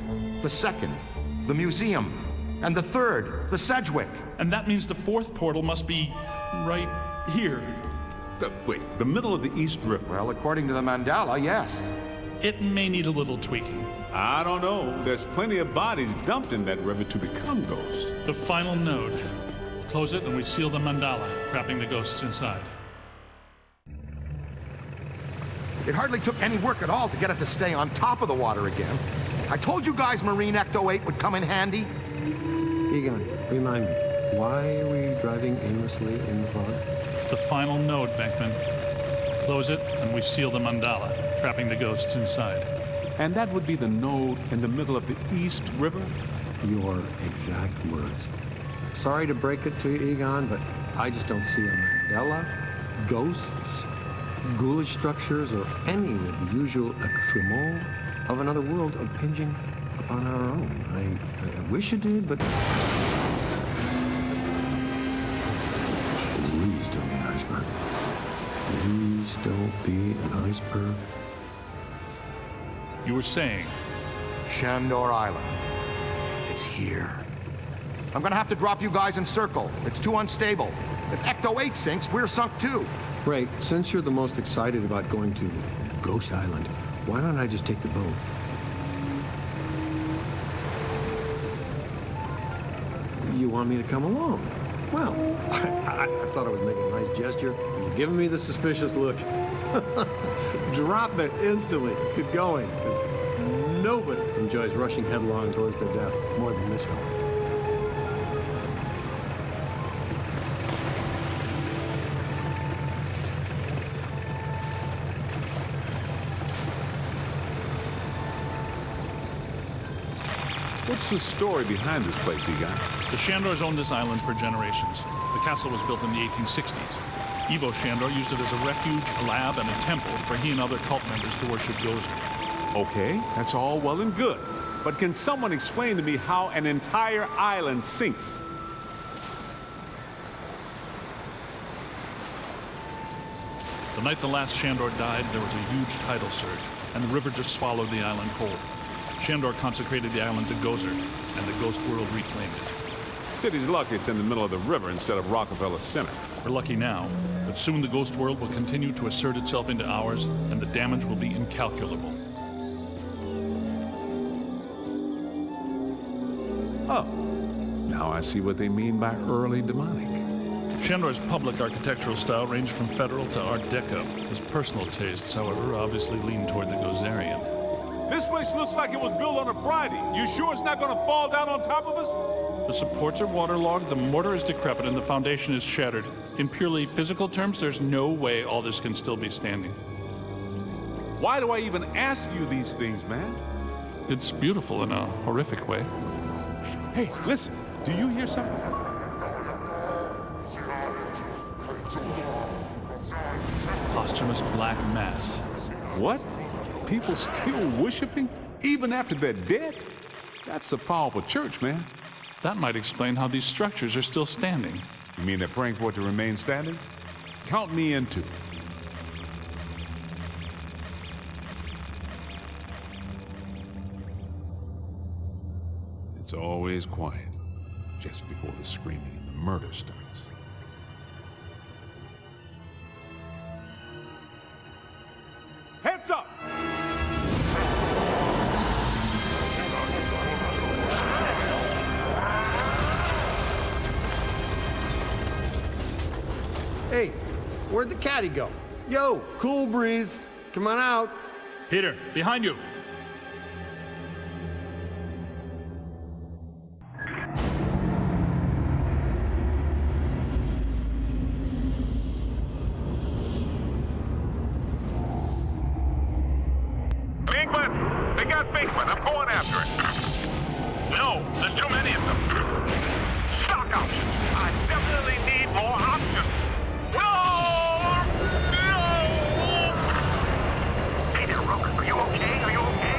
The second, the museum. And the third, the Sedgwick. And that means the fourth portal must be right here. Wait, the middle of the East River? Well, according to the Mandala, yes. It may need a little tweaking. I don't know. There's plenty of bodies dumped in that river to become ghosts. The final node. Close it and we seal the mandala, trapping the ghosts inside. It hardly took any work at all to get it to stay on top of the water again. I told you guys Marine Ecto 8 would come in handy. Egon, remind me, why are we driving aimlessly in the fog? It's the final node, Venkman. Close it and we seal the mandala, trapping the ghosts inside. And that would be the node in the middle of the East River? Your exact words. Sorry to break it to you, Egon, but I just don't see a Mandala, ghosts, ghoulish structures, or any of the usual accoutrements of another world impinging upon our own. I wish it did, but... Please don't be an iceberg. Please don't be an iceberg. You were saying? Shandor Island. It's here. I'm gonna have to drop you guys in circle. It's too unstable. If Ecto 8 sinks, we're sunk too. Ray, since you're the most excited about going to Ghost Island, why don't I just take the boat? You want me to come along? Well, I thought I was making a nice gesture. You're giving me the suspicious look. Drop it instantly. Let's get going. Because nobody enjoys rushing headlong towards their death more than this fellow. What's the story behind this place, Egon? The Shandors owned this island for generations. The castle was built in the 1860s. Evo Shandor used it as a refuge, a lab, and a temple for he and other cult members to worship Gozer. Okay, that's all well and good. But can someone explain to me how an entire island sinks? The night the last Shandor died, there was a huge tidal surge, and the river just swallowed the island whole. Shandor consecrated the island to Gozer, and the ghost world reclaimed it. City's lucky it's in the middle of the river instead of Rockefeller Center. We're lucky now, but soon the ghost world will continue to assert itself into ours, and the damage will be incalculable. Oh, now I see what they mean by early demonic. Shandor's public architectural style ranged from Federal to Art Deco. His personal tastes, however, obviously lean toward the Gozerian. This place looks like it was built on a Friday. You sure it's not gonna fall down on top of us? The supports are waterlogged, the mortar is decrepit, and the foundation is shattered. In purely physical terms, there's no way all this can still be standing. Why do I even ask you these things, man? It's beautiful in a horrific way. Hey, listen, do you hear something? Posthumous black mass. What? People still worshiping? Even after they're dead? That's a powerful church, man. That might explain how these structures are still standing. You mean they're praying for it to remain standing? Count me in too. It's always quiet, just before the screaming and the murder starts. Heads up! Hey, where'd the caddy go? Yo, cool breeze. Come on out. Peter, behind you. Bigman! They got Bigman. I'm going after it. No, there's too many of them. Stock options. I definitely need more options. No! Hey there, Rook. Are you okay? Are you okay?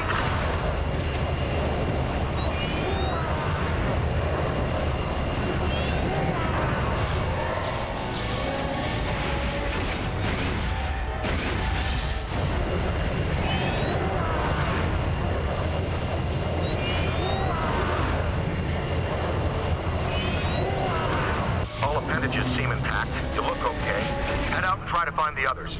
All appendages seem intact. You look okay. Head out and try to find the others.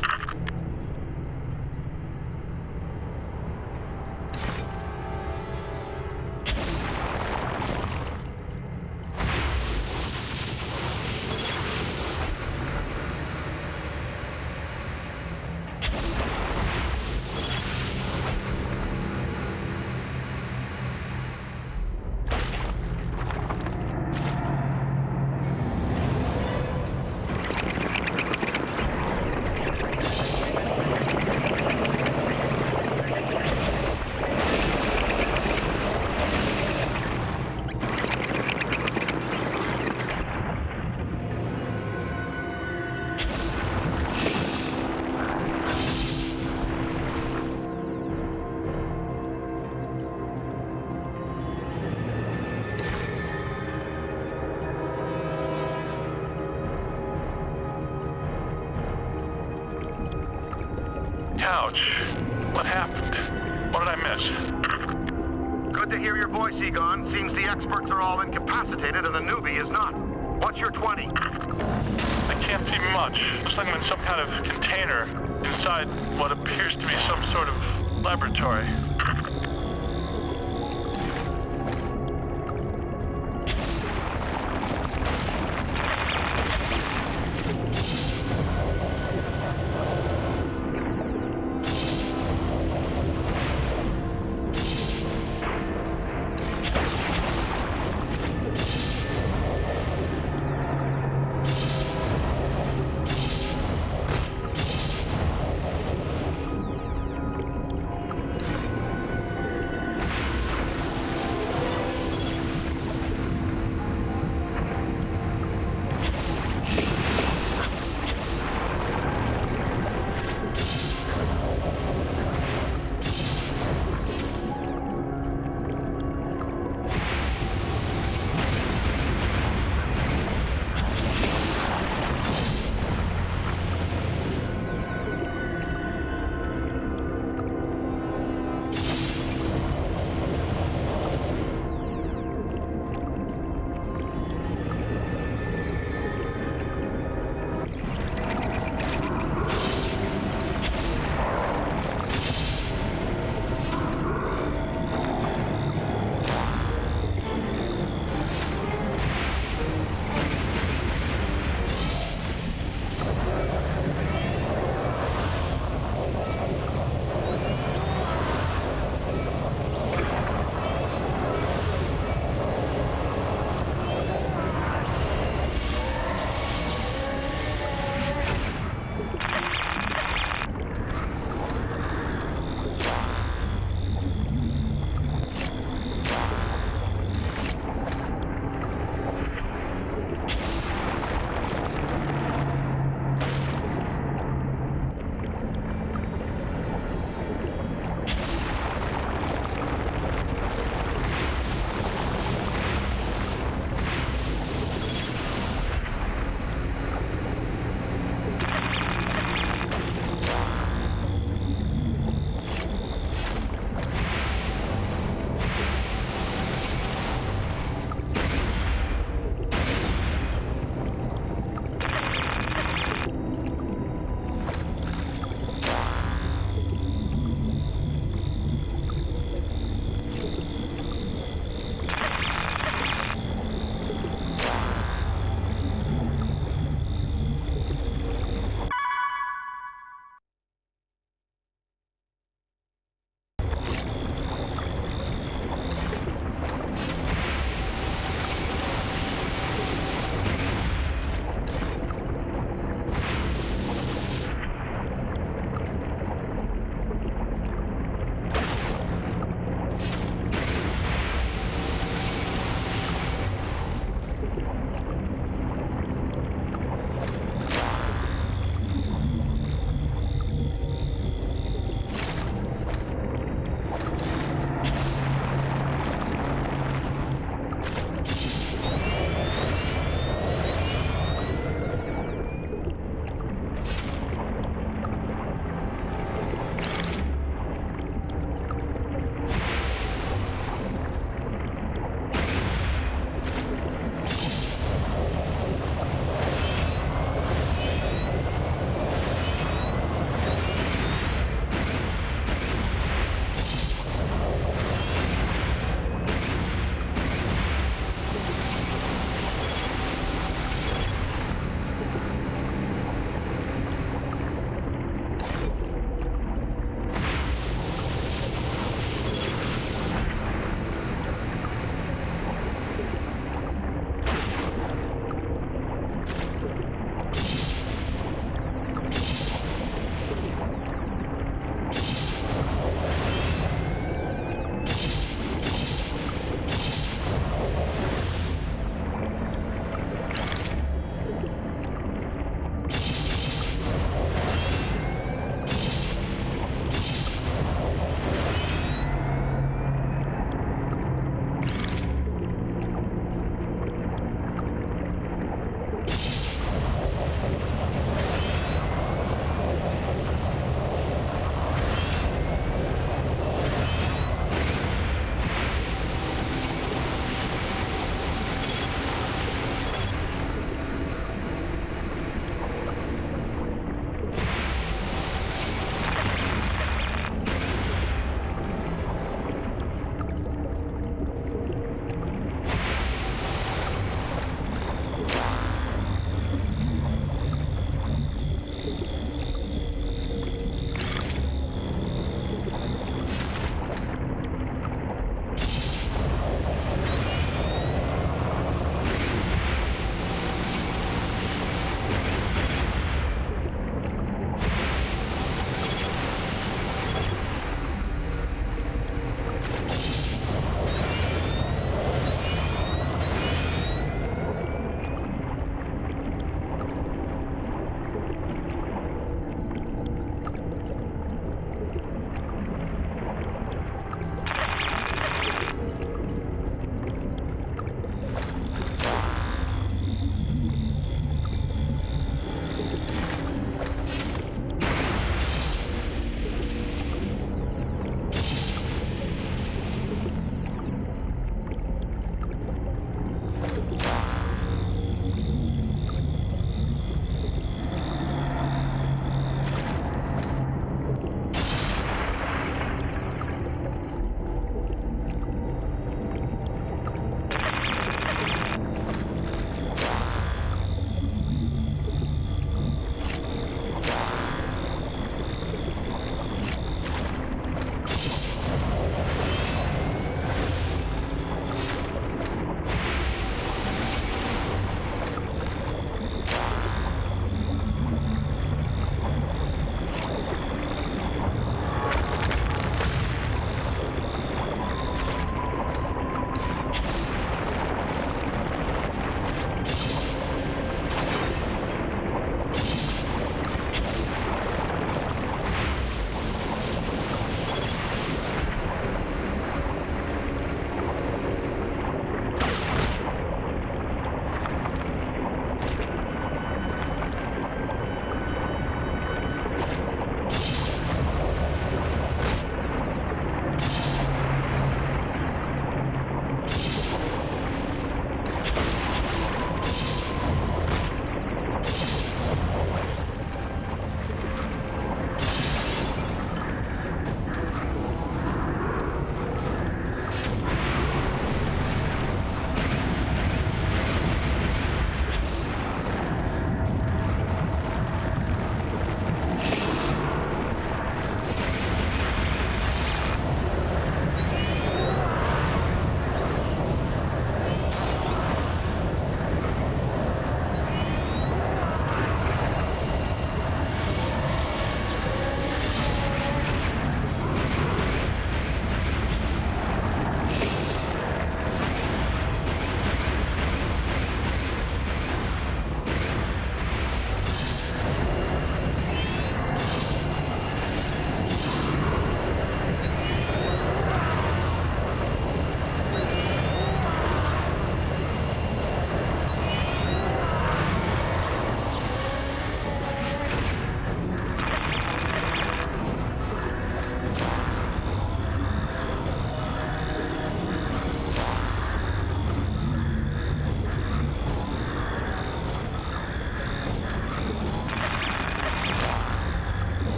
Ouch. What happened? What did I miss? Good to hear your voice, Egon. Seems the experts are all incapacitated and the newbie is not. What's your 20? I can't see much. Looks like I'm in some kind of container inside what appears to be some sort of laboratory.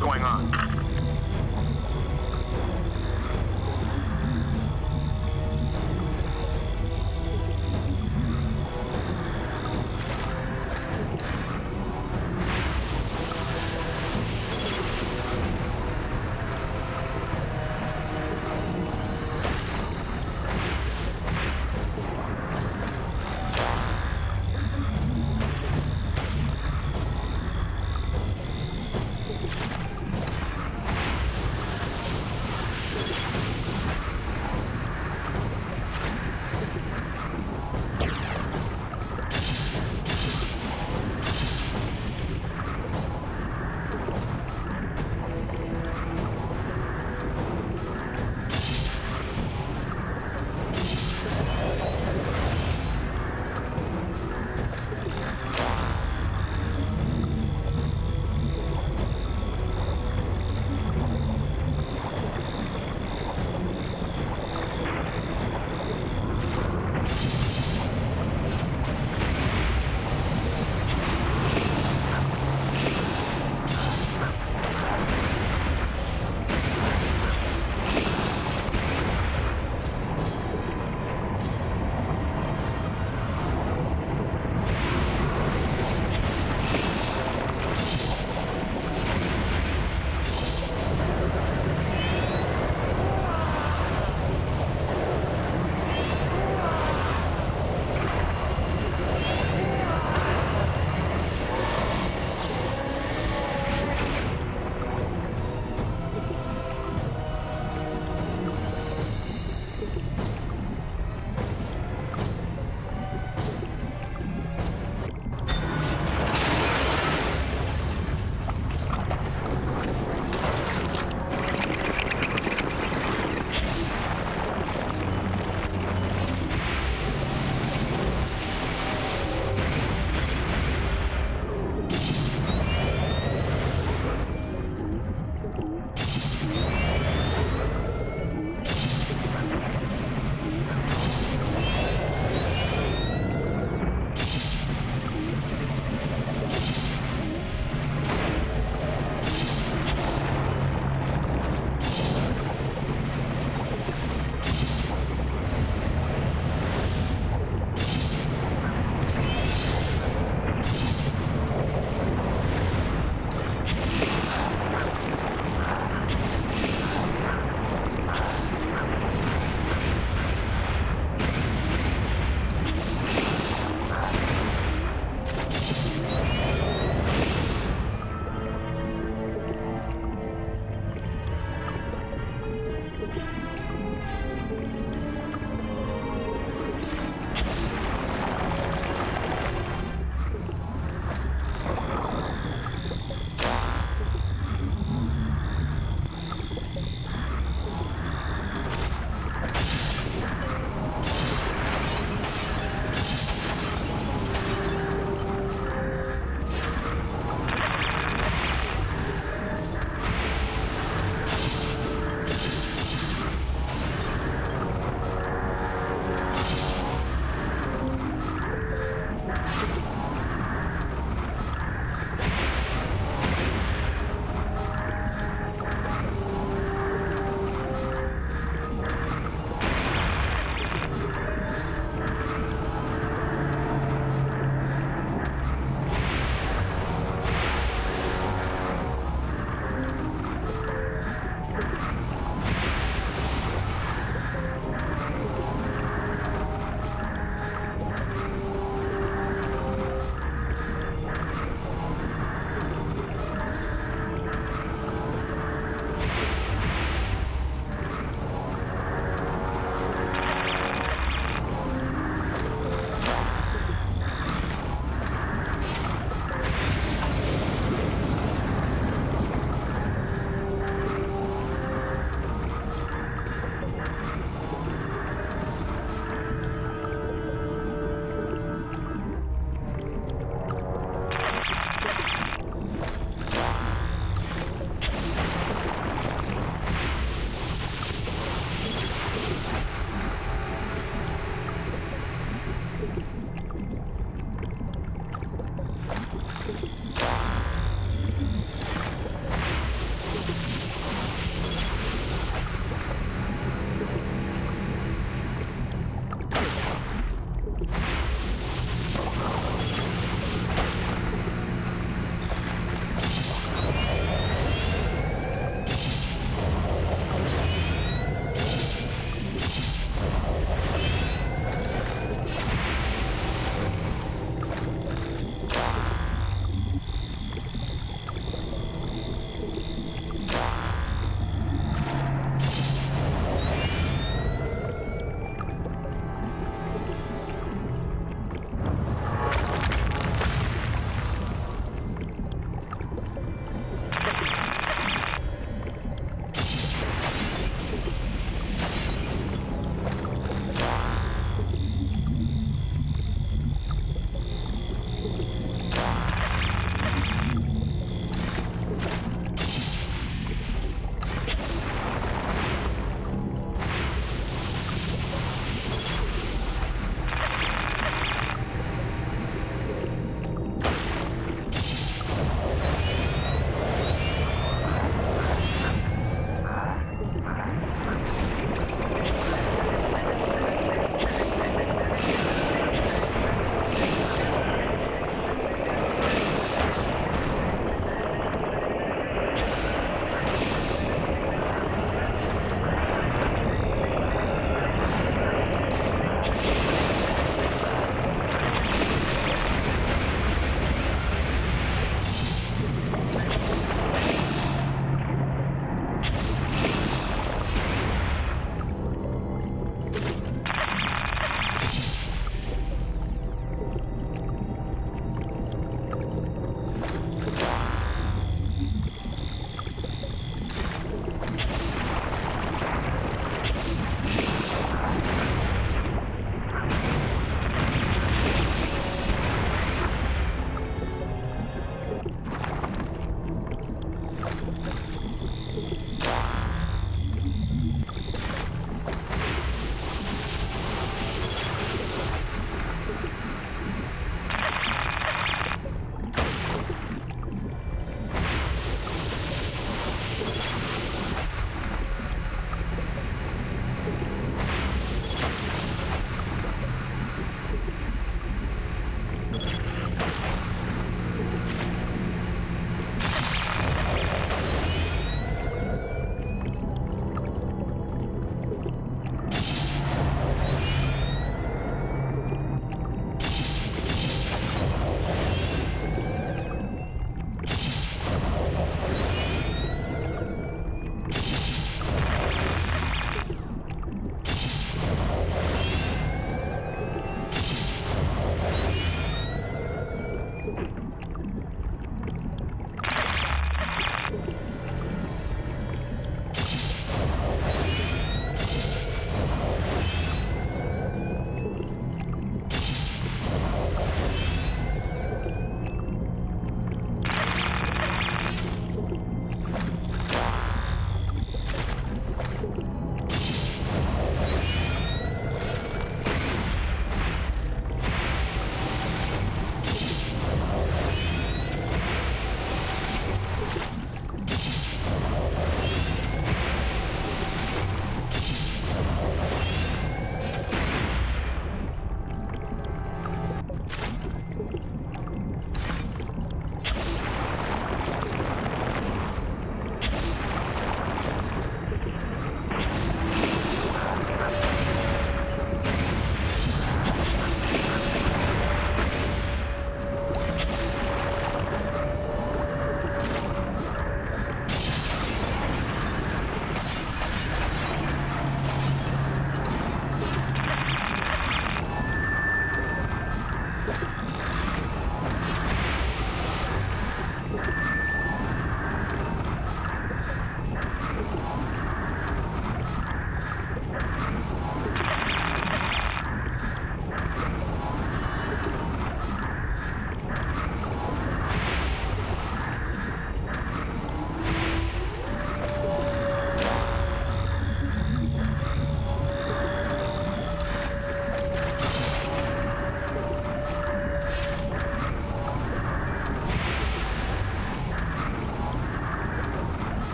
what's going on.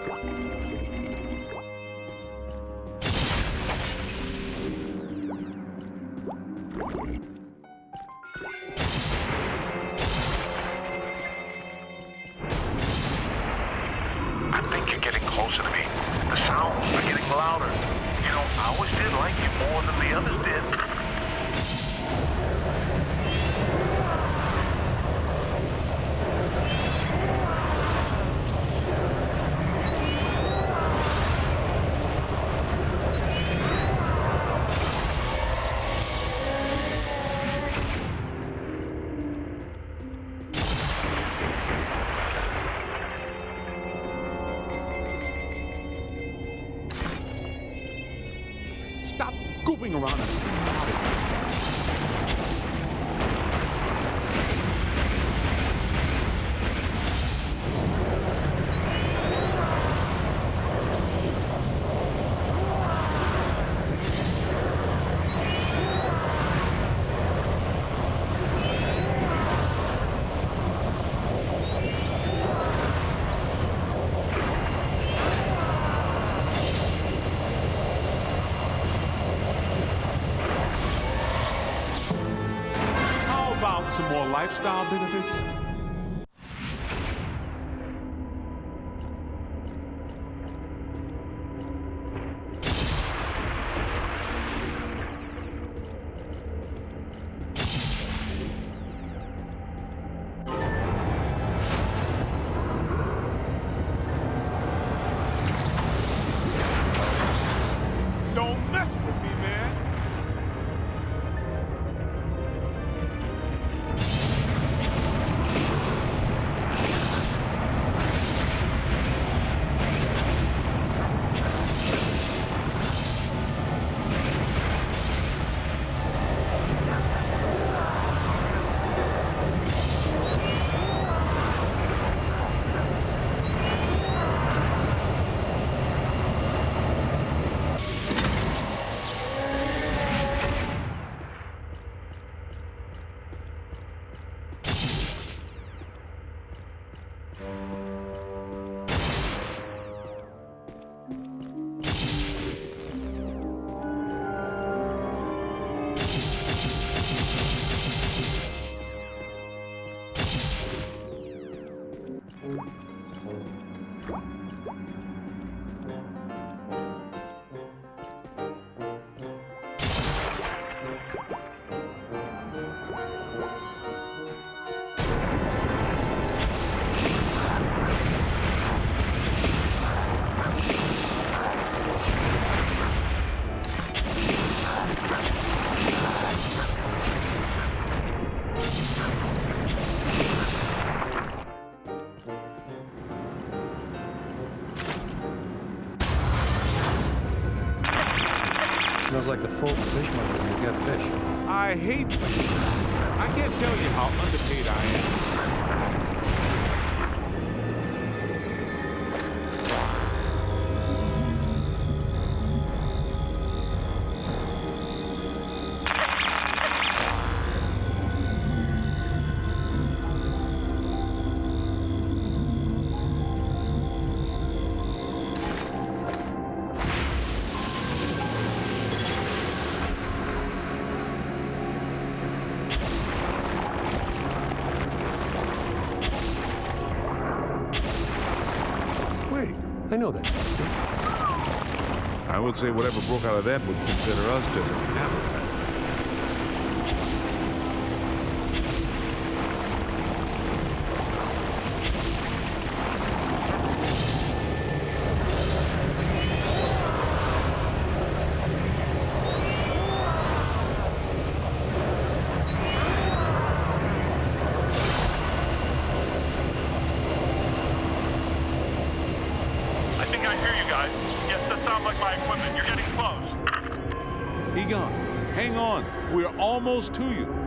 I think you're getting closer to me. The sounds are getting louder. You know, I always did like you more than the others did. Stop goofing around and speak about it. Some more lifestyle benefits? Don't mess with me, man. Smells like the Fulton fish market when you get fish. I hate places. I can't tell you how underpaid I am. I know that dumpster. I would say whatever broke out of that would consider us just an appetite. Hang on, we're almost to you.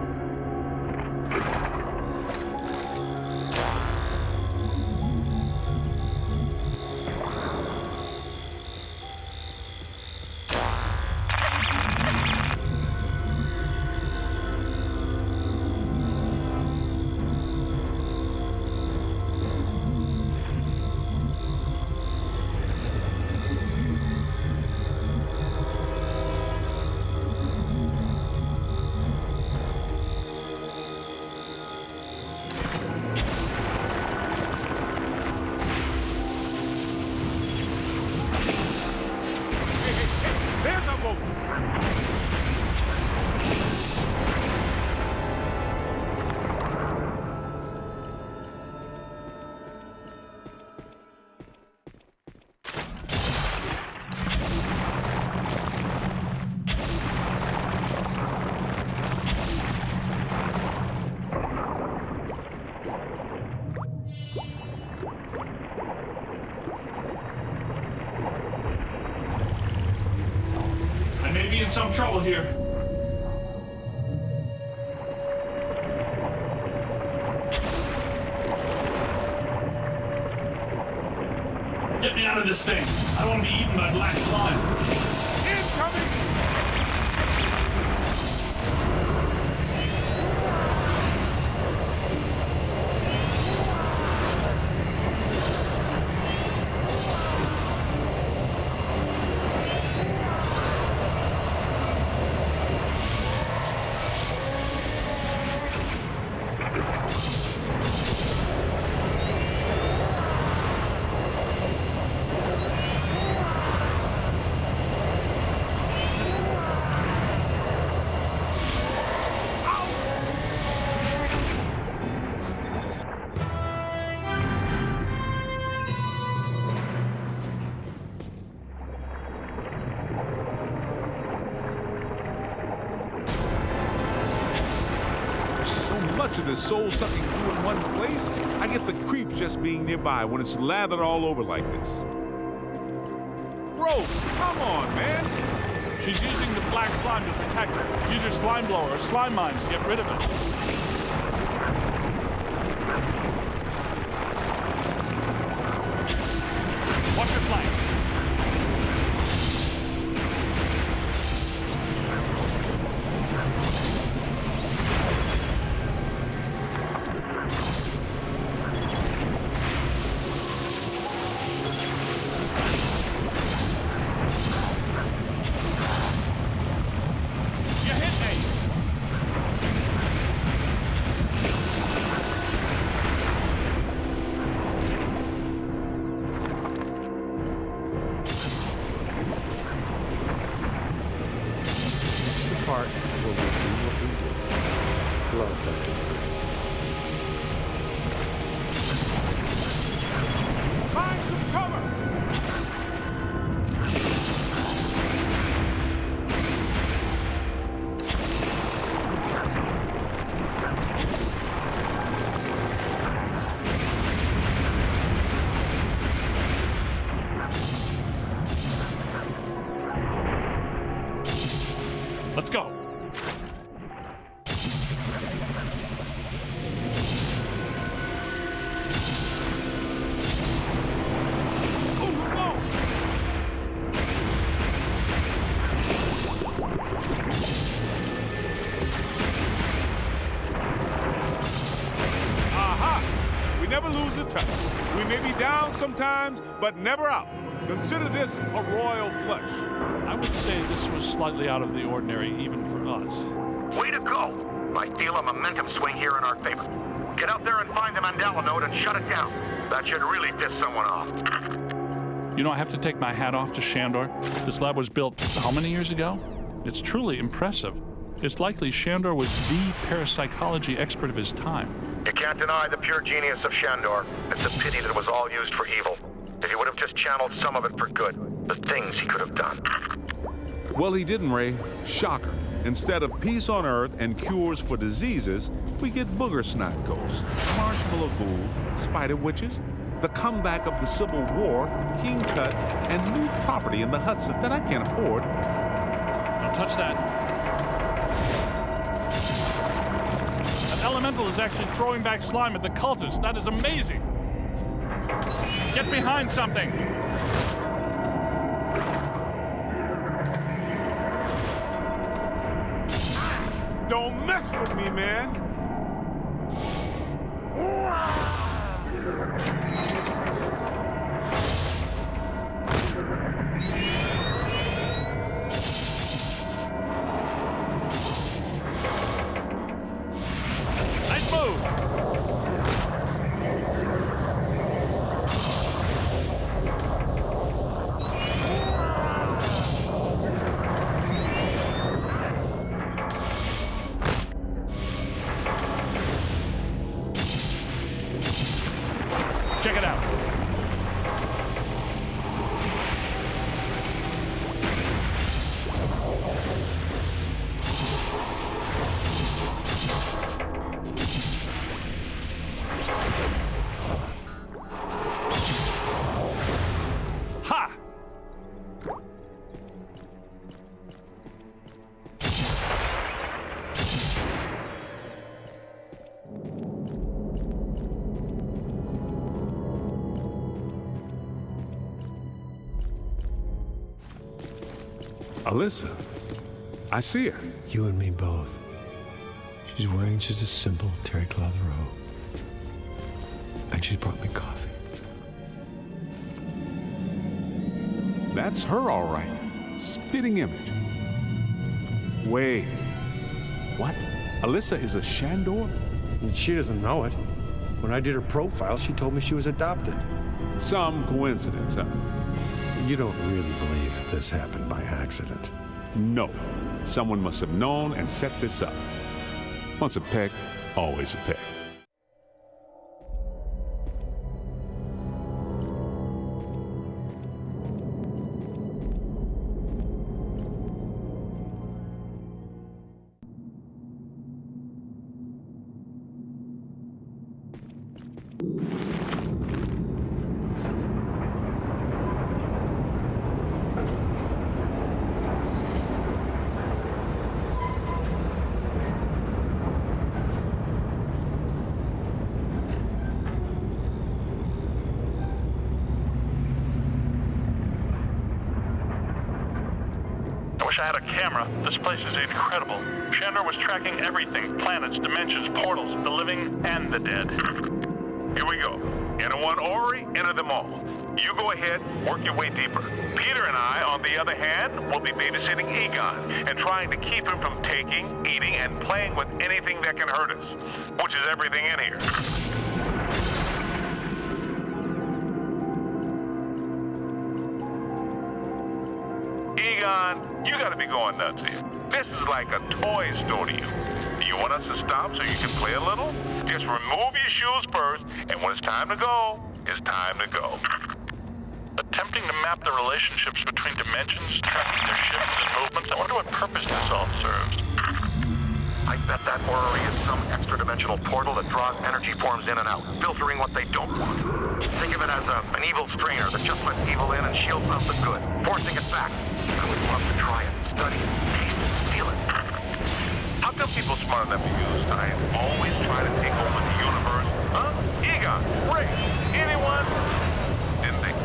in some trouble here. Get me out of this thing. I don't want to be eaten by black slime. Incoming! Much of this soul-sucking goo in one place, I get the creeps just being nearby when it's lathered all over like this. Gross, come on, man. She's using the black slime to protect her. Use your slime blower or slime mines to get rid of it. Watch your flank. Let's go. Aha! We never lose the touch. We may be down sometimes, but never out. Consider this a royal flush. I would say this was slightly out of the ordinary, even for us. Way to go! Might feel a momentum swing here in our favor. Get out there and find the Mandala node and shut it down. That should really piss someone off. You know, I have to take my hat off to Shandor. This lab was built how many years ago? It's truly impressive. It's likely Shandor was the parapsychology expert of his time. You can't deny the pure genius of Shandor. It's a pity that it was all used for evil. If he would have just channeled some of it for good, the things he could have done. Well, he didn't, Ray. Shocker. Instead of peace on Earth and cures for diseases, we get booger snot ghosts, marshmallow ghouls, spider witches, the comeback of the Civil War, King Tut, and new property in the Hudson that I can't afford. Don't touch that. An elemental is actually throwing back slime at the cultist. That is amazing. Get behind something. Don't mess with me, man. Nice move. Check it out. Alyssa. I see her. You and me both. She's wearing just a simple terry cloth robe. And she's brought me coffee. That's her, all right. Spitting image. Wait. What? Alyssa is a Shandor? She doesn't know it. When I did her profile, she told me she was adopted. Some coincidence, huh? You don't really believe this happened by accident? No. Someone must have known and set this up. Once a peck, always a peck. I had a camera. This place is incredible. Shandor was tracking everything. Planets, dimensions, portals, the living and the dead. Here we go. Enter one Ori, enter them all. You go ahead, work your way deeper. Peter and I, on the other hand, will be babysitting Egon and trying to keep him from taking, eating, and playing with anything that can hurt us, which is everything in here. Egon, you gotta be going nuts here. This is like a toy store to you. Do you want us to stop so you can play a little? Just remove your shoes first, and when it's time to go, it's time to go. Attempting to map the relationships between dimensions, tracking their shifts and movements, I wonder what purpose this all serves. I bet that orrery is some extra-dimensional portal that draws energy forms in and out, filtering what they don't want. Think of it as an evil strainer that just lets evil in and shields out the good, forcing it back. I would love to try it, study it, taste it, feel it. How come people smarter than we use science always try to take over the universe? Huh? Egon, Ray, anyone? Didn't they?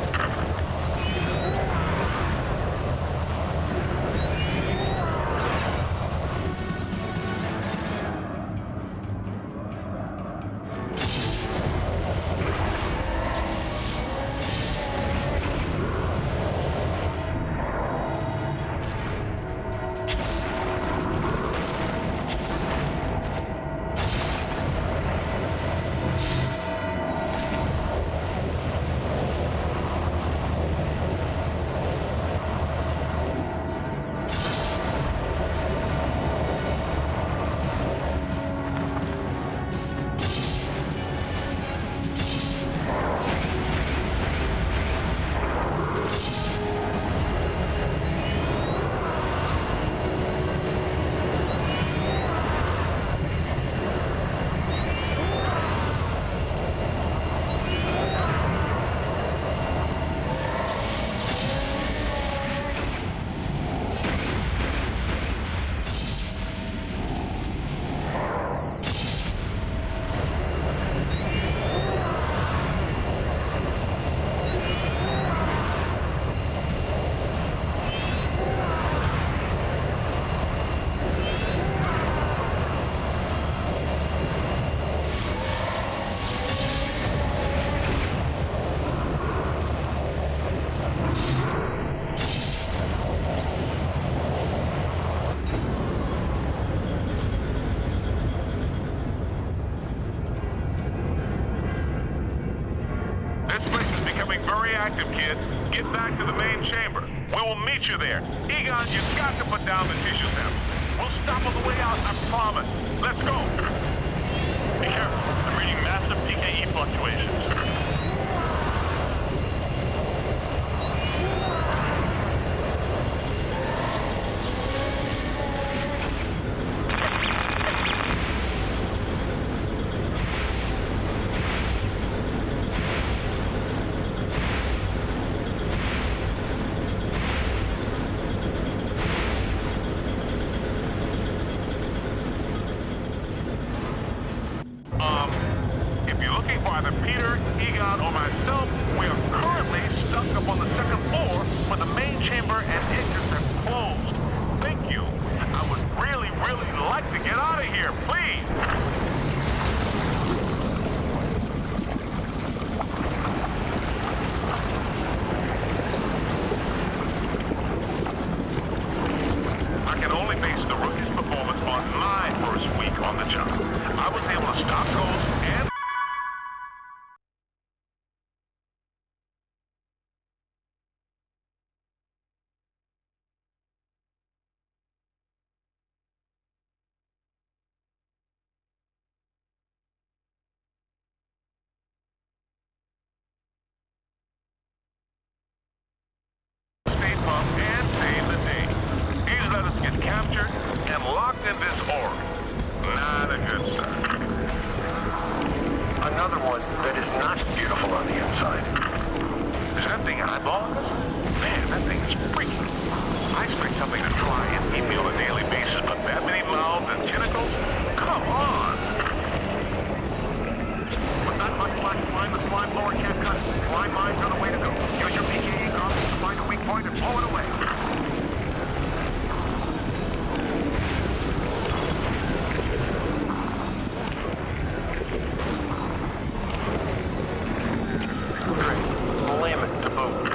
Active, kids. Get back to the main chamber. We will meet you there. Egon, you've got to put down the tissue sample. We'll stop on the way out, I promise. Let's go. Be careful. I'm reading massive PKE fluctuations. second floor where the main chamber and exits are closed. Thank you. I would really, really like to get out of here, please. I can only base the rookie's performance on my first week on the job. I was able to stop ghosts and... stay pumped and save the day. He's let us get captured and locked in this org. Not a good start. Another one that is not beautiful on the inside. Is that thing eyeballing us? Man, that thing is freaky. I expect something to try and eat me on a daily basis, but that many mouths and tentacles? Come on! With not much left, climb the slime floor can't cut it. Slime mines are the way to go. Use your PKE goggles to find a weak point and blow it away. Slam it to boot.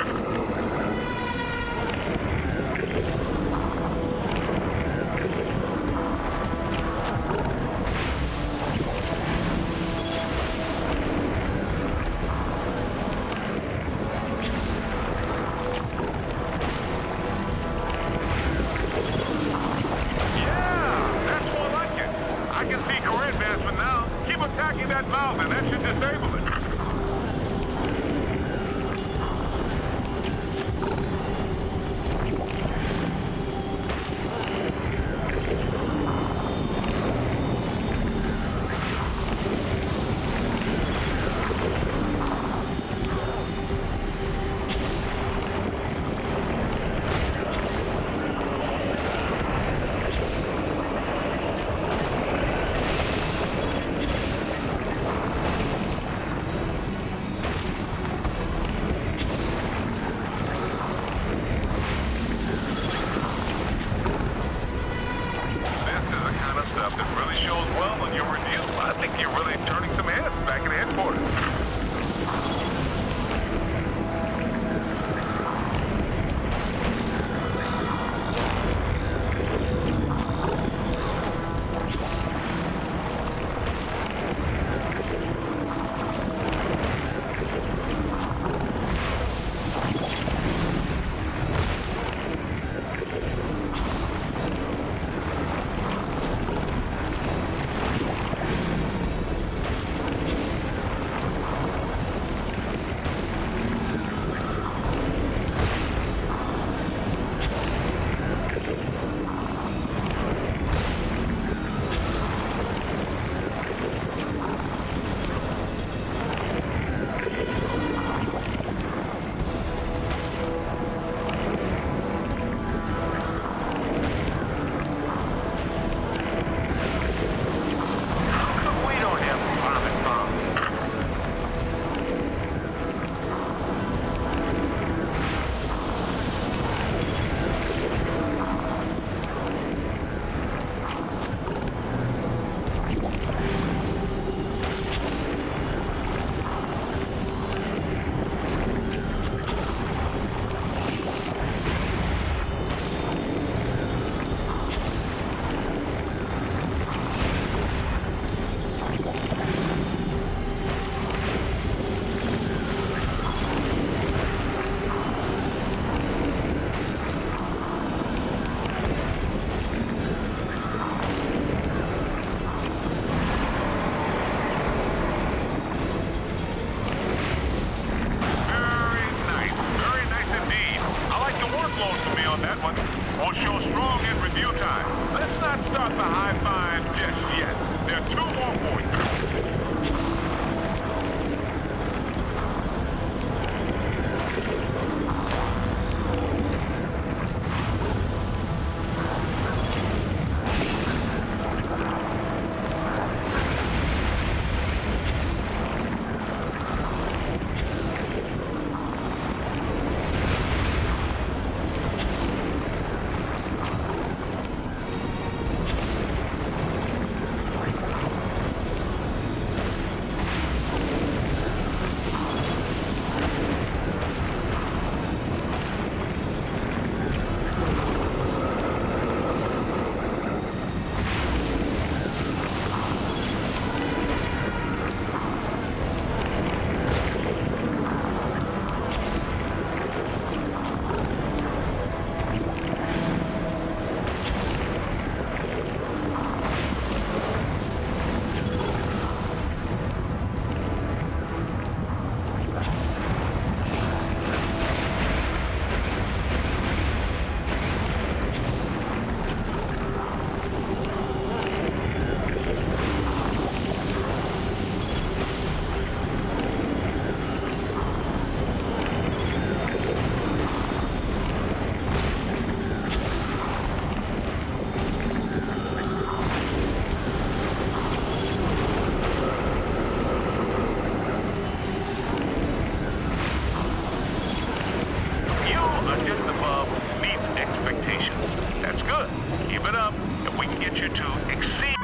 just above meets expectations. That's good. Keep it up. If we can get you to exceed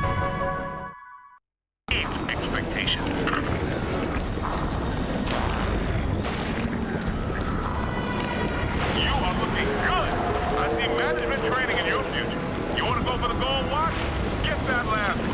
expectations. You are looking good. I see management training in your future. You want to go for the gold watch? Get that last one.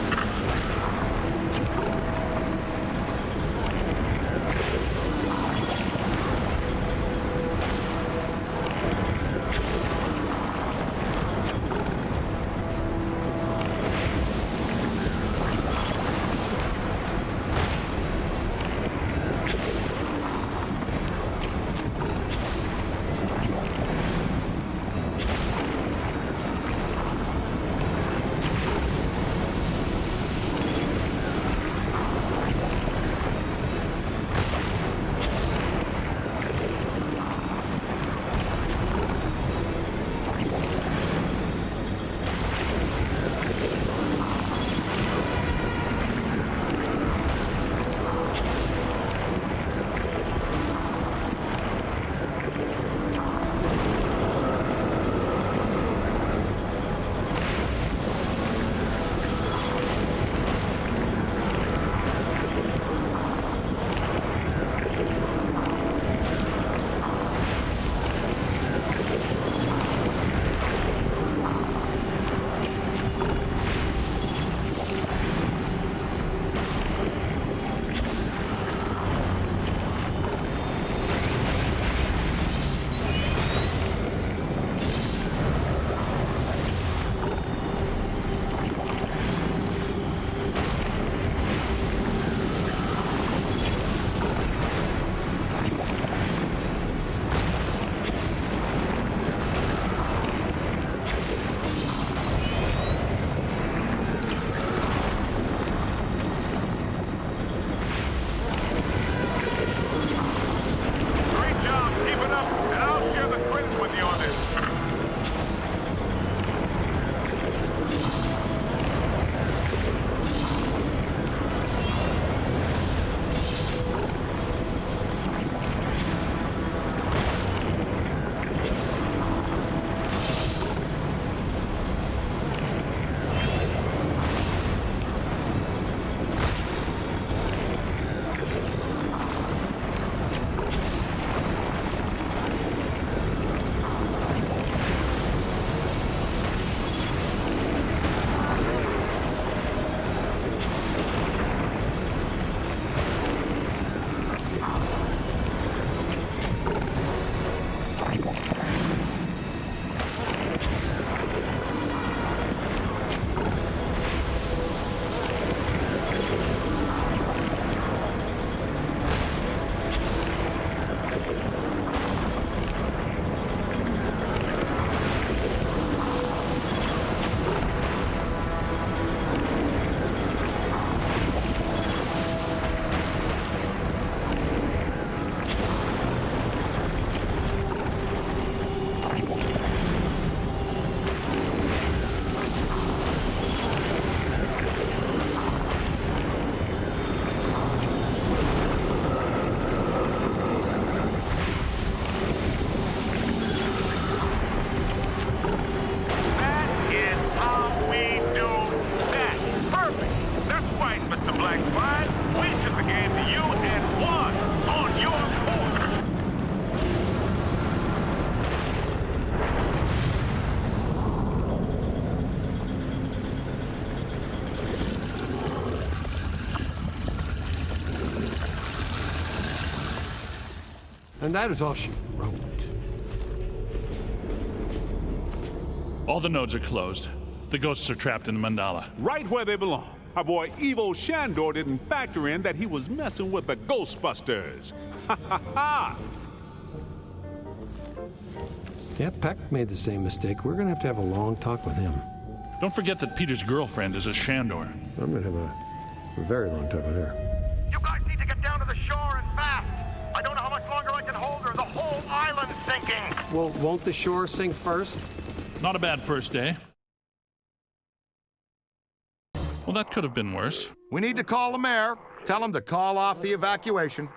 And that is all she wrote. All the nodes are closed. The ghosts are trapped in the Mandala. Right where they belong. Our boy Evo Shandor didn't factor in that he was messing with the Ghostbusters. Ha ha ha! Yeah, Peck made the same mistake. We're gonna have a long talk with him. Don't forget that Peter's girlfriend is a Shandor. I'm gonna have a very long talk with her. You guys need to get down to the shore and fast. I don't know how much longer I can hold her. The whole island's sinking. Well, won't the shore sink first? Not a bad first day. Well, that could have been worse. We need to call the mayor. Tell him to call off the evacuation.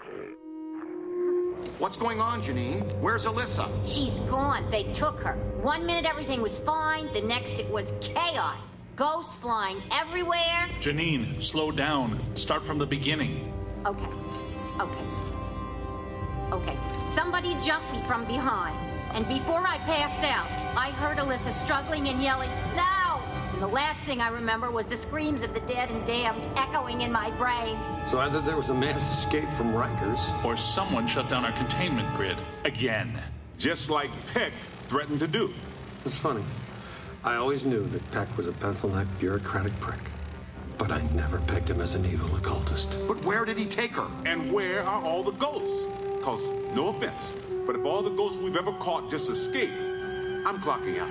What's going on, Janine? Where's Alyssa? She's gone. They took her. 1 minute everything was fine, the next it was chaos. Ghosts flying everywhere. Janine, slow down. Start from the beginning. Okay. Somebody jumped me from behind. And before I passed out, I heard Alyssa struggling and yelling, "No!" And the last thing I remember was the screams of the dead and damned echoing in my brain. So either there was a mass escape from Rikers, or someone shut down our containment grid again. Just like Peck threatened to do. It's funny. I always knew that Peck was a pencil-necked bureaucratic prick. But I never pegged him as an evil occultist. But where did he take her? And where are all the ghosts? Cause, no offense, but if all the ghosts we've ever caught just escape, I'm clocking out.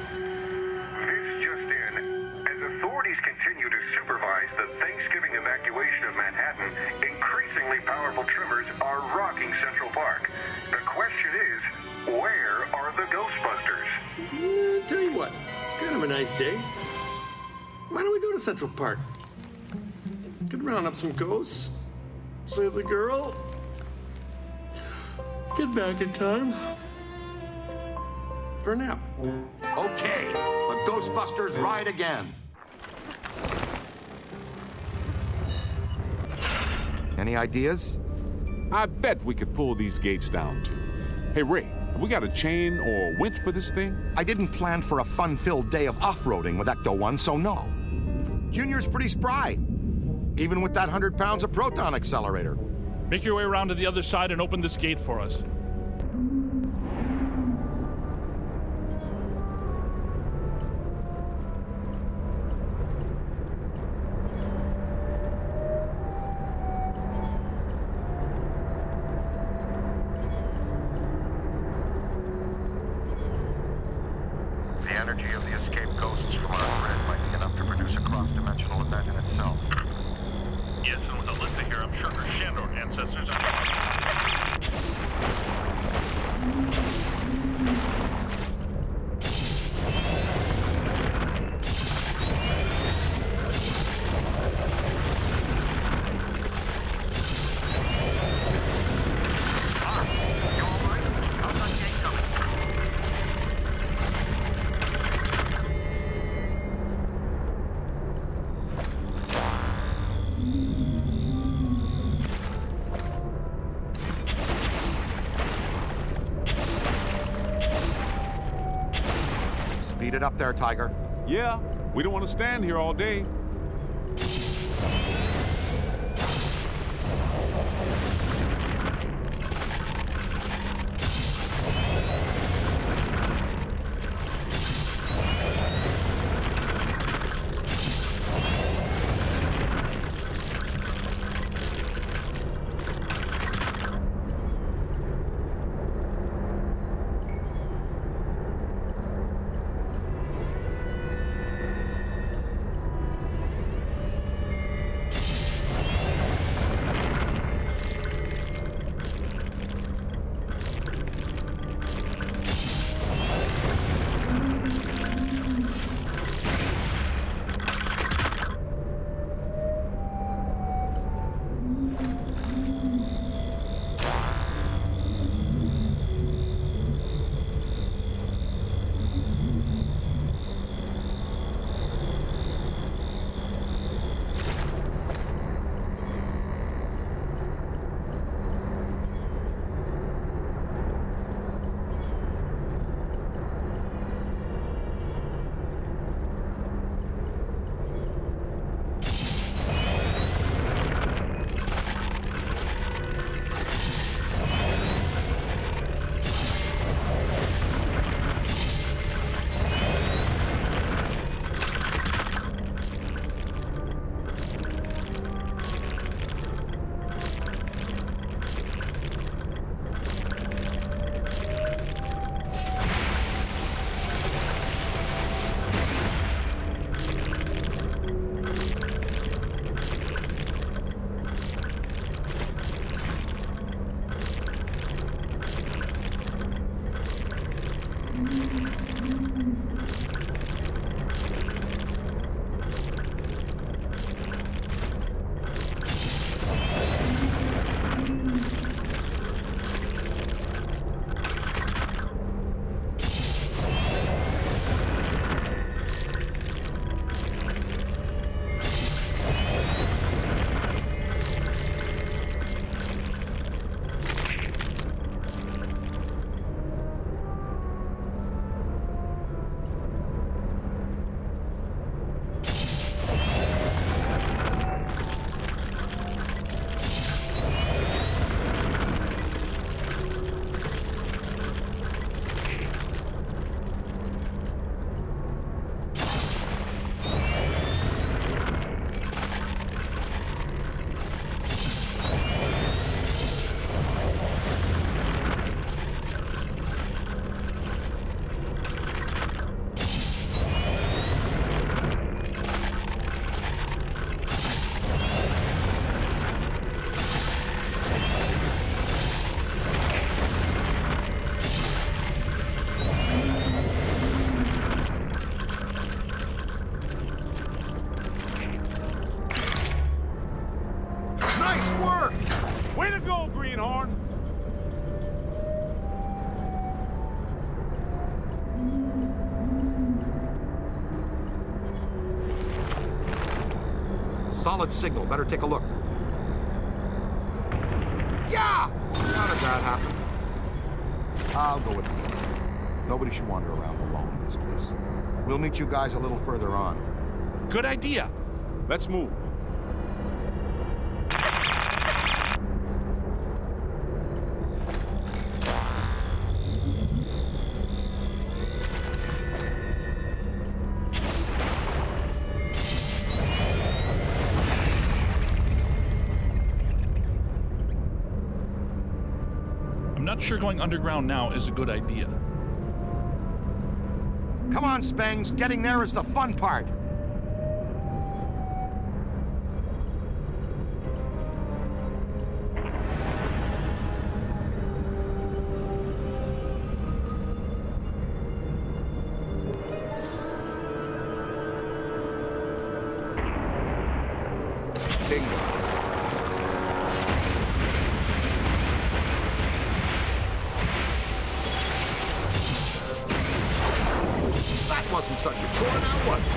This just in. As authorities continue to supervise the Thanksgiving evacuation of Manhattan, increasingly powerful tremors are rocking Central Park. The question is, where are the Ghostbusters? Tell you what, it's kind of a nice day. Why don't we go to Central Park? Could round up some ghosts, save the girl, get back in time for a nap. Okay, the Ghostbusters ride again. Any ideas? I bet we could pull these gates down too. Hey, Ray, have we got a chain or a winch for this thing? I didn't plan for a fun-filled day of off-roading with Ecto-1, so no. Junior's pretty spry, even with that 100 pounds of proton accelerator. Make your way around to the other side and open this gate for us. The energy of the escaped ghosts from our grid might be enough to produce a cross-dimensional event in itself. Yes, and with Alyssa here, I'm sure her Shandor ancestors Speed it up there, Tiger. Yeah, we don't want to stand here all day. solid signal. Better take a look. Yeah! How did that happen? I'll go with you. Nobody should wander around alone in this place. We'll meet you guys a little further on. Good idea. Let's move. I'm not sure going underground now is a good idea. Come on, Spangs. Getting there is the fun part. Bingo. That wasn't such a chore, now was it?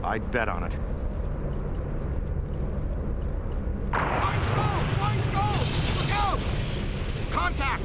I'd bet on it. Flying skulls! Flying skulls! Look out! Contact!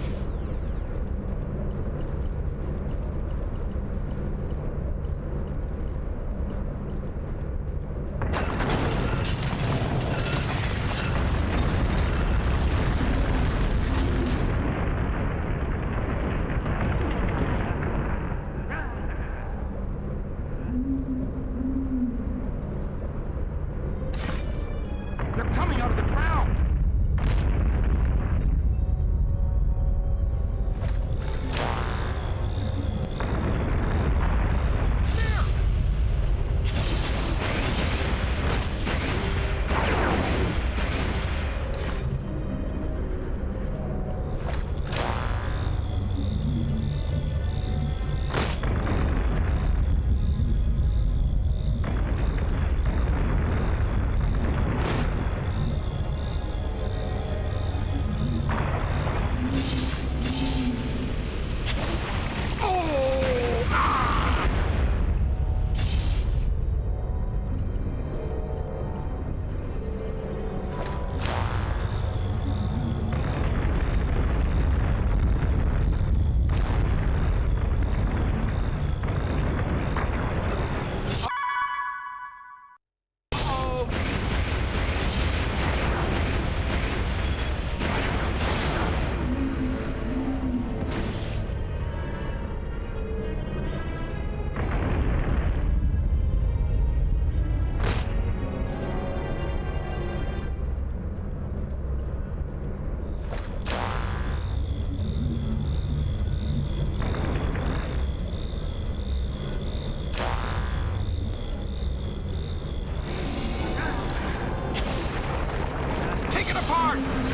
start!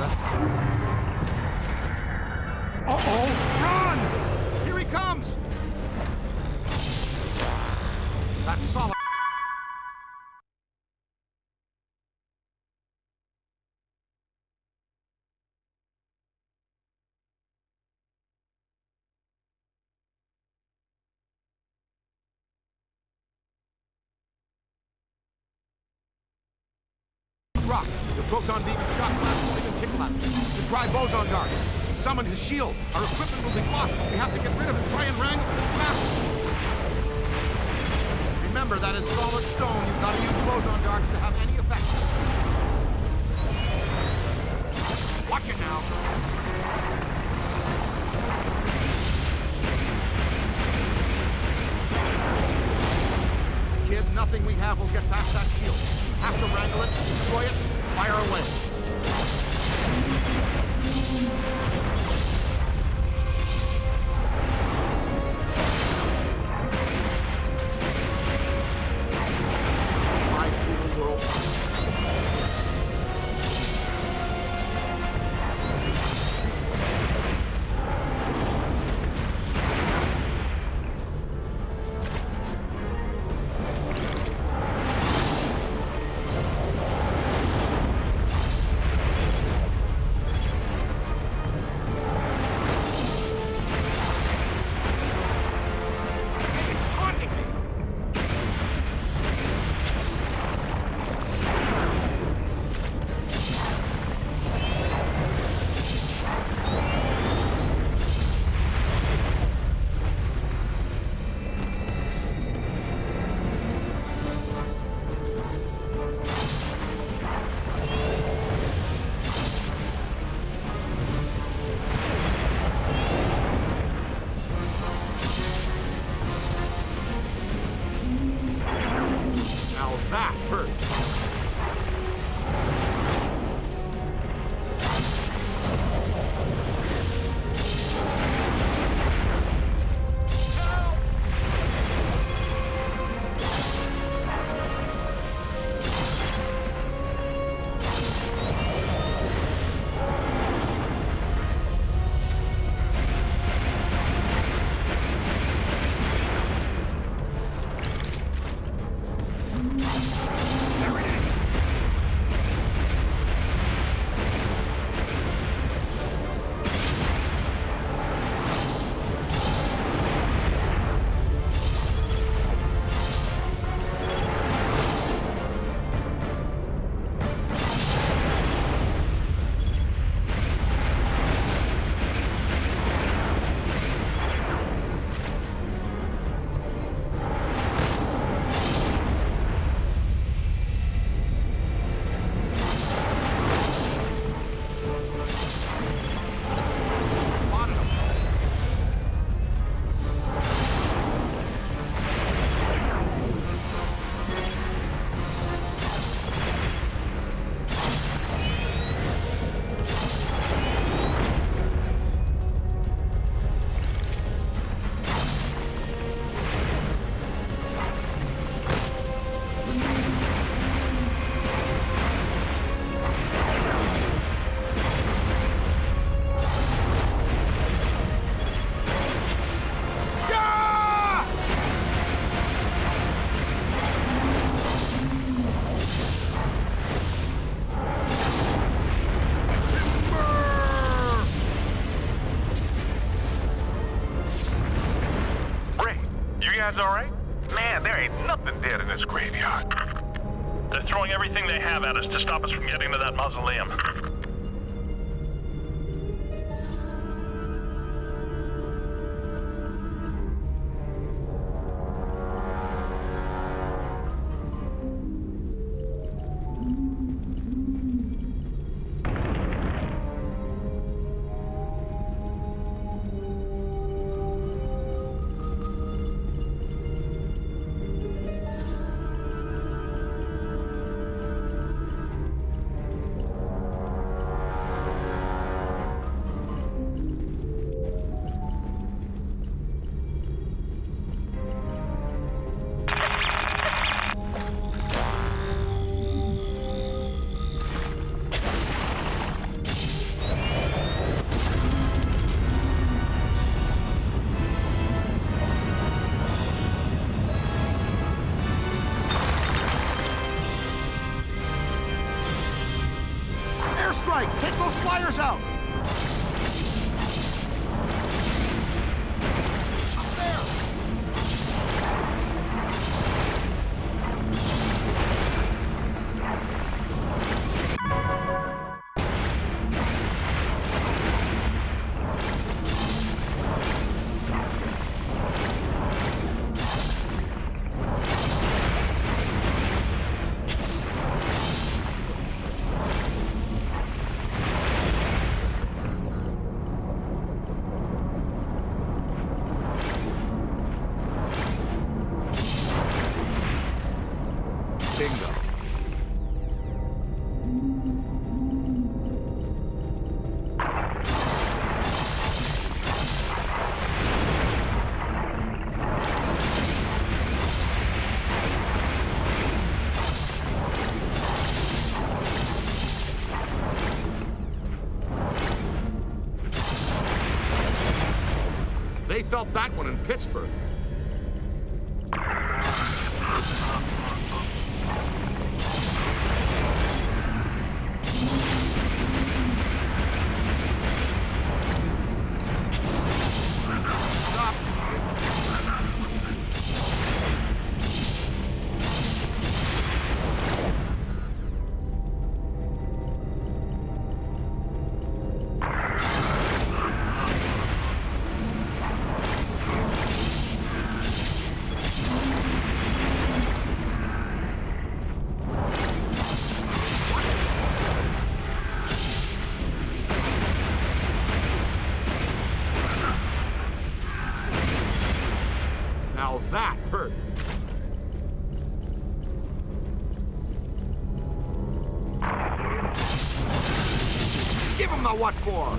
us. Uh-oh! Run! Here he comes! That's solid. Rock, your proton beam and shock blast won't even tickle at him. Should try boson darts. He summoned his shield. Our equipment will be blocked. We have to get rid of it. Try and wrangle it and smash it. Remember, that is solid stone. You've got to use boson darts to have any effect. Watch it now. Kid, nothing we have will get past that shield. Have to wrangle it, destroy it, fire away. My cool world. All right? Man, there ain't nothing dead in this graveyard. They're throwing everything they have at us to stop us from getting to that mausoleum. right, take those flyers out! Up there! Bingo. They felt that one in Pittsburgh. Now that hurt. Give him the what for?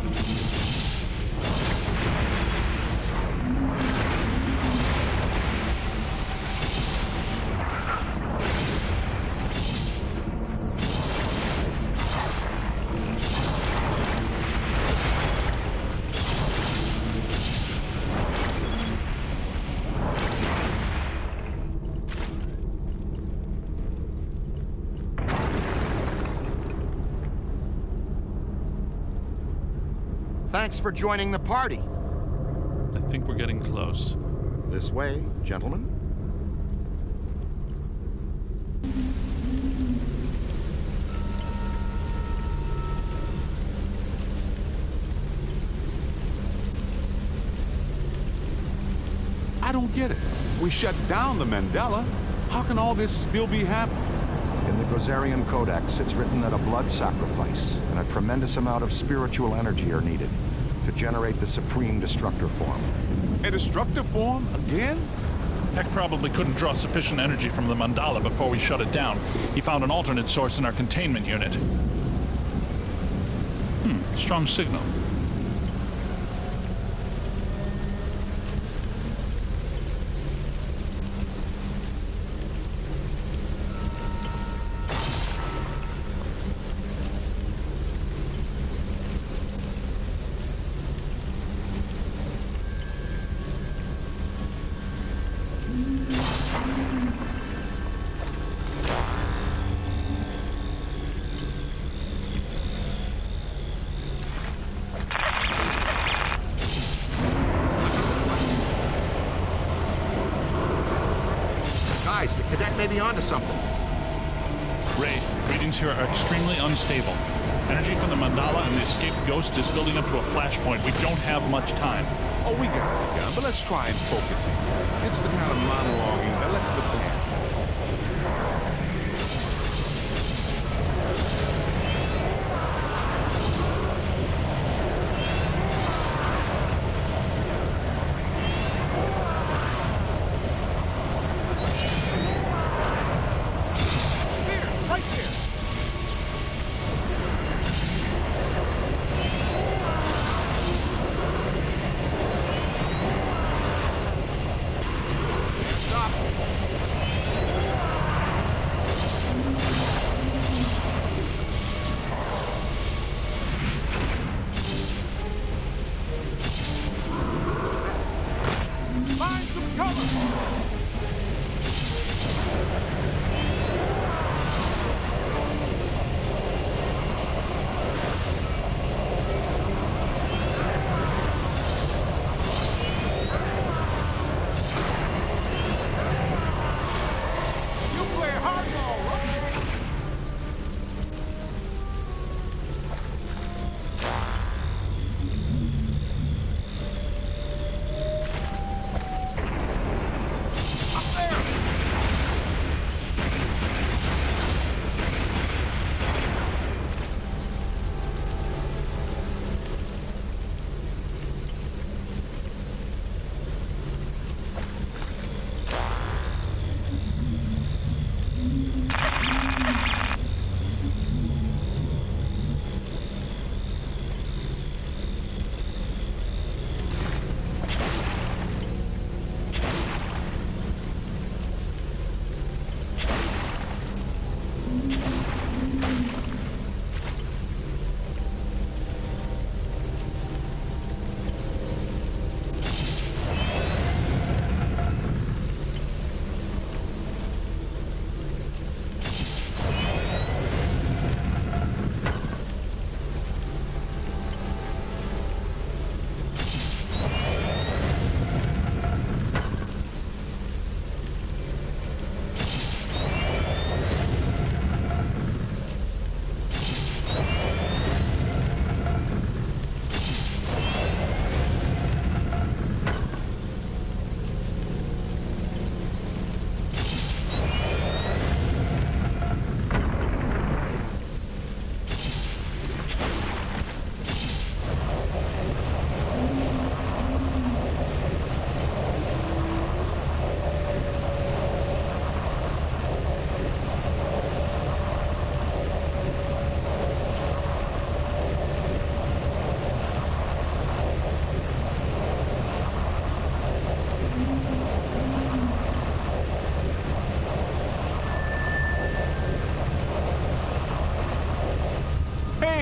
Thanks for joining the party. I think we're getting close. This way, gentlemen. I don't get it. We shut down the Mandala. How can all this still be happening? In the Ghostbusters Codex, it's written that a blood sacrifice and a tremendous amount of spiritual energy are needed to generate the supreme destructor form. A destructor form? Again? Peck probably couldn't draw sufficient energy from the Mandala before we shut it down. He found an alternate source in our containment unit. Strong signal. Guys, the cadet may be onto something. Ray, readings here are extremely unstable. Energy from the Mandala and the escaped ghost is building up to a flashpoint. We don't have much time. Oh, we got it, but let's try and focus it. It's the kind of monologuing that lets the band. Hands up!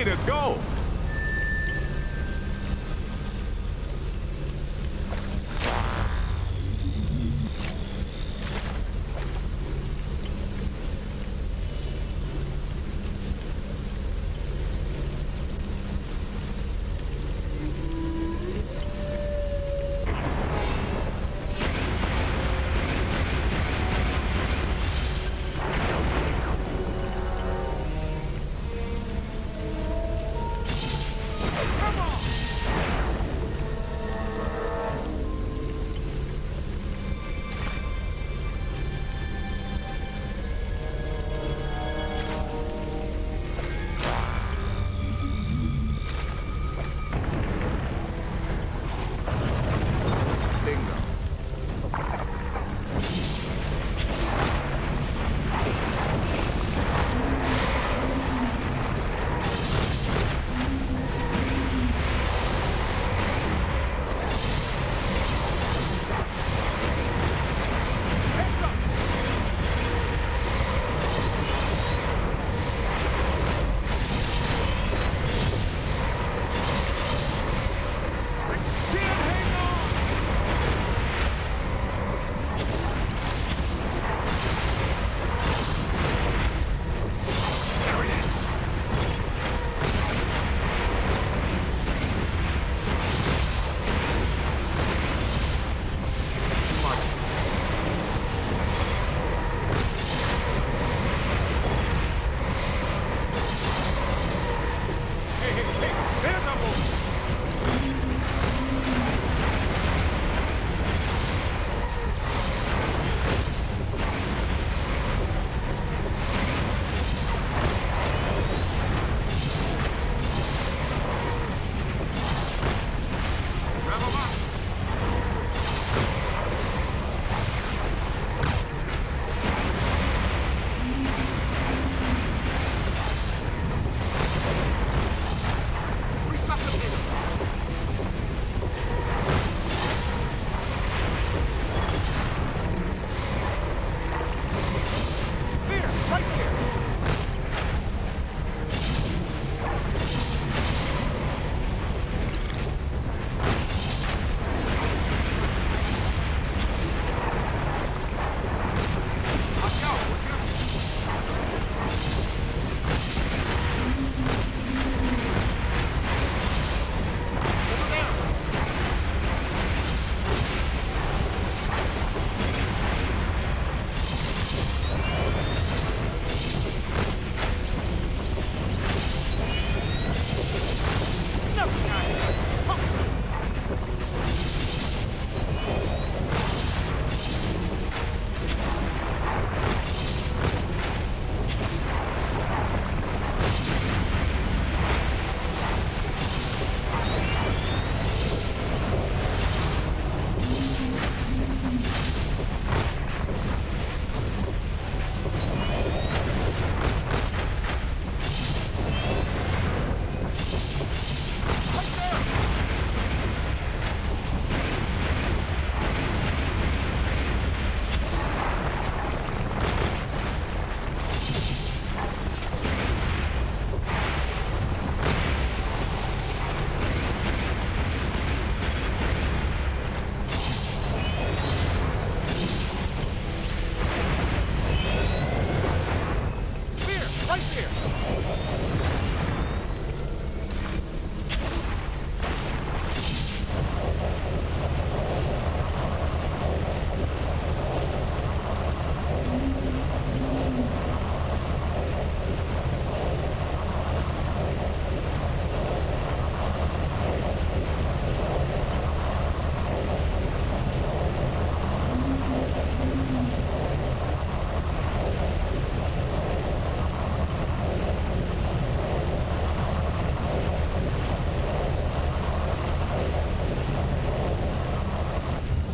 to go.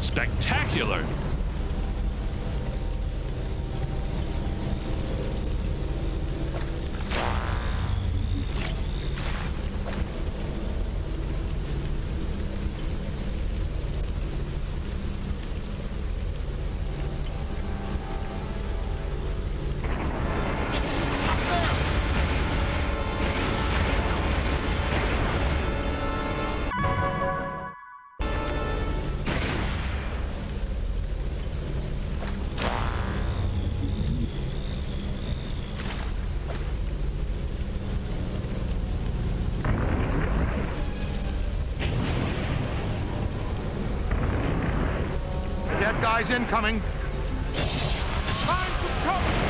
Spectacular! Supplies incoming. Find some cover!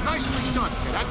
Nicely done, cadet.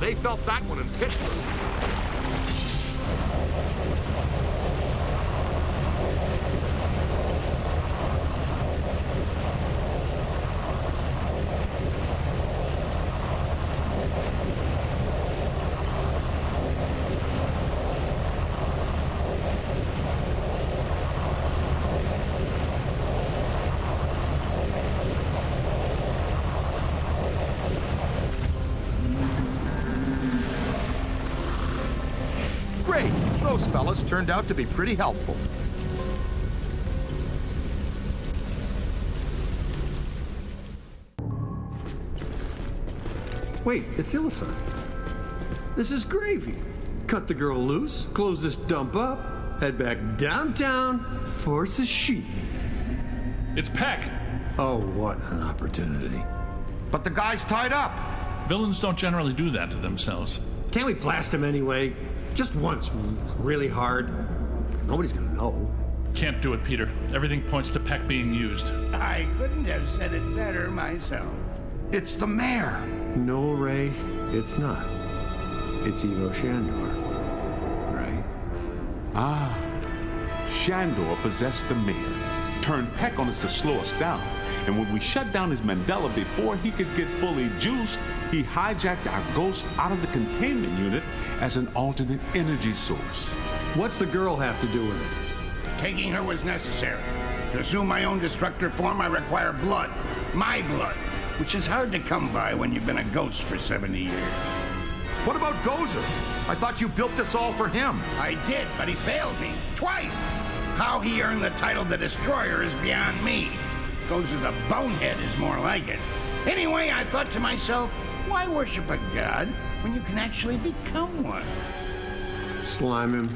They felt that one in Pittsburgh. those fellas turned out to be pretty helpful. Wait, it's Illicite. This is gravy. Cut the girl loose, close this dump up, head back downtown, force a sheep. It's Peck. Oh, what an opportunity. But the guy's tied up. Villains don't generally do that to themselves. Can't we blast him anyway? Just once, really hard. Nobody's gonna know. Can't do it, Peter. Everything points to Peck being used. I couldn't have said it better myself. It's the mayor. No, Ray, it's not. It's Evo Shandor, right? Ah, Shandor possessed the mayor, turned Peck on us to slow us down, and when we shut down his Mandala before he could get fully juiced, he hijacked our ghost out of the containment unit as an alternate energy source. What's the girl have to do with it? Taking her was necessary. To assume my own destructor form, I require blood. My blood. Which is hard to come by when you've been a ghost for 70 years. What about Gozer? I thought you built this all for him. I did, but he failed me. Twice! How he earned the title the Destroyer is beyond me. Gozer the Bonehead is more like it. Anyway, I thought to myself, why worship a god when you can actually become one? Slime him.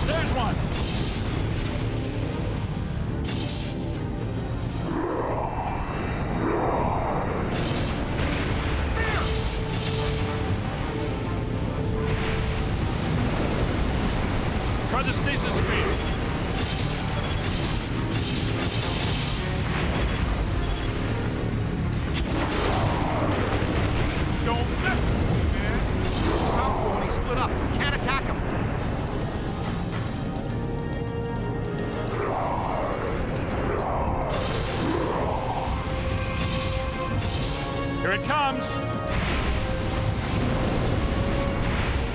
There's one! Try the stasis screen. Don't mess with me, man. He's too powerful when he split up. Can't attack him. Here it comes.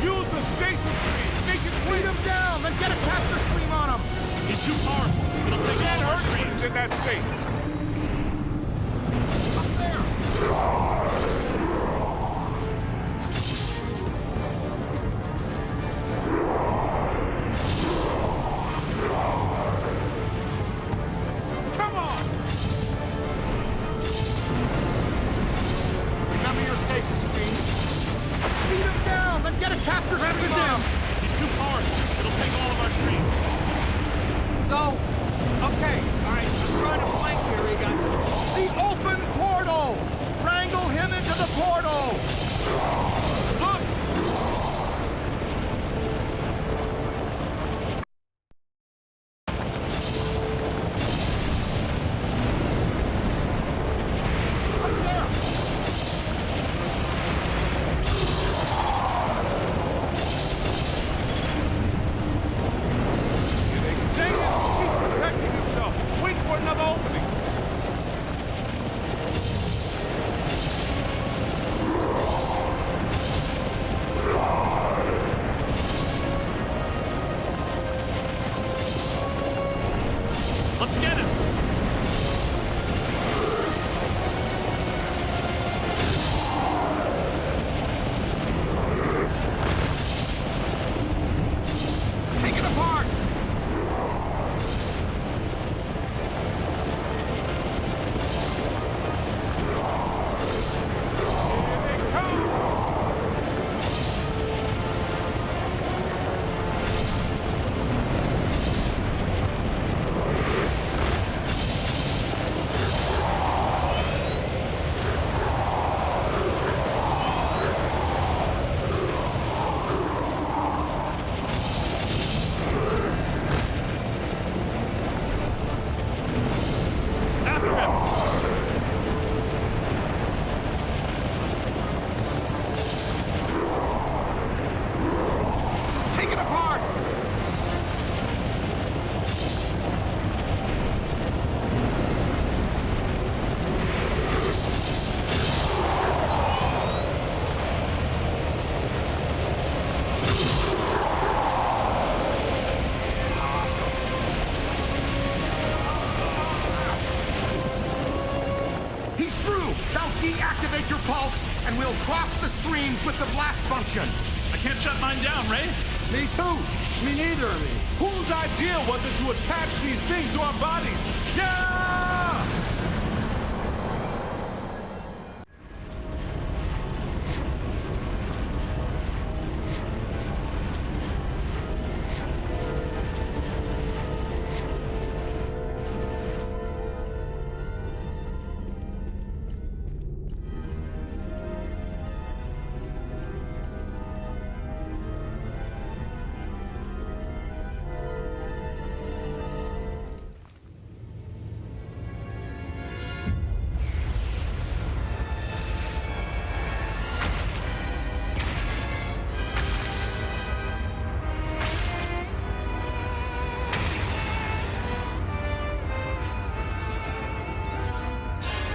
Use the stasis screen. Make it beat him down. Then get a capture stream on him. He's too powerful. It'll take all of our screens. In that state. Up there. Come on. Remember your stasis screen. Beat him down. Then get a capture stream on him. He's too powerful. It'll take all of our screens. So, okay, all right, I'm drawing a blank here, Egon. The open portal! Wrangle him into the portal! Look! Right there! Dang it! He's protecting himself! Wait for another opening! Let's get him. Take it apart! Deactivate your pulse, and we'll cross the streams with the blast function. I can't shut mine down, Ray. Me too. Me neither of me. Whose idea was it to attach these things to our bodies? Yeah!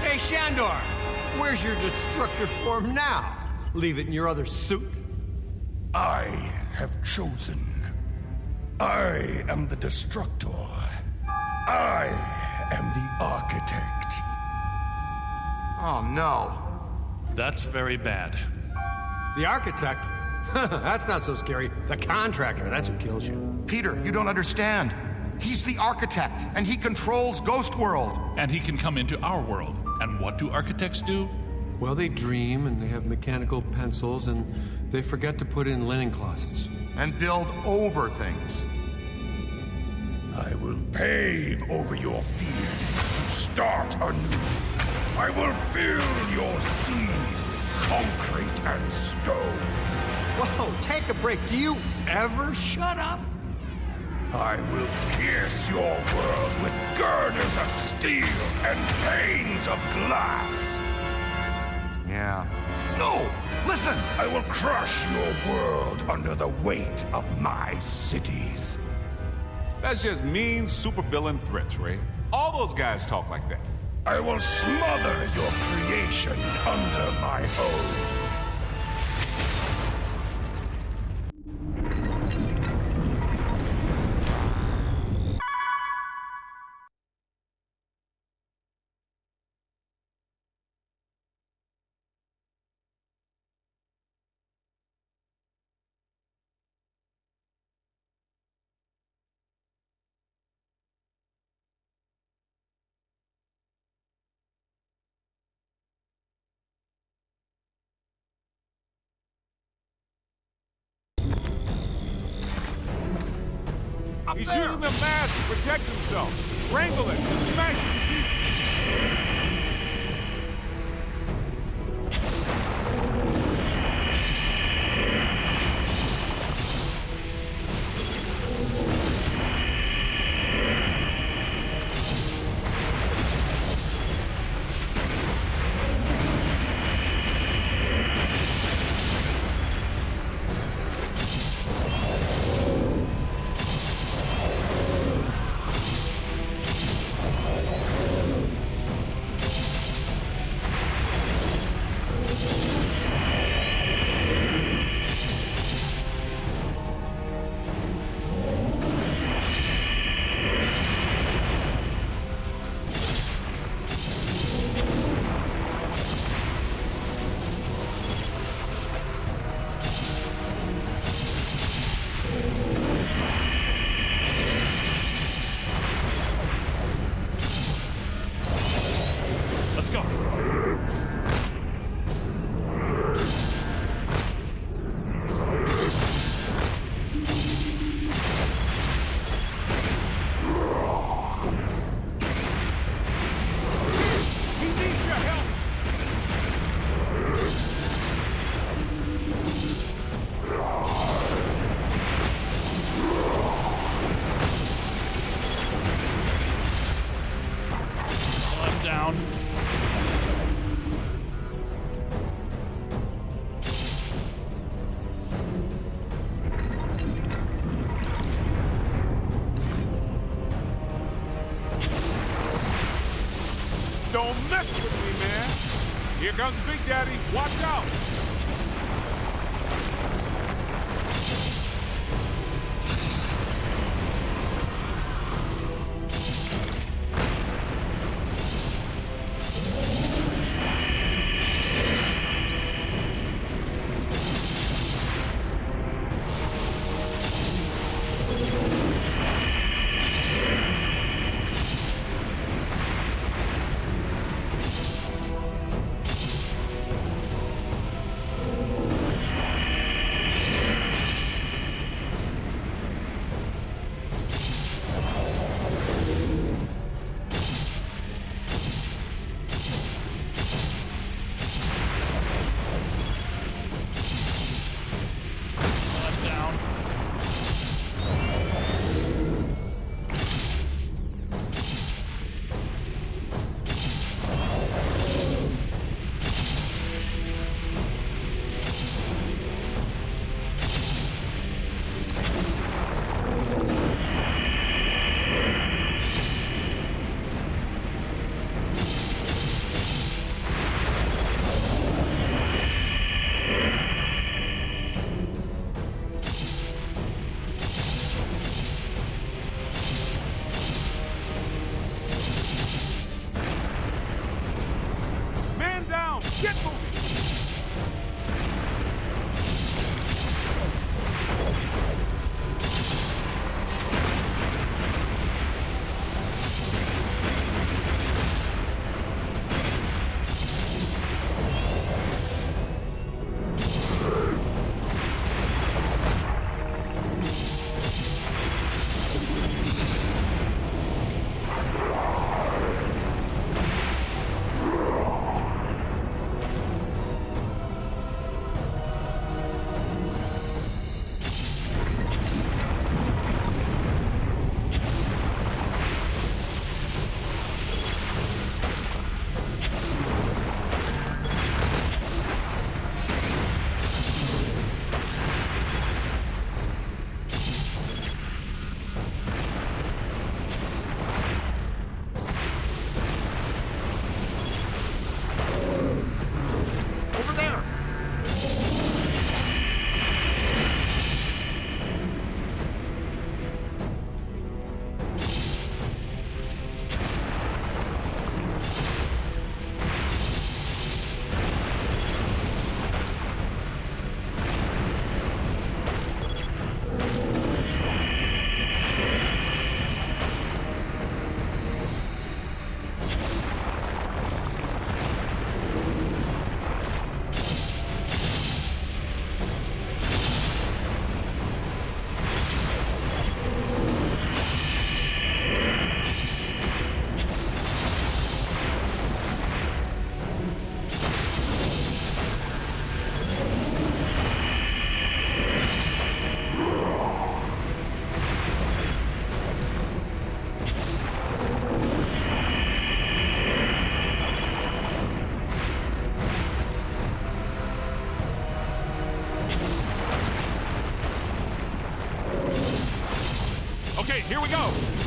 Hey, Shandor, where's your destructor form now? Leave it in your other suit? I have chosen. I am the destructor. I am the architect. Oh, no. That's very bad. The architect? That's not so scary. The contractor, that's who kills you. Peter, you don't understand. He's the architect, and he controls Ghost World. And he can come into our world. And what do architects do? Well, they dream, and they have mechanical pencils, and they forget to put in linen closets. And build over things. I will pave over your fields to start anew. I will fill your seas with concrete and stone. Whoa, take a break. Do you ever shut up? I will pierce your world with girders of steel and panes of glass. Yeah. No! Listen! I will crush your world under the weight of my cities. That's just mean supervillain threats, Ray. All those guys talk like that. I will smother your creation under my own. He's using the mask to protect himself. Wrangle it and smash it to pieces. Don't mess with me, man. Here comes Big Daddy. Watch out. Here we go.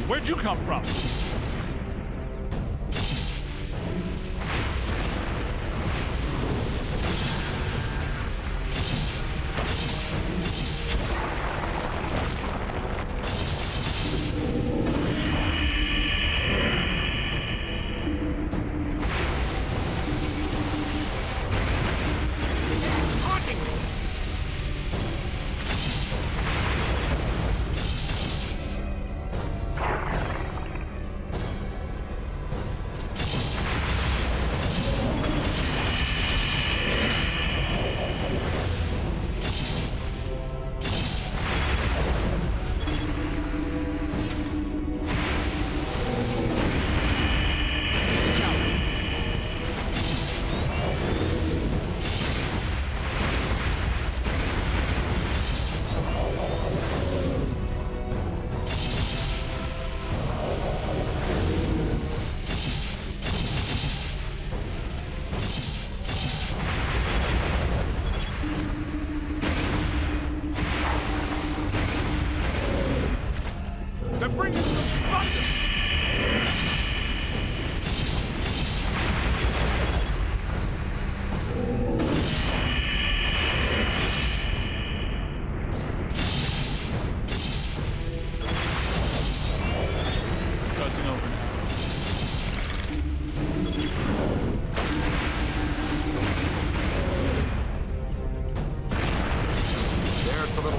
Where'd you come from?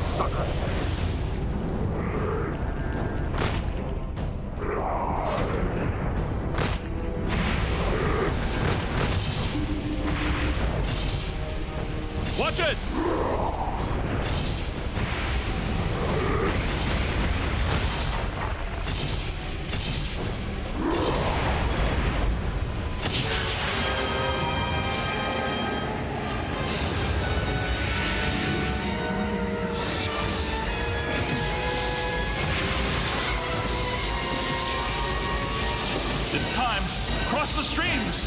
sucker. Watch it! It's time. Cross the streams!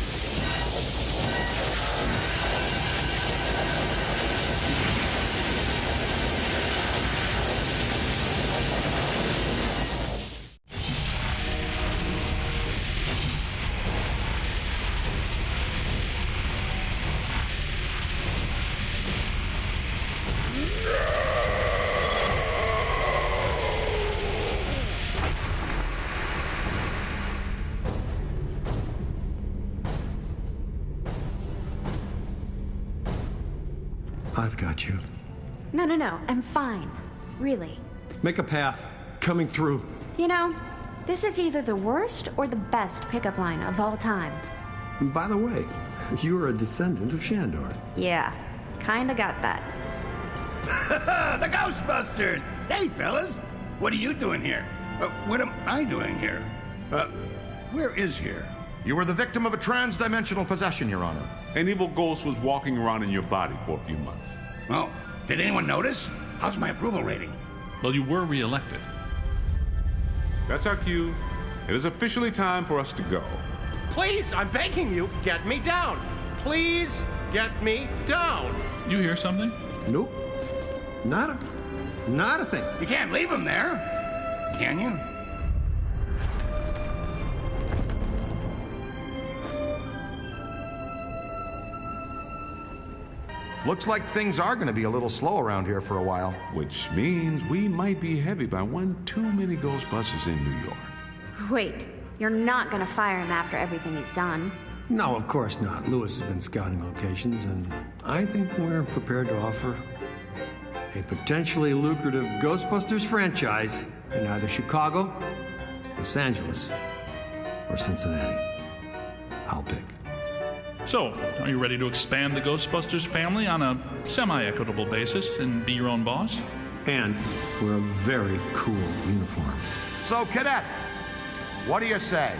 I've got you. No, I'm fine. Really. Make a path. Coming through. You know, this is either the worst or the best pickup line of all time. By the way, you're a descendant of Shandor. Yeah, kinda got that. The Ghostbusters! Hey, fellas! What are you doing here? What am I doing here? Where is here? You were the victim of a trans-dimensional possession, Your Honor. An evil ghost was walking around in your body for a few months. Oh, did anyone notice? How's my approval rating? Well, you were re-elected. That's our cue. It is officially time for us to go. Please, I'm begging you, get me down. Please, get me down. You hear something? Nope. Not a thing. You can't leave him there, can you? Looks like things are going to be a little slow around here for a while. Which means we might be heavy by one too many Ghostbusters in New York. Wait, you're not gonna fire him after everything he's done. No, of course not. Lewis has been scouting locations, and I think we're prepared to offer a potentially lucrative Ghostbusters franchise in either Chicago, Los Angeles, or Cincinnati. I'll pick. So, are you ready to expand the Ghostbusters family on a semi-equitable basis and be your own boss? And we're a very cool uniform. So, Cadet, what do you say?